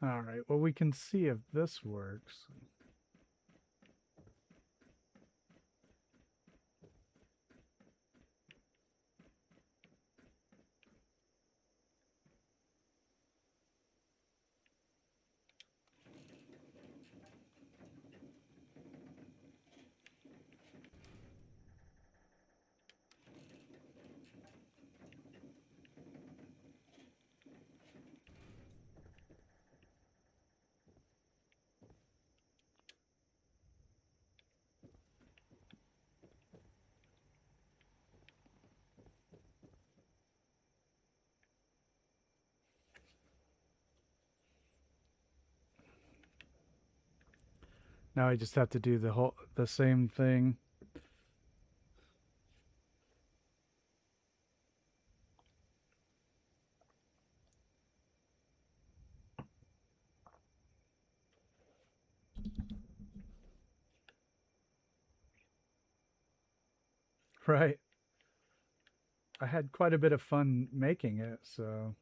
All right, well, we can see if this works. Now I just have to do the same thing. Right. I had quite a bit of fun making it, so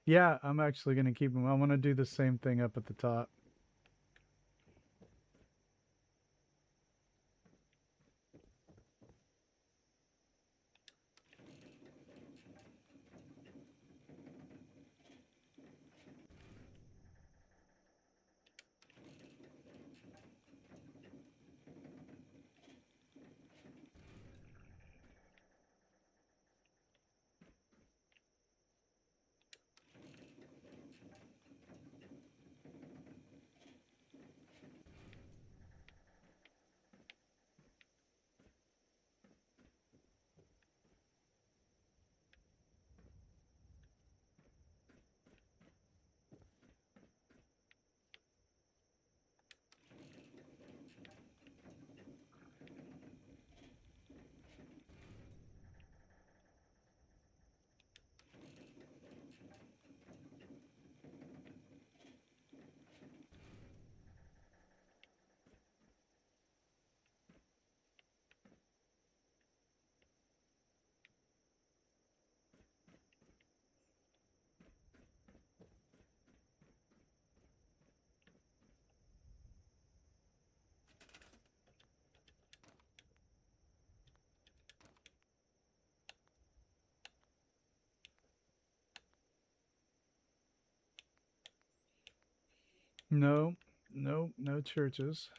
yeah, I'm actually going to keep them. I want to do the same thing up at the top. No, no churches.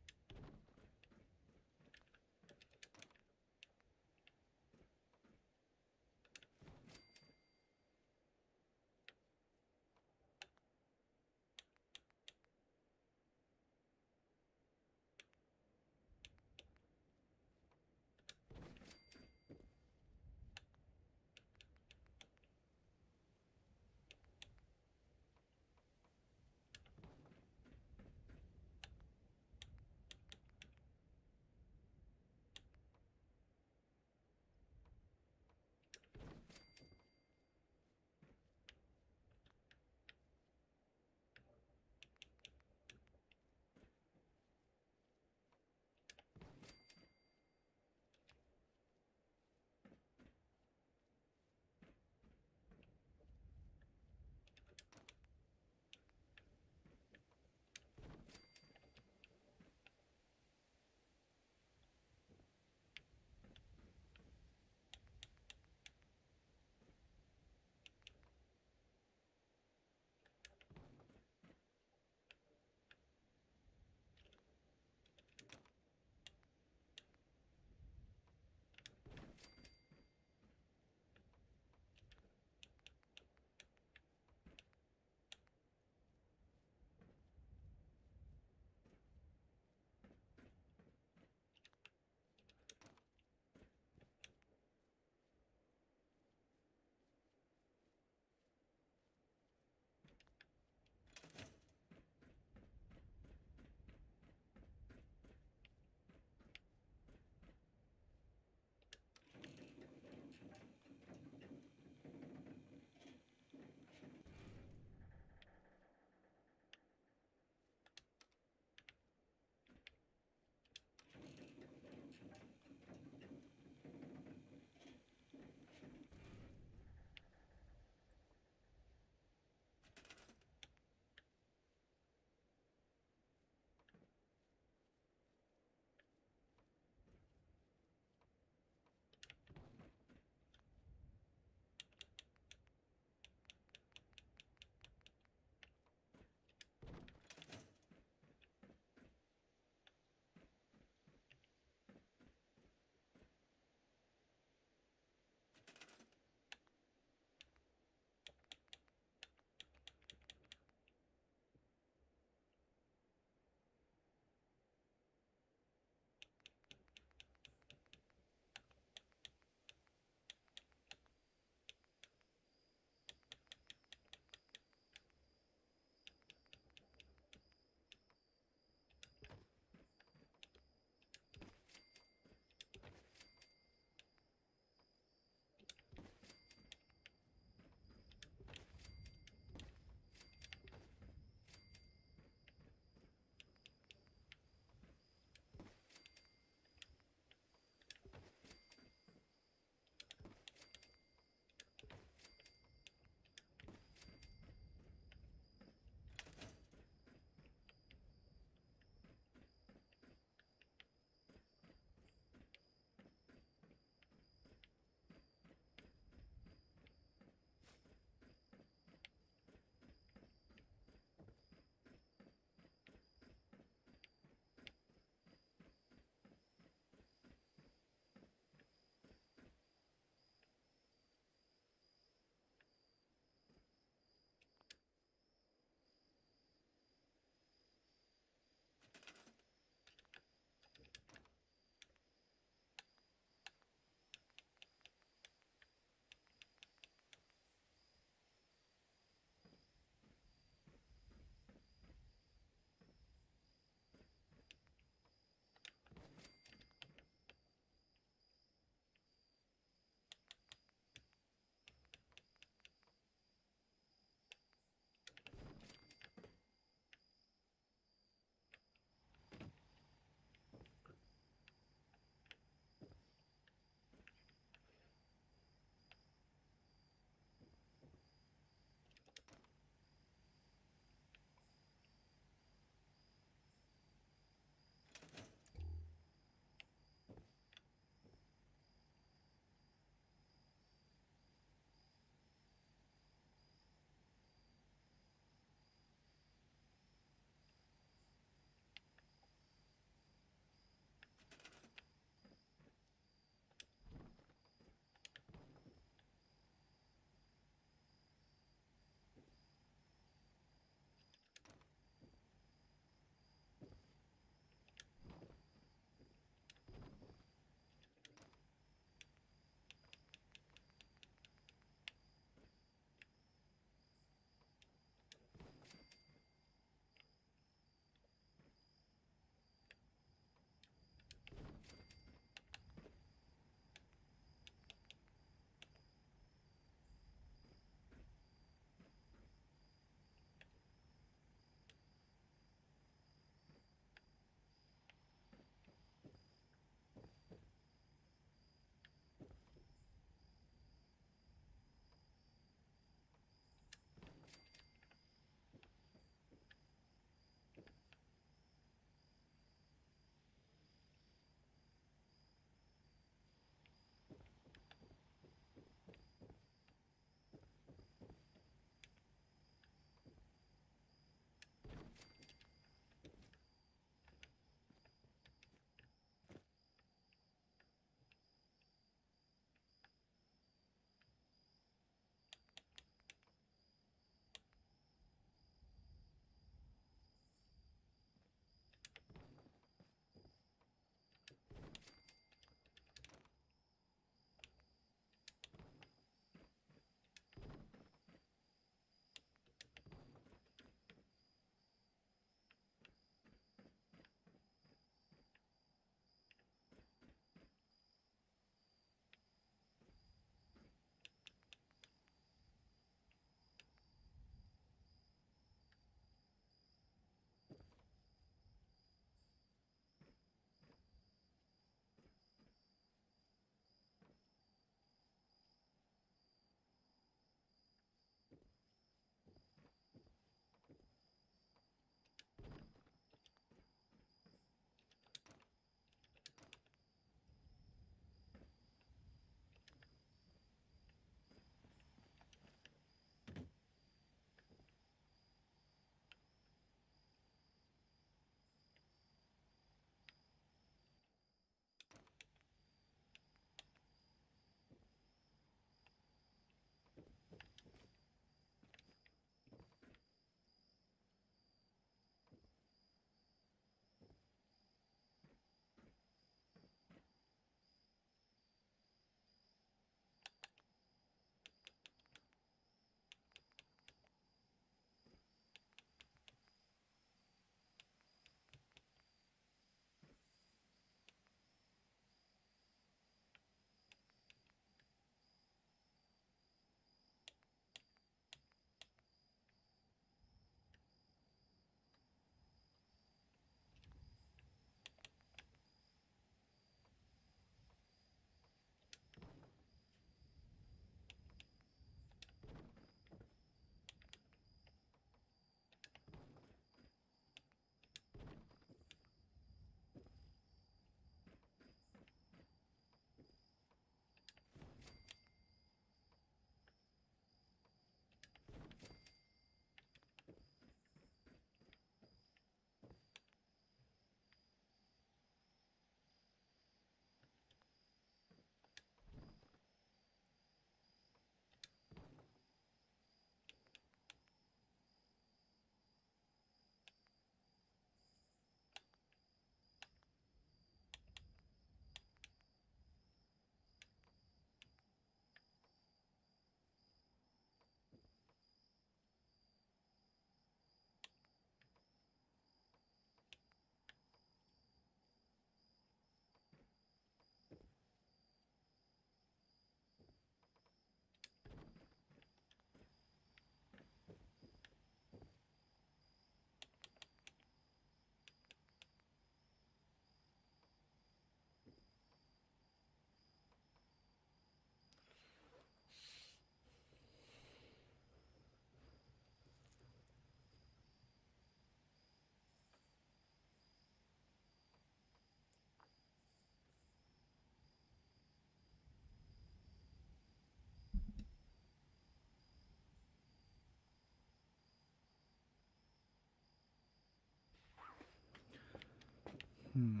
Hmm.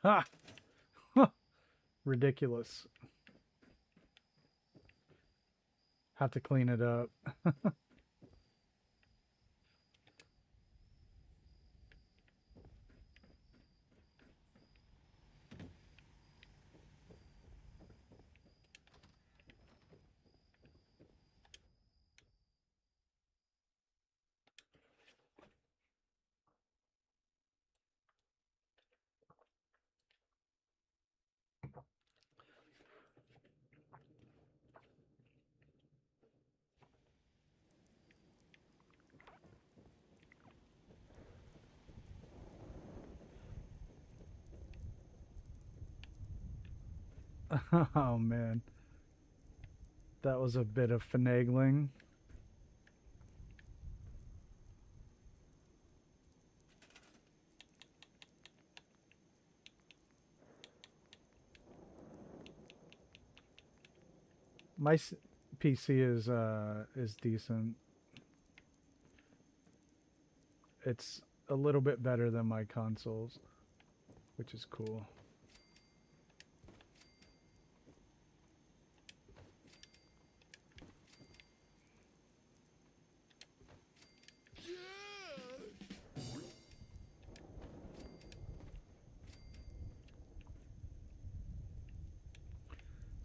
Ha! Ridiculous. Have to clean it up. Oh man. That was a bit of finagling. My PC is decent. It's a little bit better than my consoles, which is cool.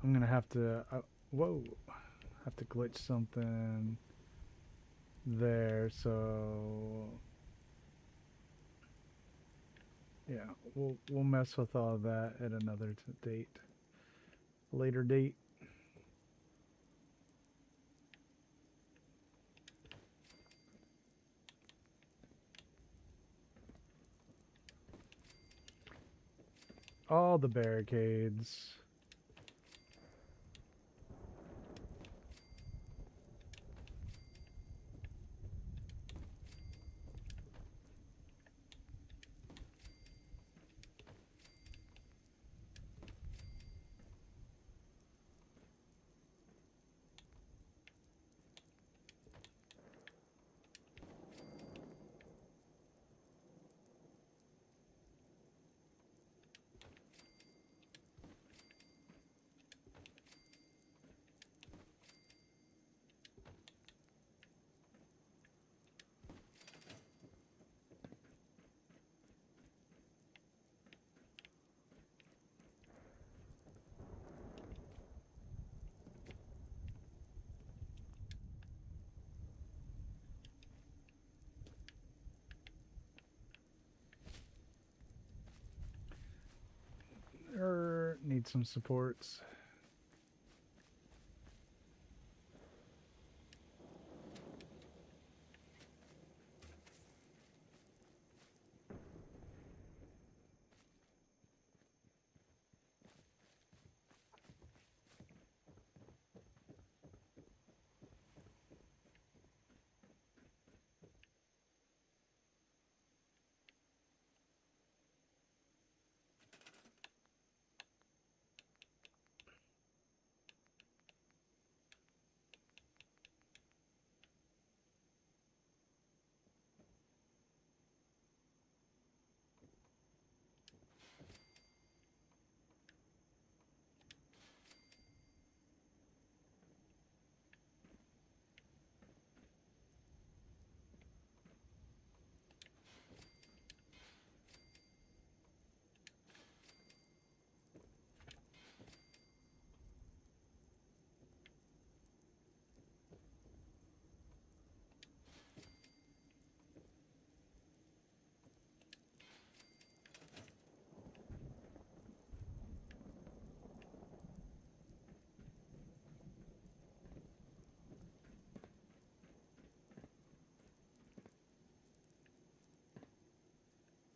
I'm gonna have to whoa, have to glitch something there, so yeah, we'll mess with all that at another date, later date. All the barricades. Need some supports.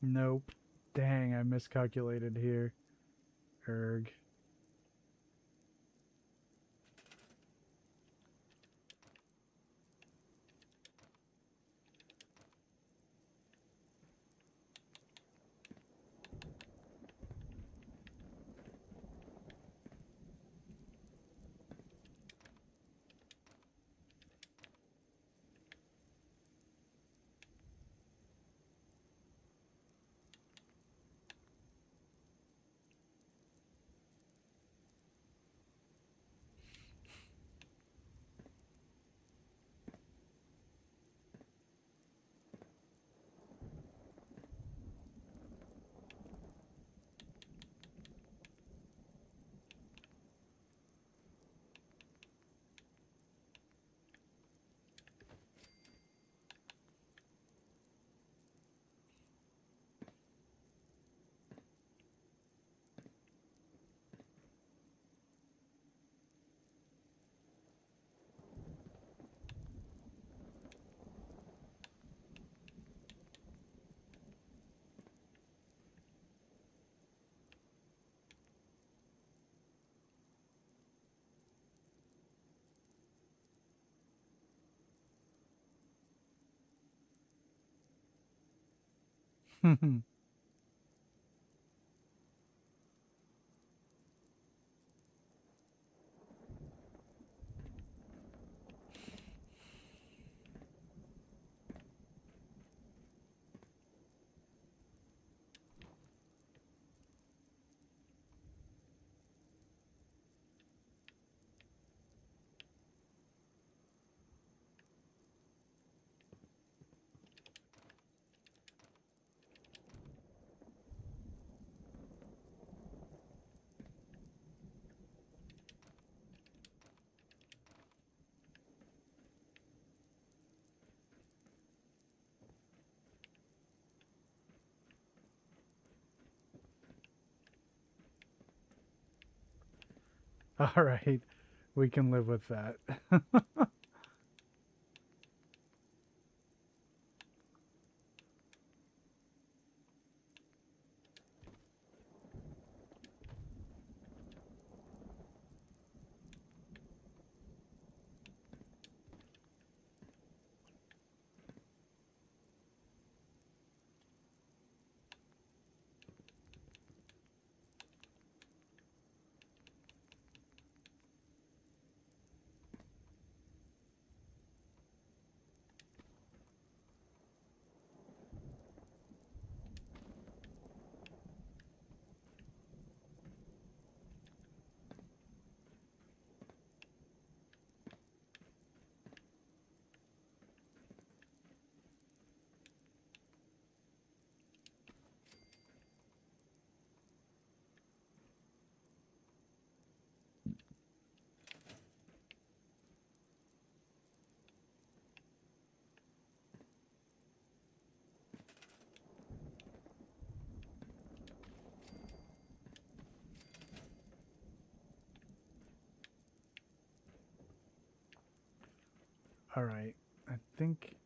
Nope. Dang, I miscalculated here. Erg. All right. We can live with that. All right. I think.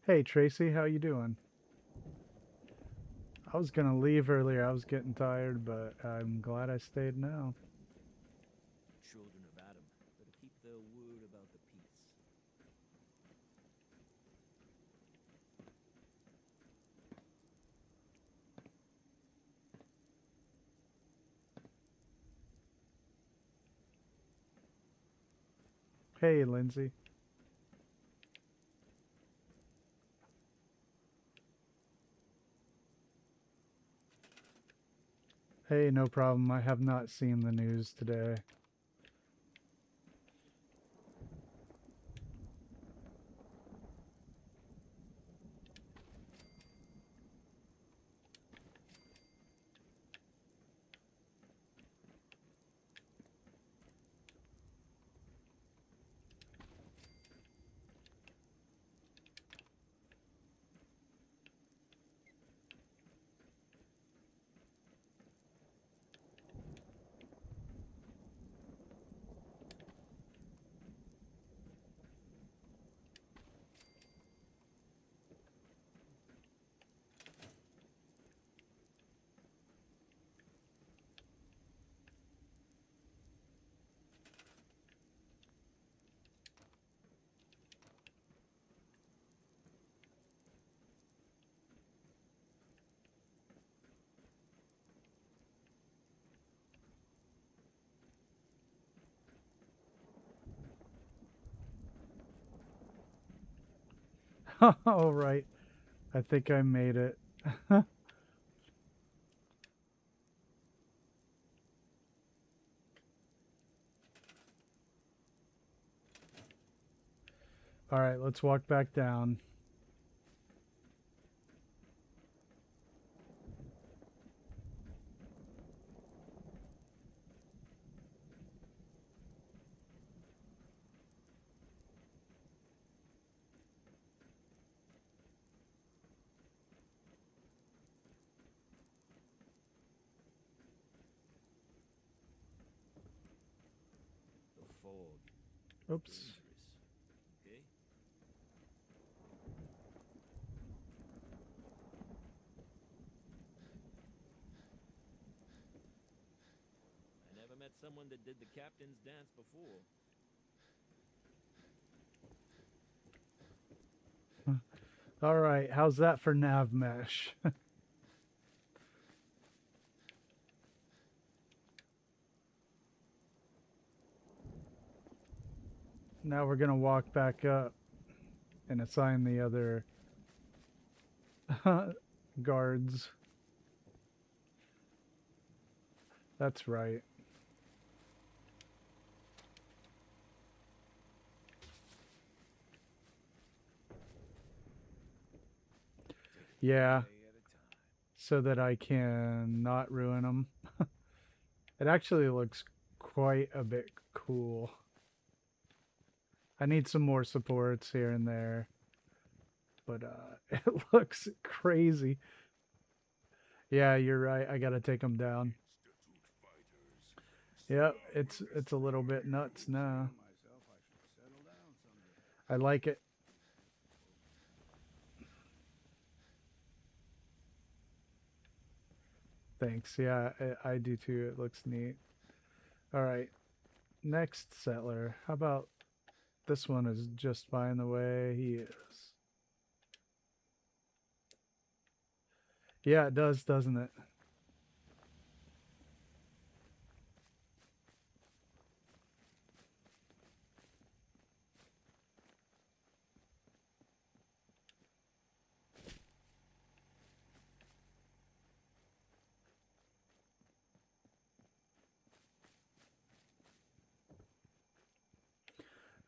Hey Tracy, how you doing? I was gonna leave earlier. I was getting tired, but I'm glad I stayed now. Children of Adam better keep their word about the peace. Hey Lindsay. Hey, no problem. I have not seen the news today. Oh, right. I think I made it. All right, let's walk back down. The fog. Oops. Dangerous. Okay? I never met someone that did the captain's dance before. All right, how's that for nav mesh? Now we're gonna walk back up and assign the other guards. That's right. Yeah, Day at a time. so that I can not ruin them. It actually looks quite a bit cool. I need some more supports here and there, but it looks crazy. Yeah, you're right. I gotta take them down. Yep, it's a little bit nuts now. Myself, I should settle down someday. I like it. Thanks. Yeah, I do too. It looks neat. All right, next settler. How about this one is just fine the way he is. Yeah, it does, doesn't it?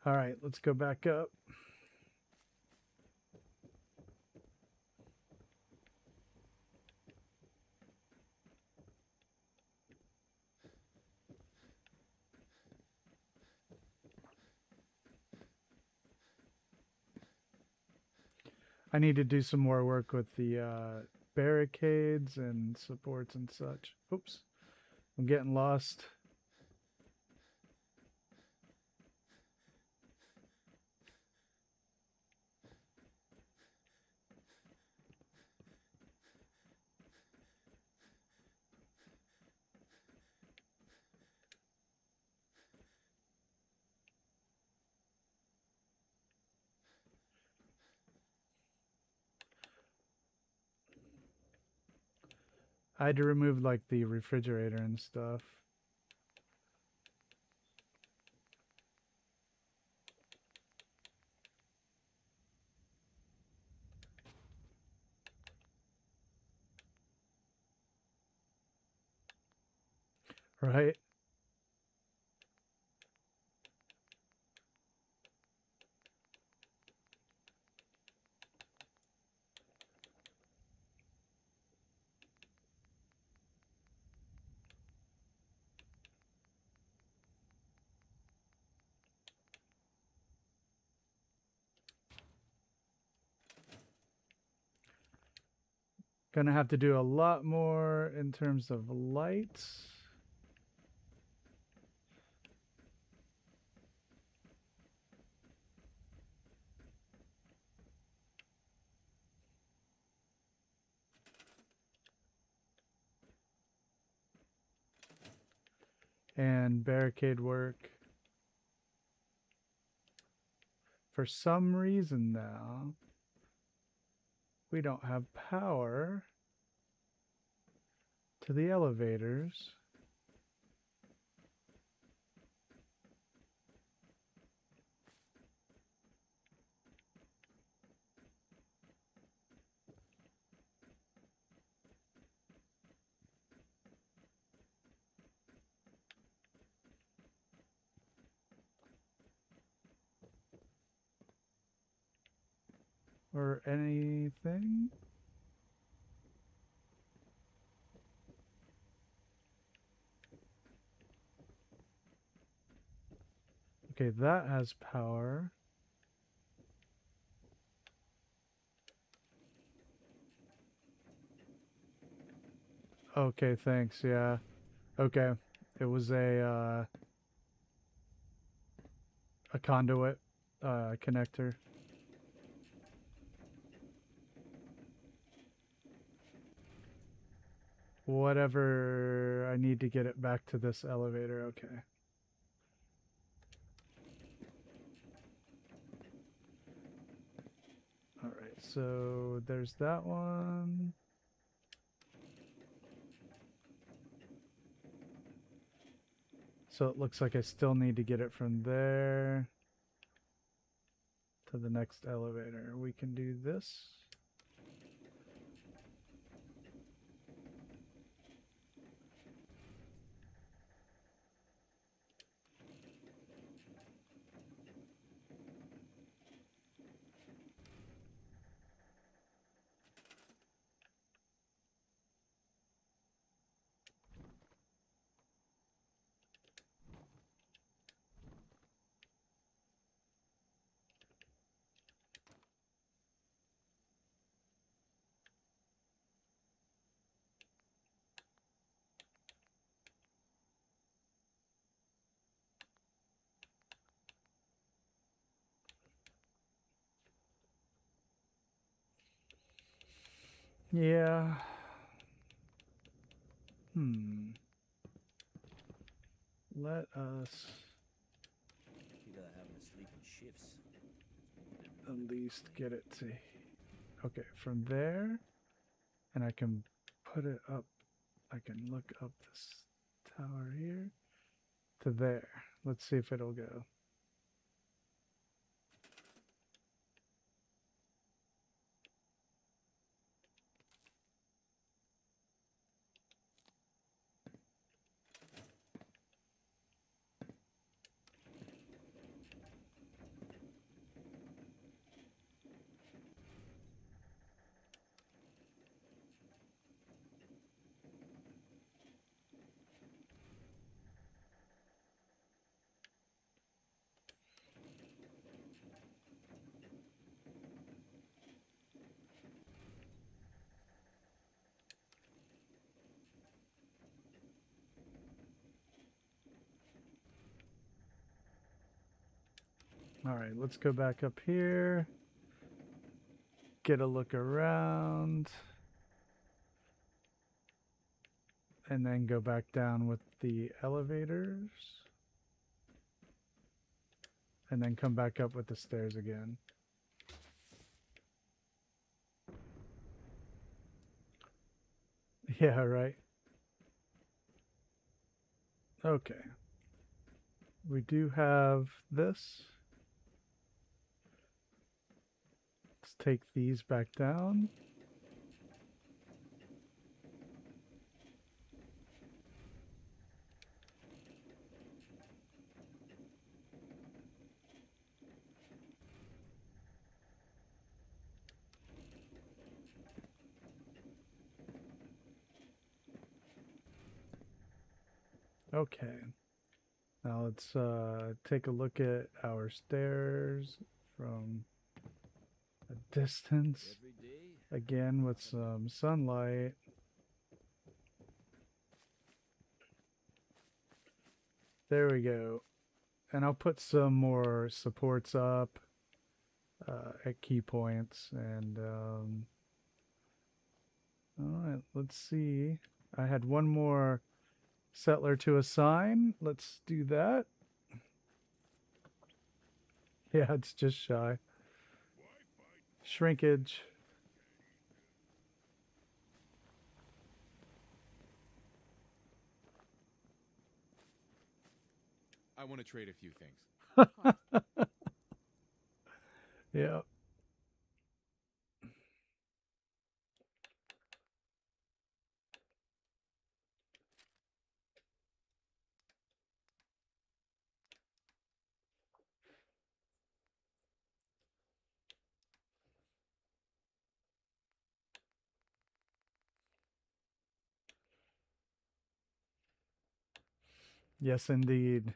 All right, let's go back up. I need to do some more work with the barricades and supports and such. Oops, I'm getting lost. I had to remove like the refrigerator and stuff. Right? Gonna have to do a lot more in terms of lights. And barricade work. For some reason now, we don't have power to the elevators. or anything. Okay, that has power. Okay, thanks. Yeah. Okay. It was a conduit connector. Whatever, I need to get it back to this elevator. Okay. All right. So there's that one. So it looks like I still need to get it from there to the next elevator. We can do this. Yeah. Let us People are having to sleep in shifts. at least get it to... Okay, from there, and I can put it up. I can look up this tower here to there. Let's see if it'll go. All right, let's go back up here. Get a look around. And then go back down with the elevators. And then come back up with the stairs again. Yeah, right. Okay. We do have this. Let's take these back down. Okay. Now let's take a look at our stairs from a distance. Every day. Again with some sunlight. There we go. And I'll put some more supports up at key points. And all right, let's see. I had one more settler to assign. Let's do that. Yeah, it's just shy. Shrinkage. I want to trade a few things. Of course. Yeah. Yes, indeed.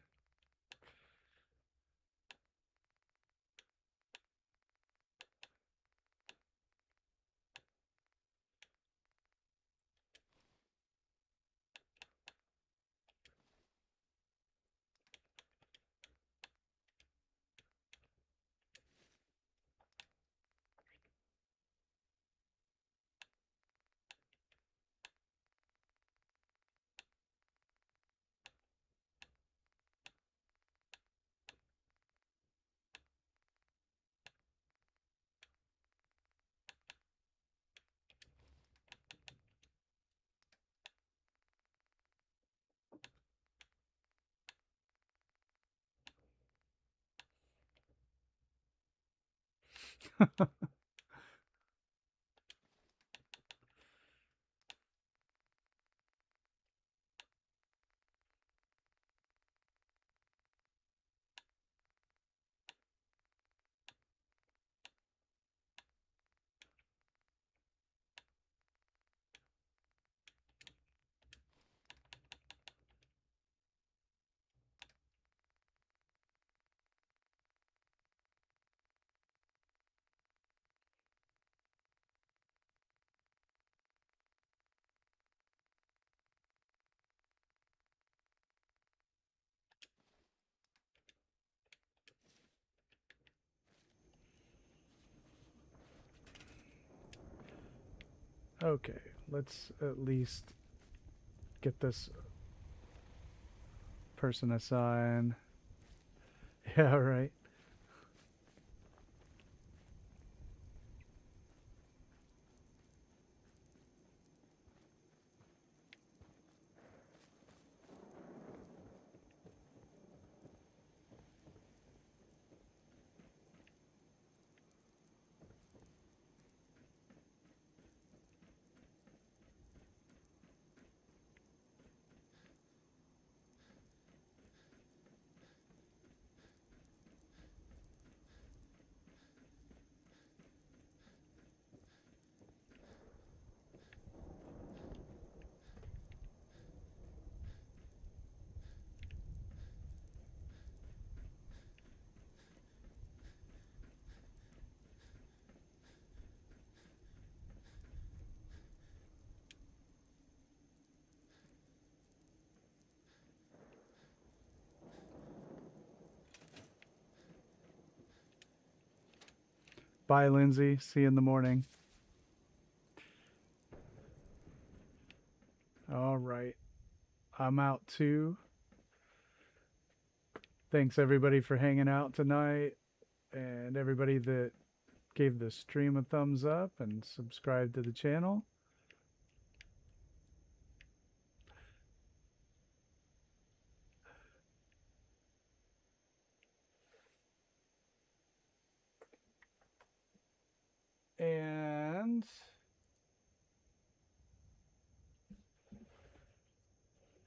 Okay, let's at least get this person assigned. Yeah, right. Bye, Lindsay. See you in the morning. All right. I'm out too. Thanks everybody for hanging out tonight, and everybody that gave the stream a thumbs up and subscribed to the channel. And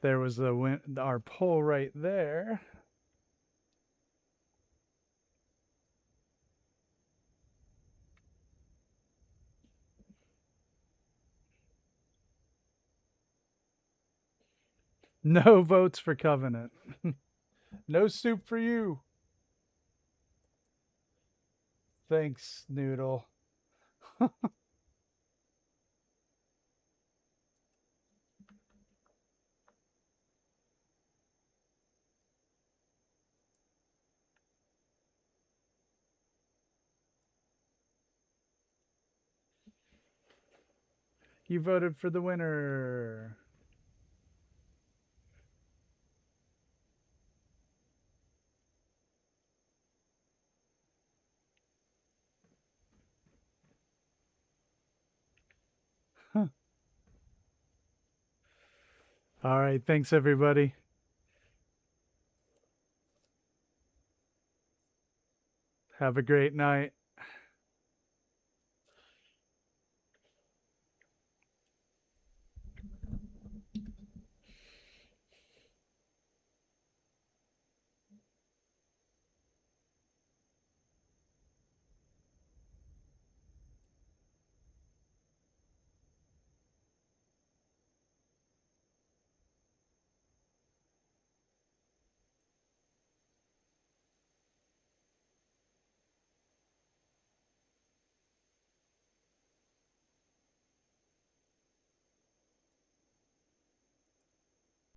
there was our poll right there. No votes for Covenant. No soup for you. Thanks, Noodle. You voted for the winner. Huh. All right. Thanks, everybody. Have a great night.